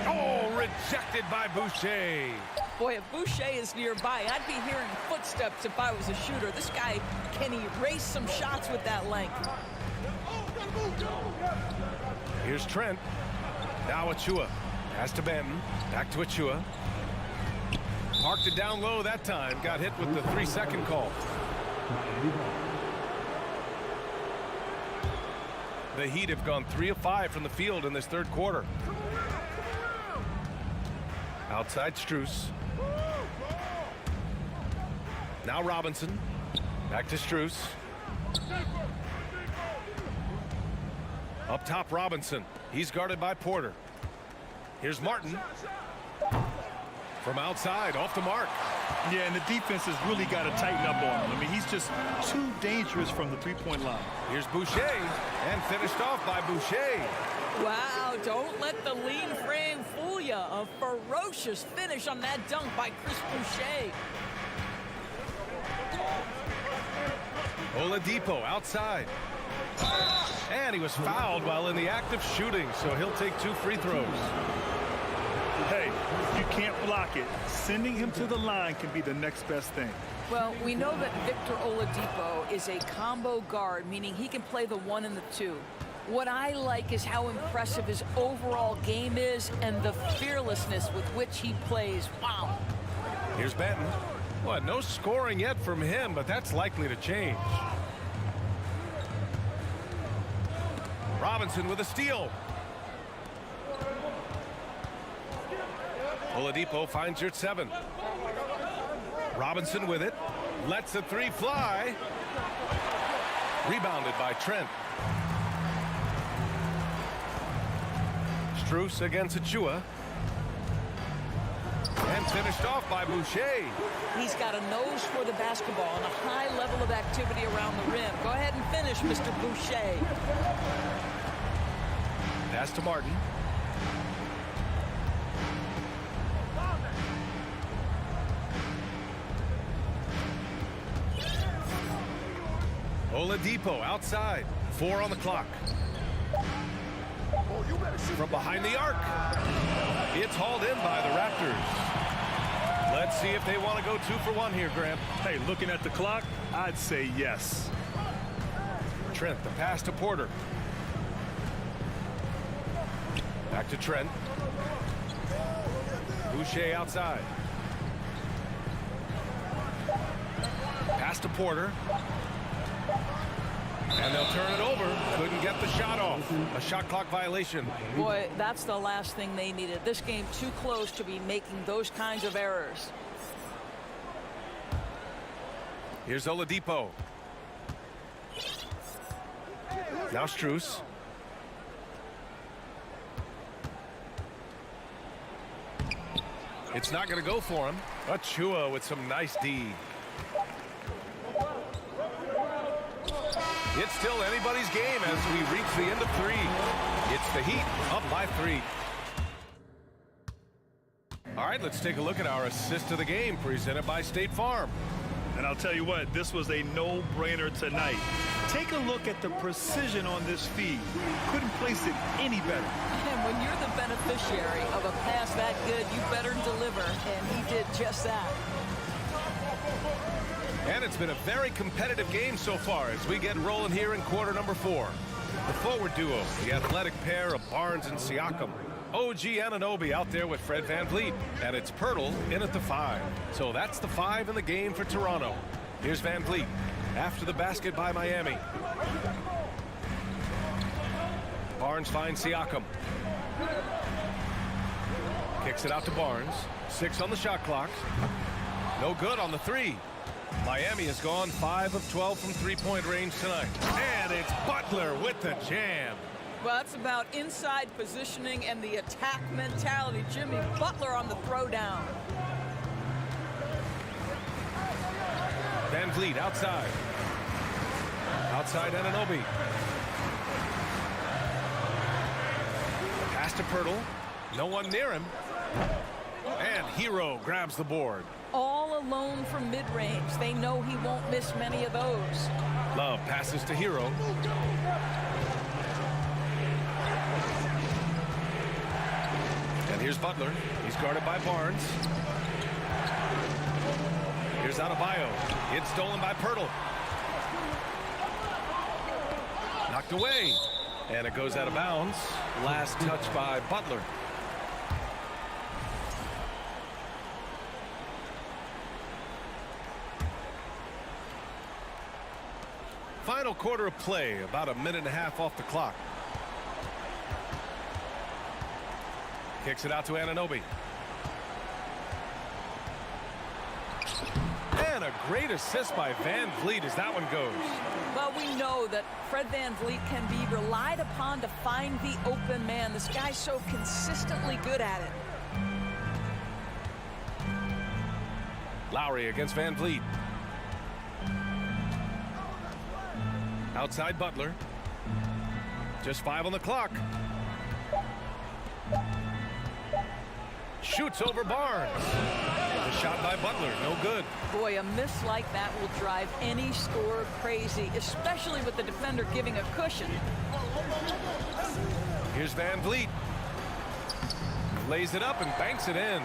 Oh, rejected by Boucher. Boy, if Boucher is nearby, I'd be hearing footsteps if I was a shooter. This guy can erase some shots with that length. Here's Trent. Now Achua. Pass to Banton. Back to Achua. Parked it down low that time. Got hit with the 3-second call. The Heat have gone 3 of 5 from the field in this third quarter. Outside Strus. Now Robinson. Back to Strus. Up top, Robinson. He's guarded by Porter. Here's Martin. From outside, off the mark. Yeah, and the defense has really got to tighten up on him. I mean, he's just too dangerous from the three-point line. Here's Boucher, and finished off by Boucher. Wow, don't let the lean frame fool you. A ferocious finish on that dunk by Chris Boucher. Oladipo outside. And he was fouled while in the act of shooting, so he'll take 2 free throws. Hey, you can't block it. Sending him to the line can be the next best thing. Well, we know that Victor Oladipo is a combo guard, meaning he can play the 1 and the 2. What I like is how impressive his overall game is and the fearlessness with which he plays. Wow. Here's Benton. Well, no scoring yet from him, but that's likely to change. Robinson with a steal. Oladipo finds her at 7. Robinson with it. Lets the 3 fly. Rebounded by Trent. Strus against Achua. And finished off by Boucher. He's got a nose for the basketball and a high level of activity around the rim. Go ahead and finish, Mr. Boucher. Pass to Martin. Oladipo outside. 4 on the clock. From behind the arc. It's hauled in by the Raptors. Let's see if they want to go 2 for 1 here, Grant. Hey, looking at the clock, I'd say yes. Trent, the pass to Porter. Back to Trent. Boucher outside. Pass to Porter. And they'll turn it over. Couldn't get the shot off. A shot clock violation. Boy, that's the last thing they needed. This game too close to be making those kinds of errors. Here's Oladipo. Now Strus. It's not going to go for him. Achua with some nice D. It's still anybody's game as we reach the end of 3. It's the Heat up by 3. All right, let's take a look at our assist of the game presented by State Farm. And I'll tell you what, this was a no-brainer tonight. Take a look at the precision on this feed. Couldn't place it any better. And when you're the beneficiary of a pass that good, you better deliver, and he did just that. And it's been a very competitive game so far as we get rolling here in quarter number 4. The forward duo, the athletic pair of Barnes and Siakam. OG Anunoby out there with Fred VanVleet. And it's Pirtle in at the 5. So that's the 5 in the game for Toronto. Here's VanVleet after the basket by Miami. Barnes finds Siakam. Kicks it out to Barnes. 6 on the shot clock. No good on the 3. Miami has gone 5 of 12 from three-point range tonight. And it's Butler with the jam. Well, that's about inside positioning and the attack mentality. Jimmy Butler on the throwdown. VanVleet outside. Outside Anunoby. Pass to Pirtle. No one near him. And Hero grabs the board. All alone from mid-range. They know he won't miss many of those. Love passes to Hero. And here's Butler. He's guarded by Barnes. Here's Adebayo. It's stolen by Pirtle. Knocked away. And it goes out of bounds. Last touch by Butler. Final quarter of play, about a minute and a half off the clock. Kicks it out to Anunoby. great assist by Van Vliet as that one goes. Well, we know that Fred Van Vliet can be relied upon to find the open man. This guy's so consistently good at it. Lowry against Van Vliet. Outside Butler. Just 5 on the clock. Shoots over Barnes. The shot by Butler, no good. Boy, a miss like that will drive any scorer crazy, especially with the defender giving a cushion. Here's Van Vliet. Lays it up and banks it in.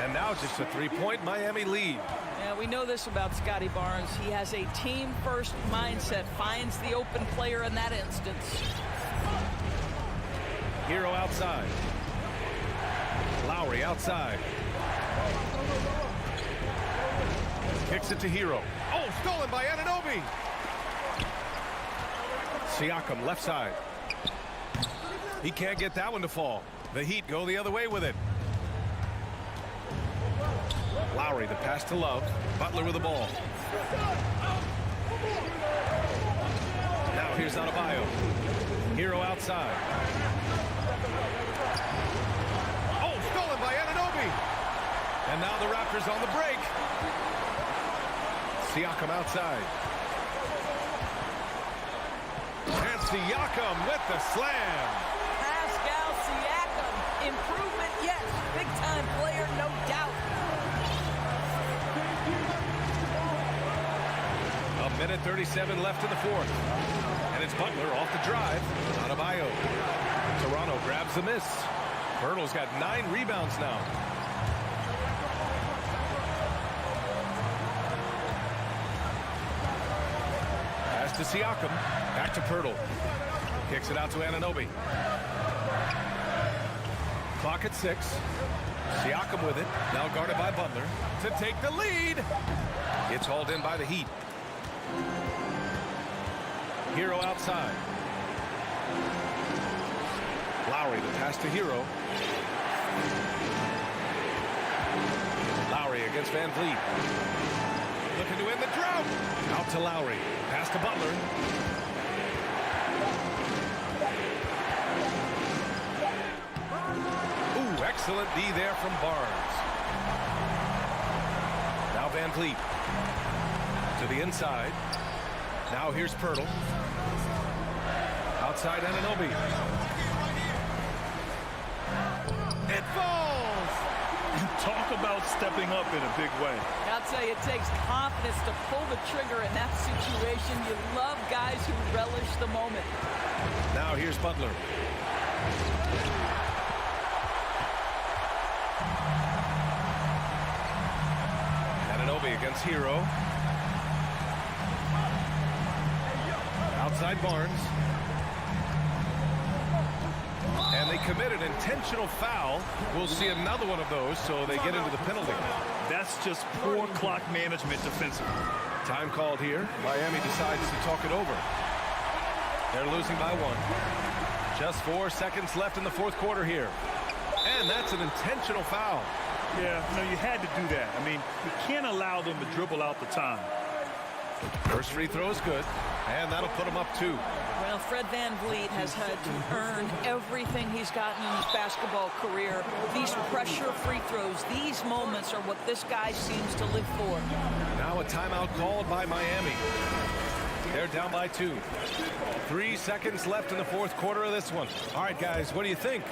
And now just a 3-point Miami lead. Yeah, we know this about Scotty Barnes. He has a team-first mindset, finds the open player in that instance. Hero outside. Lowry outside. Kicks it to Hero. Oh, stolen by Anunoby. Siakam left side. He can't get that one to fall. The Heat go the other way with it. Lowry, the pass to Love. Butler with the ball. Now here's Adebayo. Hero outside. Oh, stolen by Anunoby. And now the Raptors on the break. Siakam outside. And Siakam with the slam. Pascal Siakam. Improvement, yes. Big-time player, no doubt. A minute 37 left in the fourth. And it's Butler off the drive. Adebayo. Toronto grabs the miss. Pirtle's got 9 rebounds now. Pass to Siakam. Back to Pirtle. Kicks it out to Anunoby. Clock at 6. Siakam with it. Now guarded by Butler to take the lead. It's hauled in by the Heat. Hero outside. Lowry, the pass to Hero. Lowry against Van Vliet. Looking to end the drought. Out to Lowry. Pass to Butler. Ooh, excellent D there from Barnes. Now Van Vliet. To the inside. Now here's Pirtle. Outside Anunoby. It falls! Talk about stepping up in a big way. I'll tell you, it takes confidence to pull the trigger in that situation. You love guys who relish the moment. Now here's Butler. Anunoby against Hero. Outside Barnes. And they commit an intentional foul. We'll see another one of those, so they get into the penalty. That's just poor clock management defensively. Time called here. Miami decides to talk it over. They're losing by 1. Just 4 seconds left in the fourth quarter here. And that's an intentional foul. Yeah, you had to do that. I mean, you can't allow them to dribble out the time. First free throw is good, and that'll put him up 2. Well, Fred Van Vliet has had to earn everything he's gotten in his basketball career. These pressure free throws, these moments are what this guy seems to live for. Now a timeout called by Miami. They're down by 2. 3 seconds left in the fourth quarter of this one. All right, guys, what do you think?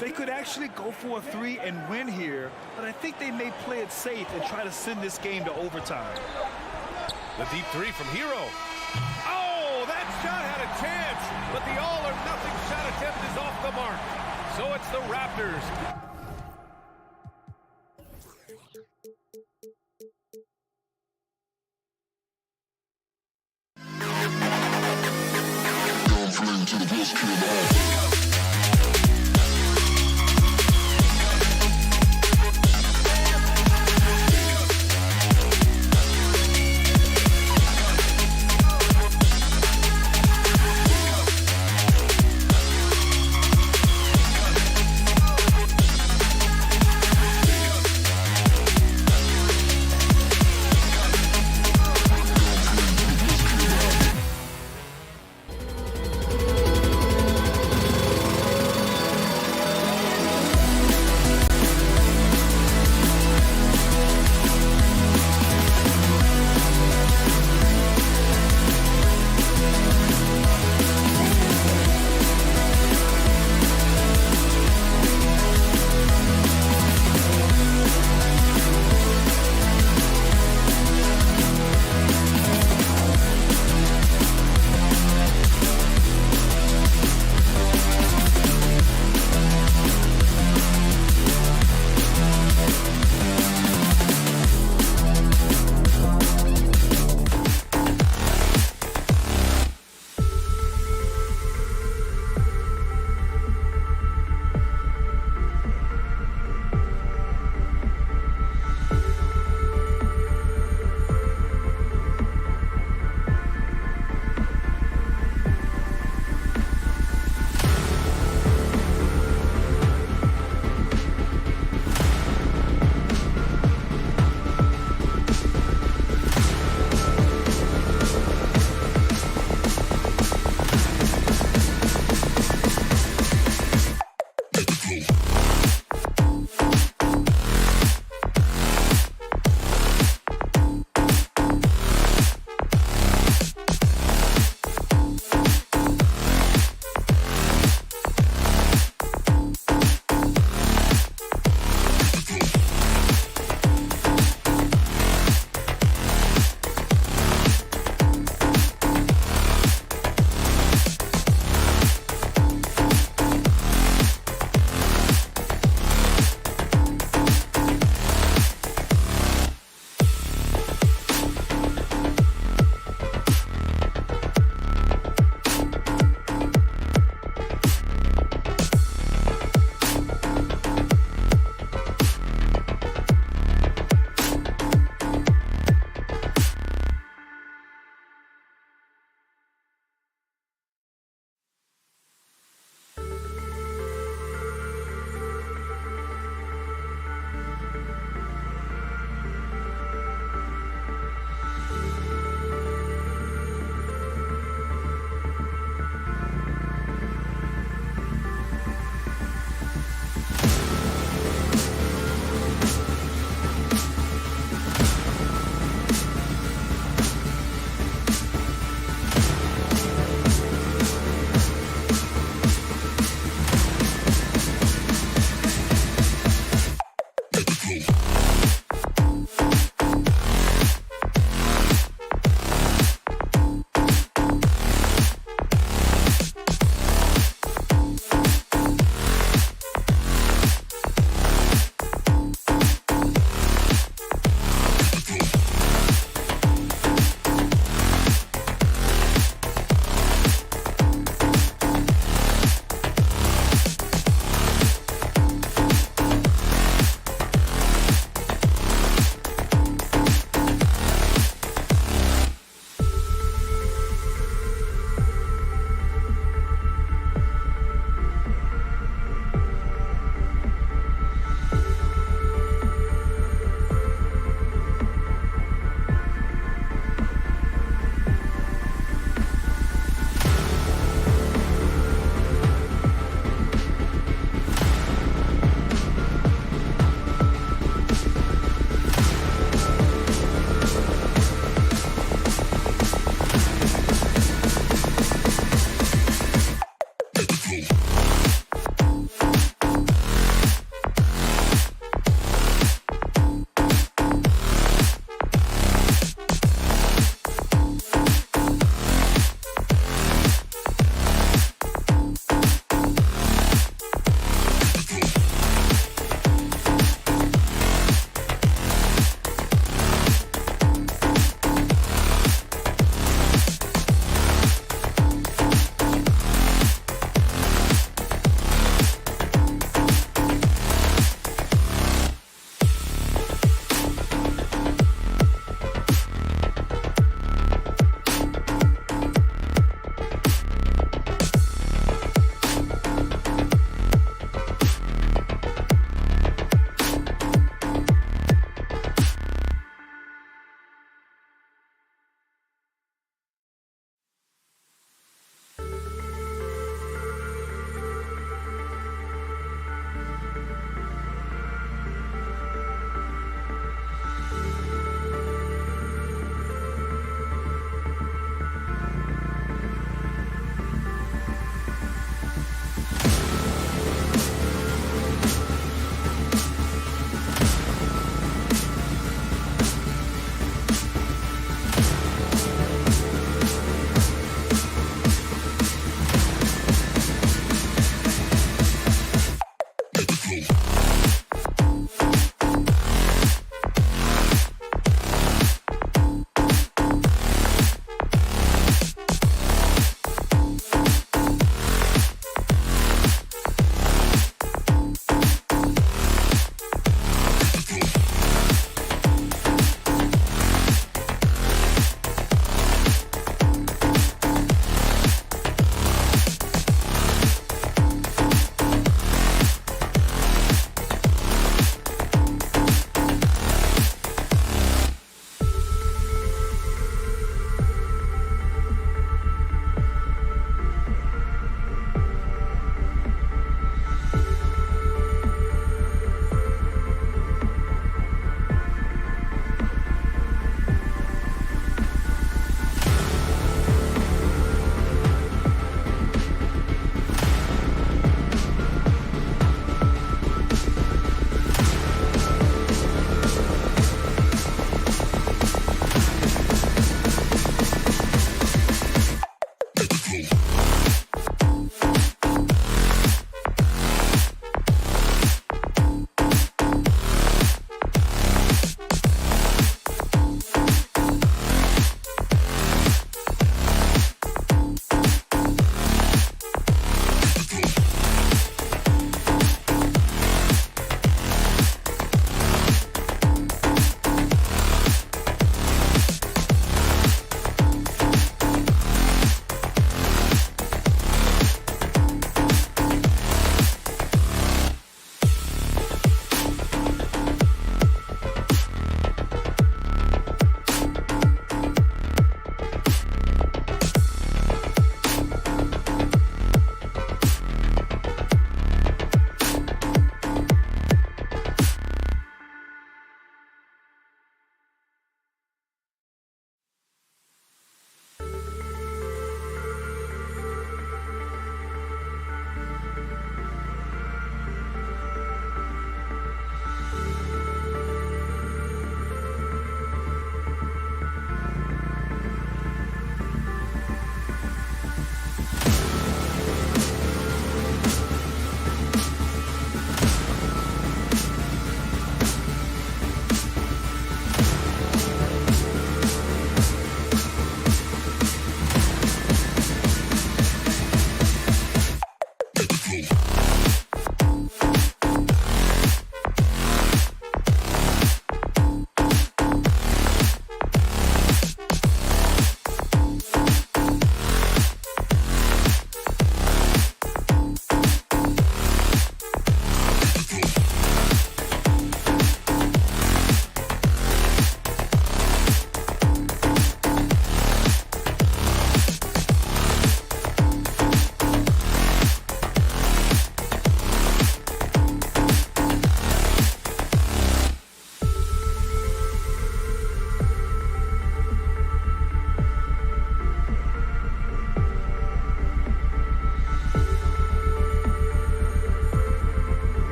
They could actually go for a 3 and win here, but I think they may play it safe and try to send this game to overtime. The deep 3 from Hero. Oh, that shot had a chance, but the all-or-nothing shot attempt is off the mark. So it's the Raptors.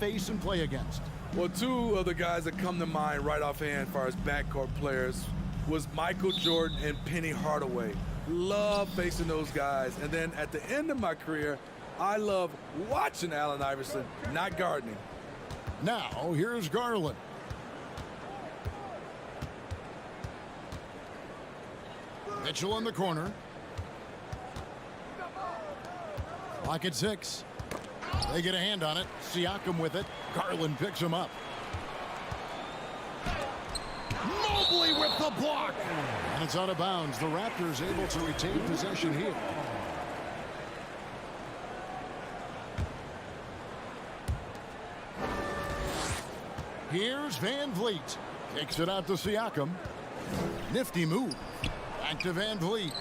face and play against? Well, two of the guys that come to mind right offhand as far as backcourt players was Michael Jordan and Penny Hardaway. Love facing those guys. And then at the end of my career, I love watching Allen Iverson, not gardening. Now, here's Garland. Mitchell in the corner. Clock at 6. They get a hand on it. Siakam with it. Garland picks him up. Mobley with the block. And it's out of bounds. The Raptors able to retain possession here. Here's Van Vliet. Kicks it out to Siakam. Nifty move. Back to Van Vliet.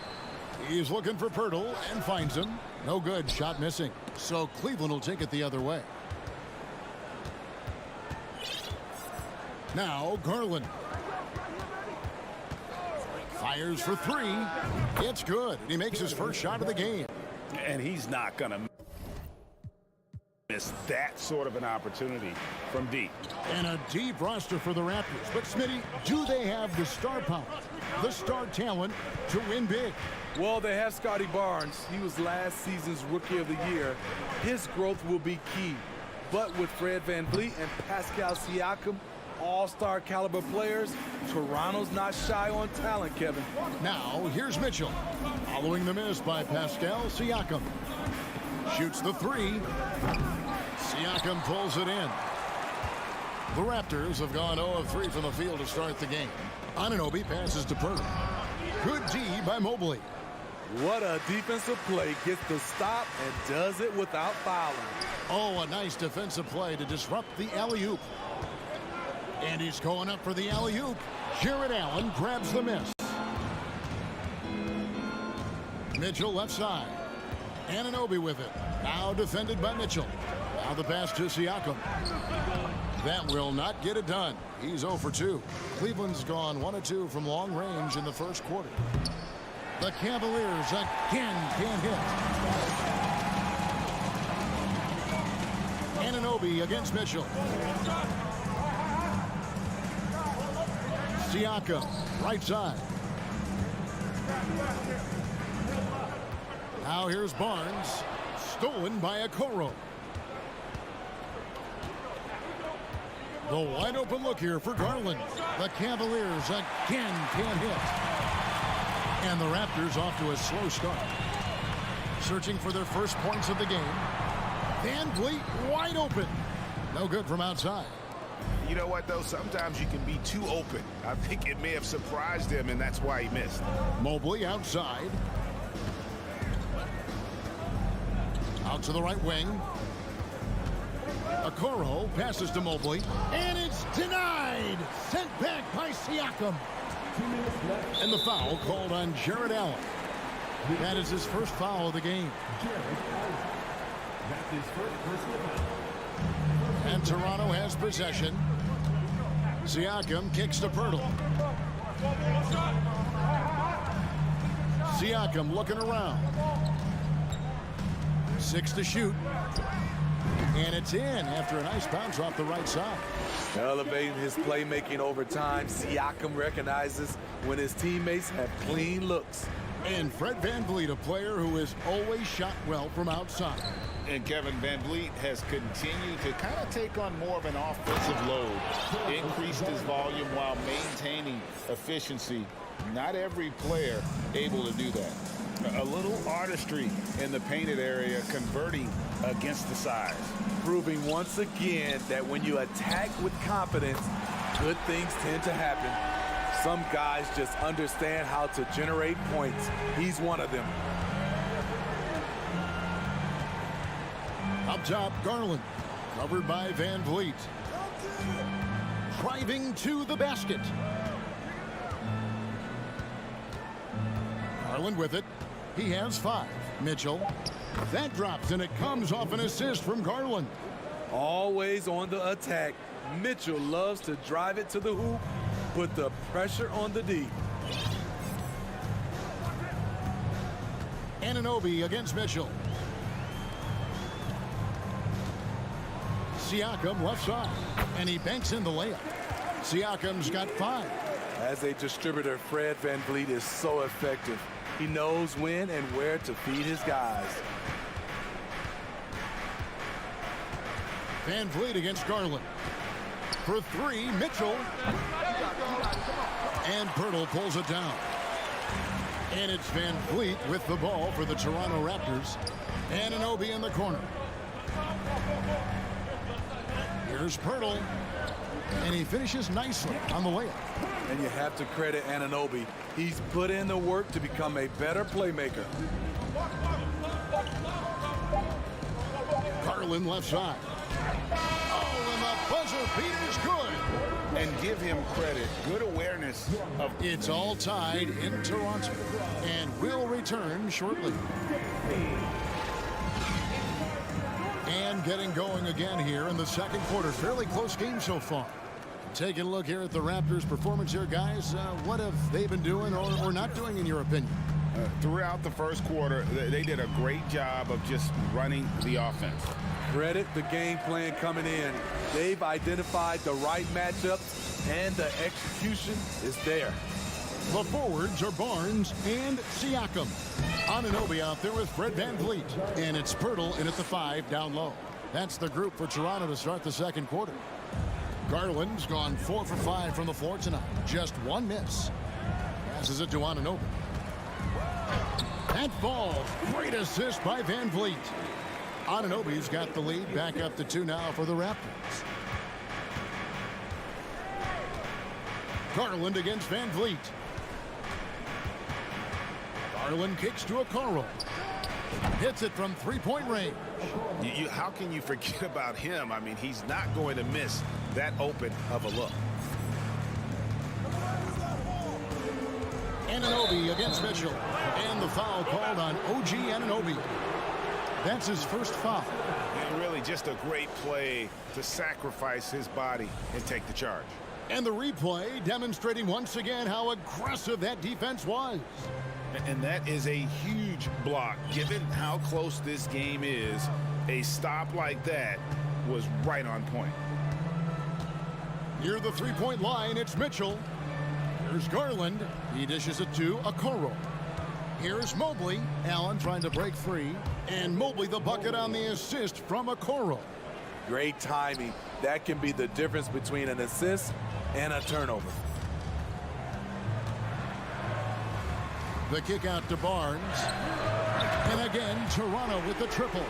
He's looking for Pirtle and finds him. No good. Shot missing. So Cleveland will take it the other way. Now Garland. Fires for 3. It's good. And he makes his first shot of the game. And he's not going to miss that sort of an opportunity from deep. And a deep roster for the Raptors. But Smitty, do they have the star power, the star talent to win big? Well, they have Scotty Barnes. He was last season's Rookie of the Year. His growth will be key. But with Fred VanVleet and Pascal Siakam, all-star caliber players, Toronto's not shy on talent, Kevin. Now, here's Mitchell. Following the miss by Pascal Siakam. Shoots the 3. Siakam pulls it in. The Raptors have gone 0 of 3 from the field to start the game. Anunoby passes to Pirtle. Good D by Mobley. What a defensive play. Gets the stop and does it without fouling. Oh, a nice defensive play to disrupt the alley-oop. And he's going up for the alley-oop. Jared Allen grabs the miss. Mitchell left side. Anunoby with it. Now defended by Mitchell. Now the pass to Siakam. That will not get it done. He's 0 for 2. Cleveland's gone 1 of 2 from long range in the first quarter. The Cavaliers again can't hit. Anunoby against Mitchell. Siakam, right side. Now here's Barnes. Stolen by Okoro. The wide open look here for Garland. The Cavaliers again can't hit. And the Raptors off to a slow start. Searching for their first points of the game. Van Vliet wide open. No good from outside. You know what, though? Sometimes you can be too open. I think it may have surprised him, and that's why he missed. Mobley outside. Out to the right wing. Okoro passes to Mobley. And it's denied. Sent back by Siakam. And the foul called on Jared Allen. That is his first foul of the game. That's his first personal foul. And Toronto has possession. Siakam kicks to Pirtle. Siakam looking around. 6 to shoot. And it's in after a nice bounce off the right side. Elevating his playmaking over time, Siakam recognizes when his teammates have clean looks. And Fred VanVleet, a player who has always shot well from outside. And Kevin VanVleet has continued to kind of take on more of an offensive load. Increased his volume while maintaining efficiency. Not every player able to do that. A little artistry in the painted area, converting against the size. Proving once again that when you attack with confidence, good things tend to happen. Some guys just understand how to generate points. He's one of them. Up top, Garland, covered by VanVleet. Driving to the basket. Garland with it. He has 5. Mitchell. That drops, and it comes off an assist from Garland. Always on the attack. Mitchell loves to drive it to the hoop, put the pressure on the D. Anunoby against Mitchell. Siakam left side, and he banks in the layup. Siakam's got 5. As a distributor, Fred VanVleet is so effective. He knows when and where to feed his guys. VanVleet against Garland. For 3, Mitchell. And Pirtle pulls it down. And it's VanVleet with the ball for the Toronto Raptors. Anunoby in the corner. Here's Pirtle. And he finishes nicely on the layup. And you have to credit Anunoby. He's put in the work to become a better playmaker. Garland left side. Oh, and the buzzer beat is good. And give him credit. Good awareness of... It's all tied in Toronto. And will return shortly. And getting going again here in the second quarter. Fairly close game so far. Taking a look here at the Raptors' performance here, guys. What have they been doing or not doing, in your opinion? Throughout the first quarter, they did a great job of just running the offense. Credit the game plan coming in. They've identified the right matchups, and the execution is there. The forwards are Barnes and Siakam. Anunoby out there with Fred VanVleet. And it's Pirtle in at the 5 down low. That's the group for Toronto to start the second quarter. Garland's gone 4 for 5 from the floor tonight. Just 1 miss. Passes it to Anunoby. That ball. Great assist by VanVleet. Anunoby's got the lead. Back up to 2 now for the Raptors. Garland against VanVleet. Garland kicks to Okoro. Hits it from 3-point range. How can you forget about him? I mean, he's not going to miss that open of a look. Anunoby against Mitchell. And the foul called on OG Anunoby. That's his first foul. And really just a great play to sacrifice his body and take the charge. And the replay demonstrating once again how aggressive that defense was. And that is a huge block. Given how close this game is, a stop like that was right on point. Near the 3-point line, it's Mitchell. Here's Garland. He dishes it to Okoro. Here's Mobley. Allen trying to break free. And Mobley the bucket on the assist from Okoro. Great timing. That can be the difference between an assist and a turnover. The kick out to Barnes. And again, Toronto with the triple.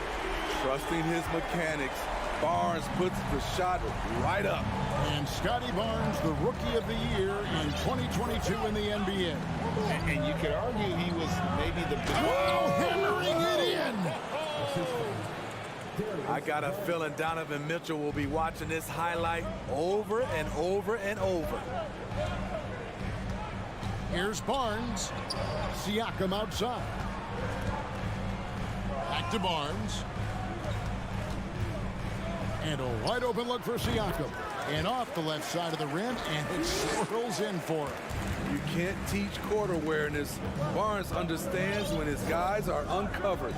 Trusting his mechanics, Barnes puts the shot right up. And Scotty Barnes, the Rookie of the Year in 2022 in the NBA. And you could argue he was maybe the... Oh, hammering it in! I got a feeling Donovan Mitchell will be watching this highlight over and over and over. Here's Barnes. Siakam outside. Back to Barnes. And a wide open look for Siakam. And off the left side of the rim, and it swirls in for him. You can't teach court awareness. Barnes understands when his guys are uncovered.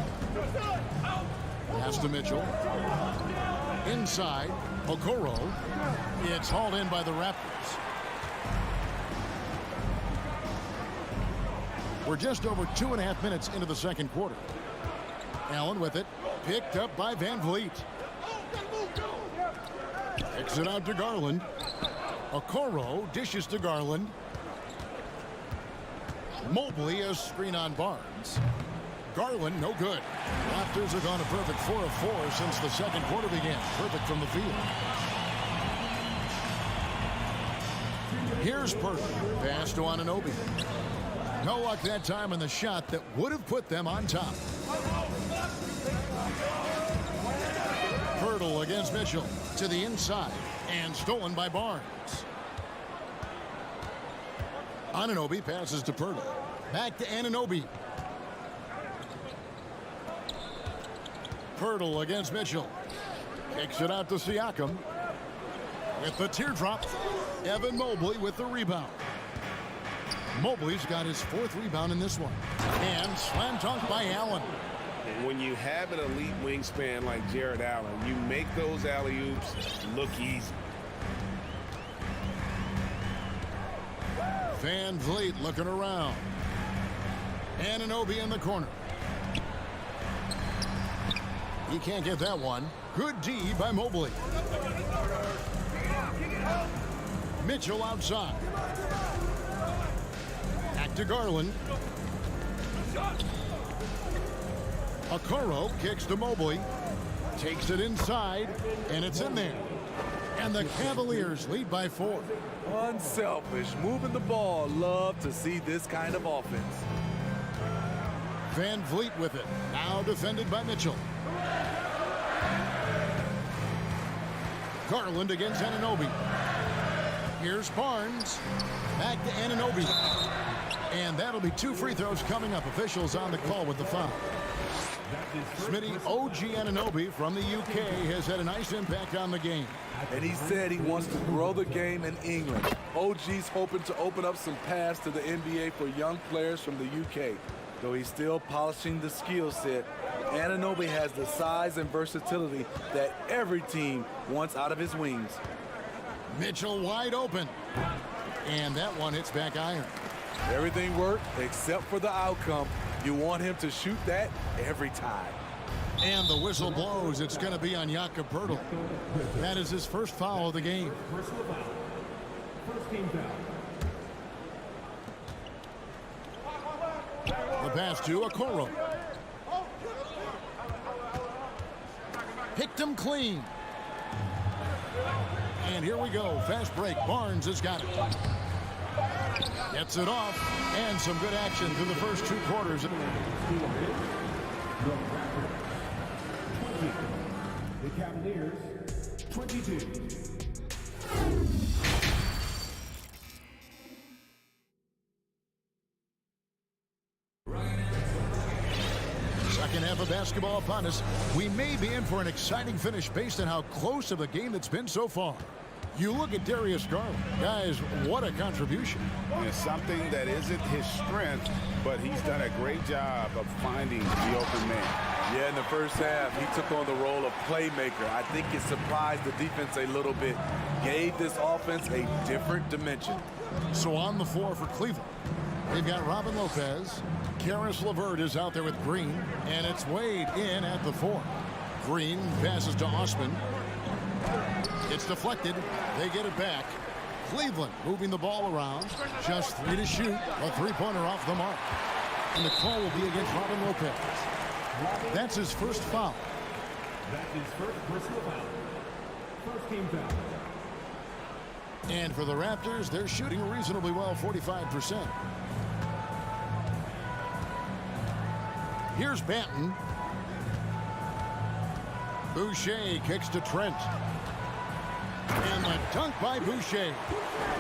Pass to Mitchell. Inside, Okoro. It's hauled in by the Raptors. We're just over 2.5 minutes into the second quarter. Allen with it. Picked up by VanVleet. Kicks it out to Garland. Okoro dishes to Garland. Mobley a screen on Barnes. Garland no good. Raptors have gone a perfect 4 of 4 since the second quarter began. Perfect from the field. Here's Pirtle. Pass to Anunoby. No luck that time on the shot that would have put them on top. Pirtle against Mitchell to the inside and stolen by Barnes. Anunoby passes to Pirtle. Back to Anunoby. Pirtle against Mitchell. Kicks it out to Siakam. With the teardrop, Evan Mobley with the rebound. Mobley's got his 4th rebound in this one. And slam dunk by Allen. When you have an elite wingspan like Jared Allen, you make those alley-oops look easy. Van Vliet looking around. Anunoby in the corner. He can't get that one. Good D by Mobley. Mitchell outside. Back to Garland. Okoro kicks to Mobley. Takes it inside, and it's in there. And the Cavaliers lead by 4. Unselfish, moving the ball. Love to see this kind of offense. Van Vliet with it. Now defended by Mitchell. Garland against Anunoby. Here's Barnes. Back to Anunoby. And that'll be 2 free throws coming up. Officials on the call with the foul. Smitty, OG Anunoby from the UK has had a nice impact on the game. And he said he wants to grow the game in England. OG's hoping to open up some paths to the NBA for young players from the UK. Though he's still polishing the skill set, Anunoby has the size and versatility that every team wants out of his wings. Mitchell wide open. And that one hits back iron. Everything worked except for the outcome. You want him to shoot that every time. And the whistle blows. It's going to be on Jakob Poeltl. That is his first foul of the game. First team foul. The pass to Okoro. Picked him clean. And here we go. Fast break. Barnes has got it. Gets it off. And some good action through the first 2 quarters. The Cavaliers, 22. Second half of basketball upon us. We may be in for an exciting finish based on how close of a game it's been so far. You look at Darius Garland. Guys, what a contribution. It's something that isn't his strength, but he's done a great job of finding the open man. Yeah, in the first half, he took on the role of playmaker. I think it surprised the defense a little bit. Gave this offense a different dimension. So on the floor for Cleveland, they've got Robin Lopez. Karis LeVert is out there with Green, and it's Wade in at the 4. Green passes to Osman. It's deflected. They get it back. Cleveland moving the ball around. Just 3 to shoot. A 3-pointer off the mark. And the call will be against Robin Lopez. That's his first foul. That's his first personal foul. First team foul. And for the Raptors, they're shooting reasonably well, 45%. Here's Banton. Boucher kicks to Trent. And the dunk by Boucher.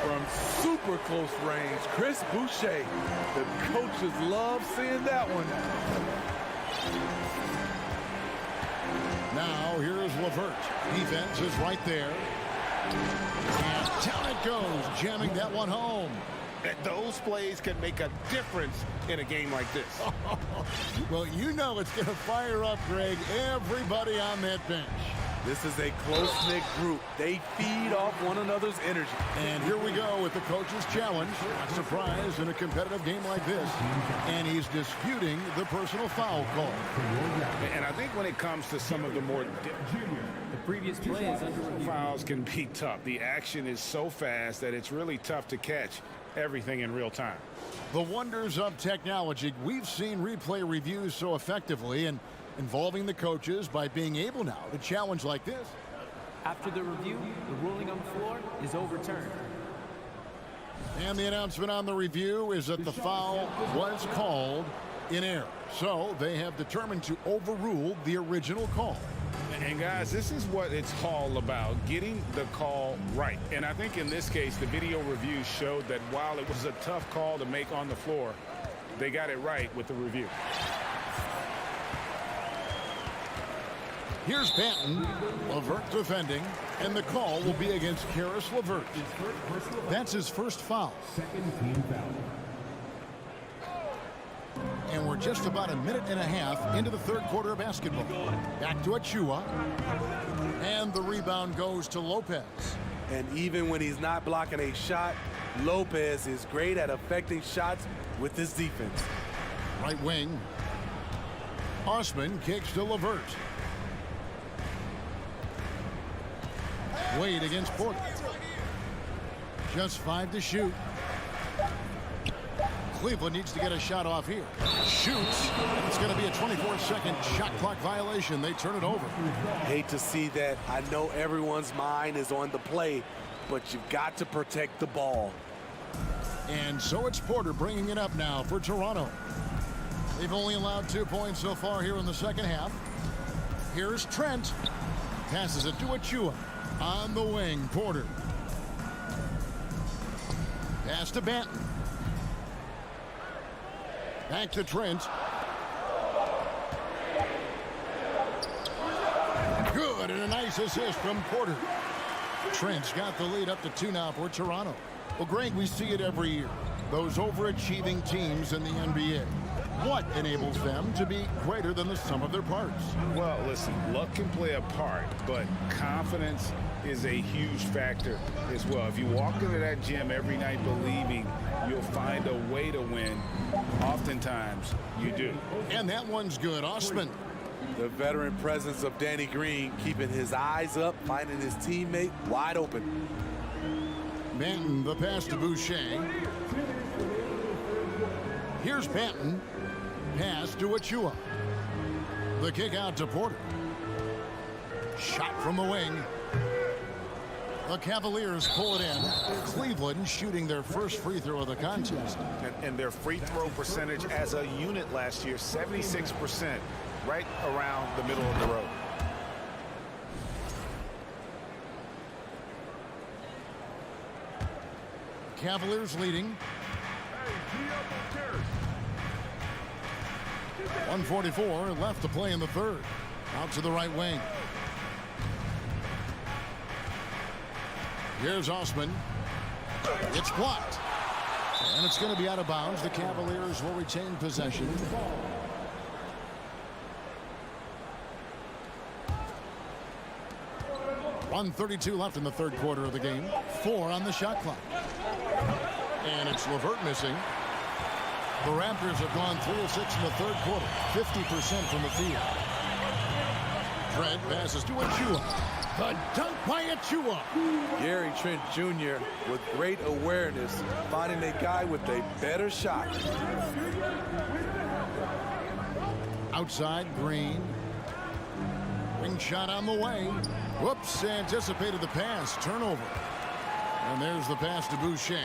From super close range, Chris Boucher. The coaches love seeing that one. Now here's LeVert. Defense is right there. And down it goes, jamming that one home. Those plays can make a difference in a game like this. Well, you know it's going to fire up, Greg, everybody on that bench. This is a close-knit group. They feed off one another's energy. And here we go with the coach's challenge. Not surprised in a competitive game like this. And he's disputing the personal foul call. And I think when it comes to some of the more Previous play is under review. fouls can be tough. The action is so fast that it's really tough to catch everything in real time. The wonders of technology. We've seen replay reviews so effectively and involving the coaches by being able now to challenge like this. After the review, the ruling on the floor is overturned. And the announcement on the review is that the foul was called in error. So they have determined to overrule the original call. And guys, this is what it's all about, getting the call right. And I think in this case, the video review showed that while it was a tough call to make on the floor, they got it right with the review. Here's Banton. LeVert defending, and the call will be against Karis LeVert. That's his first foul. Second team foul. And we're just about a minute and a half into the third quarter of basketball. Back to Achua. And the rebound goes to Lopez. And even when he's not blocking a shot, Lopez is great at affecting shots with his defense. Right wing. Osman kicks to LeVert. Wade against Porter. Just 5 to shoot. Cleveland needs to get a shot off here. Shoots. It's going to be a 24-second shot clock violation. They turn it over. Hate to see that. I know everyone's mind is on the play, but you've got to protect the ball. And so it's Porter bringing it up now for Toronto. They've only allowed 2 points so far here in the second half. Here's Trent. Passes it to Achua. On the wing, Porter. Pass to Banton. Back to Trent. Good, and a nice assist from Porter. Trent's got the lead up to 2 now for Toronto. Well, Greg, we see it every year. Those overachieving teams in the NBA. What enables them to be greater than the sum of their parts? Well, listen, luck can play a part, but confidence is a huge factor as well. If you walk into that gym every night believing you'll find a way to win, oftentimes you do. And that one's good. Osman. The veteran presence of Danny Green keeping his eyes up, finding his teammate wide open. Banton, the pass to Boucher. Here's Banton. Pass to Achua. The kick out to Porter. Shot from the wing. The Cavaliers pull it in. Cleveland shooting their first free throw of the contest. And their free throw percentage as a unit last year, 76%, right around the middle of the road. Cavaliers leading. 1:44 left to play in the third. Out to the right wing. Here's Osman. It's blocked. And it's going to be out of bounds. The Cavaliers will retain possession. .132 left in the third quarter of the game. 4 on the shot clock. And it's LeVert missing. The Raptors have gone 3 of 6 in the third quarter. 50% from the field. Trent passes to Achua. The dunk by Achua. Gary Trent Jr. with great awareness, finding a guy with a better shot. Outside, Green. Wing shot on the way. Whoops, anticipated the pass. Turnover. And there's the pass to Boucher.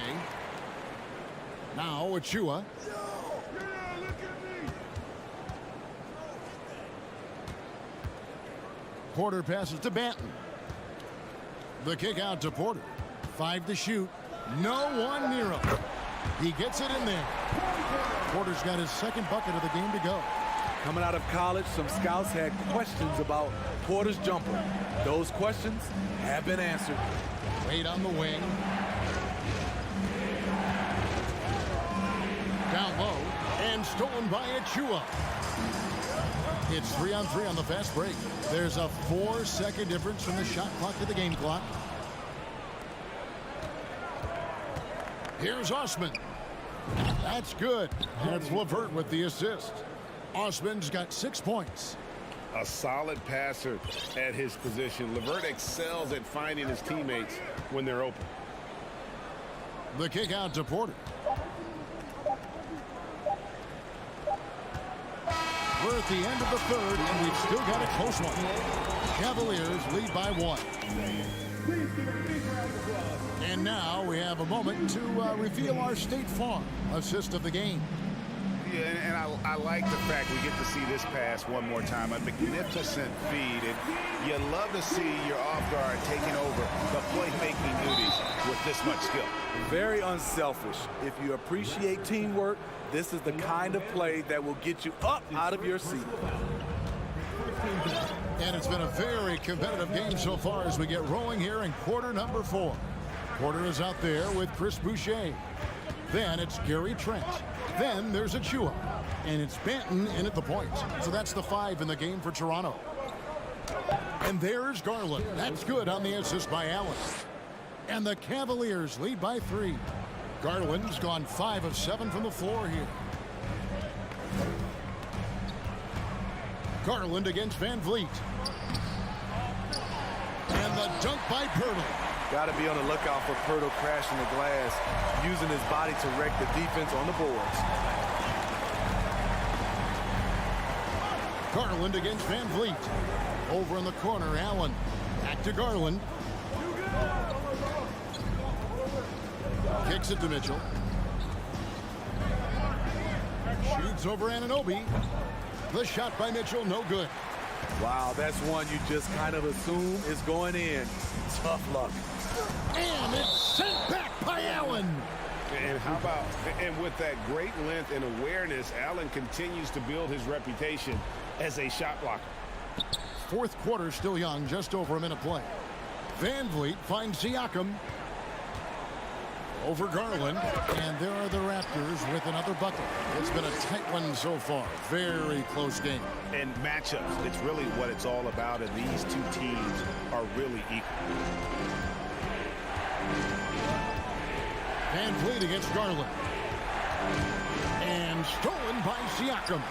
Now Achua. Porter passes to Banton. The kick out to Porter. 5 to shoot. No one near him. He gets it in there. Porter's got his second bucket of the game to go. Coming out of college, some scouts had questions about Porter's jumper. Those questions have been answered. Wade on the wing. Down low. And stolen by Achua. It's 3-on-3 on the fast break. There's a 4-second difference from the shot clock to the game clock. Here's Osman. That's good. And it's LeVert with the assist. Osman's got 6 points. A solid passer at his position. LeVert excels at finding his teammates when they're open. The kick out to Porter. We're at the end of the third, and we've still got a close one. Cavaliers lead by 1. And now we have a moment to reveal our State Farm assist of the game. Yeah, and I like the fact we get to see this pass one more time. A magnificent feed, and you love to see your off guard taking over the playmaking duties with this much skill. Very unselfish. If you appreciate teamwork, this is the kind of play that will get you up out of your seat. And it's been a very competitive game so far as we get rolling here in quarter number 4. Porter is out there with Chris Boucher. Then it's Gary Trent. Then there's Achua. And it's Banton in at the point. So that's the 5 in the game for Toronto. And there's Garland. That's good on the assist by Allen. And the Cavaliers lead by 3. Garland's gone 5 of 7 from the floor here. Garland against Van Vliet. And the dunk by Pirtle. Got to be on the lookout for Pirtle crashing the glass, using his body to wreck the defense on the boards. Garland against Van Vliet. Over in the corner, Allen. Back to Garland. Kicks it to Mitchell. Shoots over Anunoby. The shot by Mitchell, no good. Wow, that's one you just kind of assume is going in. Tough luck. And it's sent back by Allen. And how about, and with that great length and awareness, Allen continues to build his reputation as a shot blocker. Fourth quarter still young, just over a minute play. Van Vliet finds Siakam. Over Garland, and there are the Raptors with another bucket. It's been a tight one so far. Very close game. And matchups, it's really what it's all about, and these two teams are really equal. Van Vliet against Garland. And stolen by Siakam.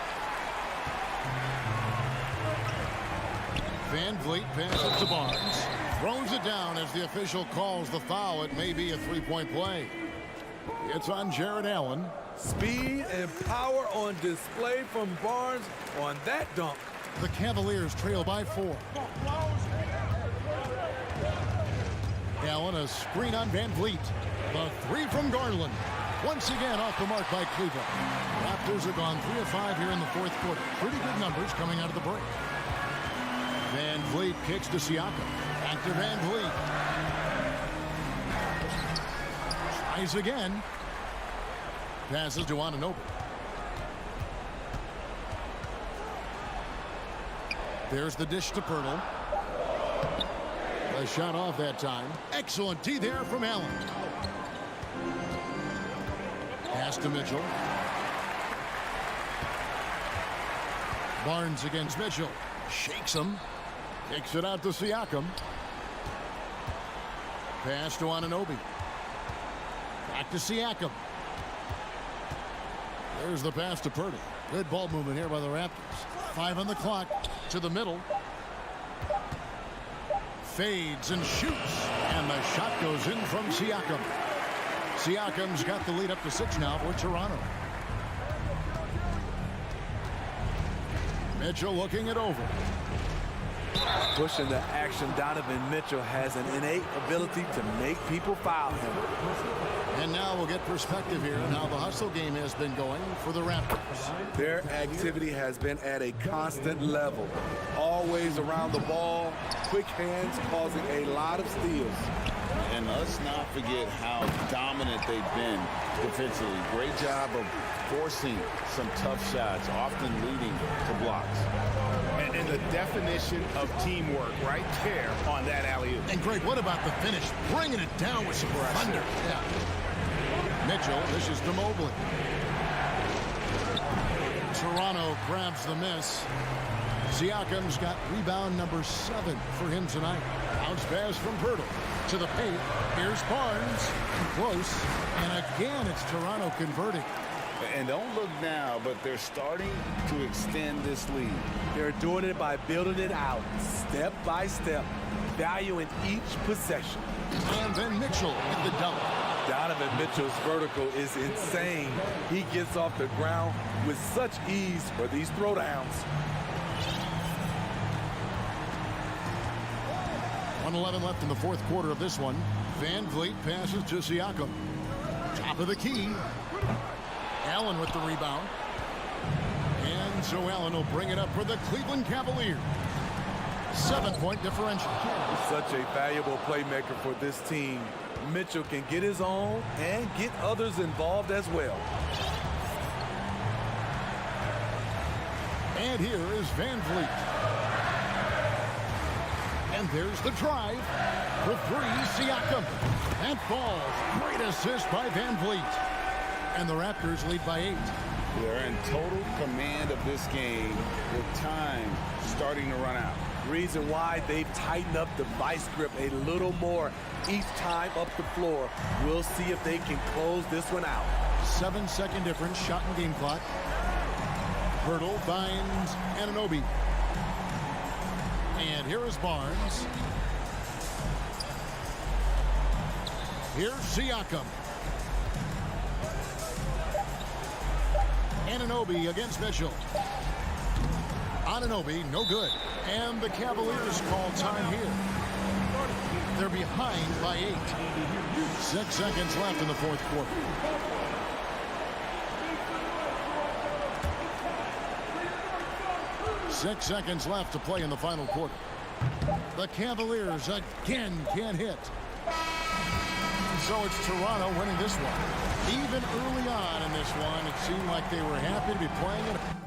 Van Vliet passes to Barnes. Throws it down as the official calls the foul. It may be a three-point play. It's on Jared Allen. Speed and power on display from Barnes on that dunk. The Cavaliers trail by 4. Allen, a screen on Van Vliet. The 3 from Garland. Once again off the mark by Cleveland. Raptors have gone 3 of 5 here in the fourth quarter. Pretty good numbers coming out of the break. Van Vliet kicks to Siakam. Back to Van Vliet. Tries again. Passes to Anunoby. There's the dish to Pirtle. A shot off that time. Excellent D there from Allen. Pass to Mitchell. Barnes against Mitchell. Shakes him. Kicks it out to Siakam. Pass to Anunoby. Back to Siakam. There's the pass to Purdy. Good ball movement here by the Raptors. 5 on the clock. To the middle. Fades and shoots. And the shot goes in from Siakam. Siakam's got the lead up to 6 now for Toronto. Mitchell looking it over. Pushing the action, Donovan Mitchell has an innate ability to make people foul him. And now we'll get perspective here on how the hustle game has been going for the Raptors. Their activity has been at a constant level. Always around the ball, quick hands causing a lot of steals. And let's not forget how dominant they've been defensively. Great job of forcing some tough shots, often leading to blocks. And the definition of teamwork right there on that alley-oop. And Greg, what about the finish? Bringing it down with some thunder. Yeah. Mitchell, this is to Mobley. Toronto grabs the miss. Siakam's got rebound number 7 for him tonight. Bounce pass from Pirtle to the paint. Here's Barnes. Close. And again, it's Toronto converting. And don't look now, but they're starting to extend this lead. They're doing it by building it out, step by step, valuing each possession. And then Mitchell at the dunk. Donovan Mitchell's vertical is insane. He gets off the ground with such ease for these throwdowns. 1:11 left in the fourth quarter of this one. Van Vliet passes to Siakam. Top of the key. Allen with the rebound. And so Allen will bring it up for the Cleveland Cavaliers. 7-point differential. Such a valuable playmaker for this team. Mitchell can get his own and get others involved as well. And here is Van Vliet. And there's the drive. For 3, Siakam. And falls. Great assist by Van Vliet. And the Raptors lead by 8. They're in total command of this game with time starting to run out. Reason why they've tightened up the vice grip a little more each time up the floor. We'll see if they can close this one out. 7-second difference, shot and game clock. Hurdle finds Anunoby. And here is Barnes. Here's Siakam. Anunoby against Mitchell. Anunoby, no good. And the Cavaliers call time here. They're behind by 8. 6 seconds left in the fourth quarter. Six seconds left to play in the final quarter. The Cavaliers again can't hit. So it's Toronto winning this one. Even early on in this one, it seemed like they were happy to be playing it.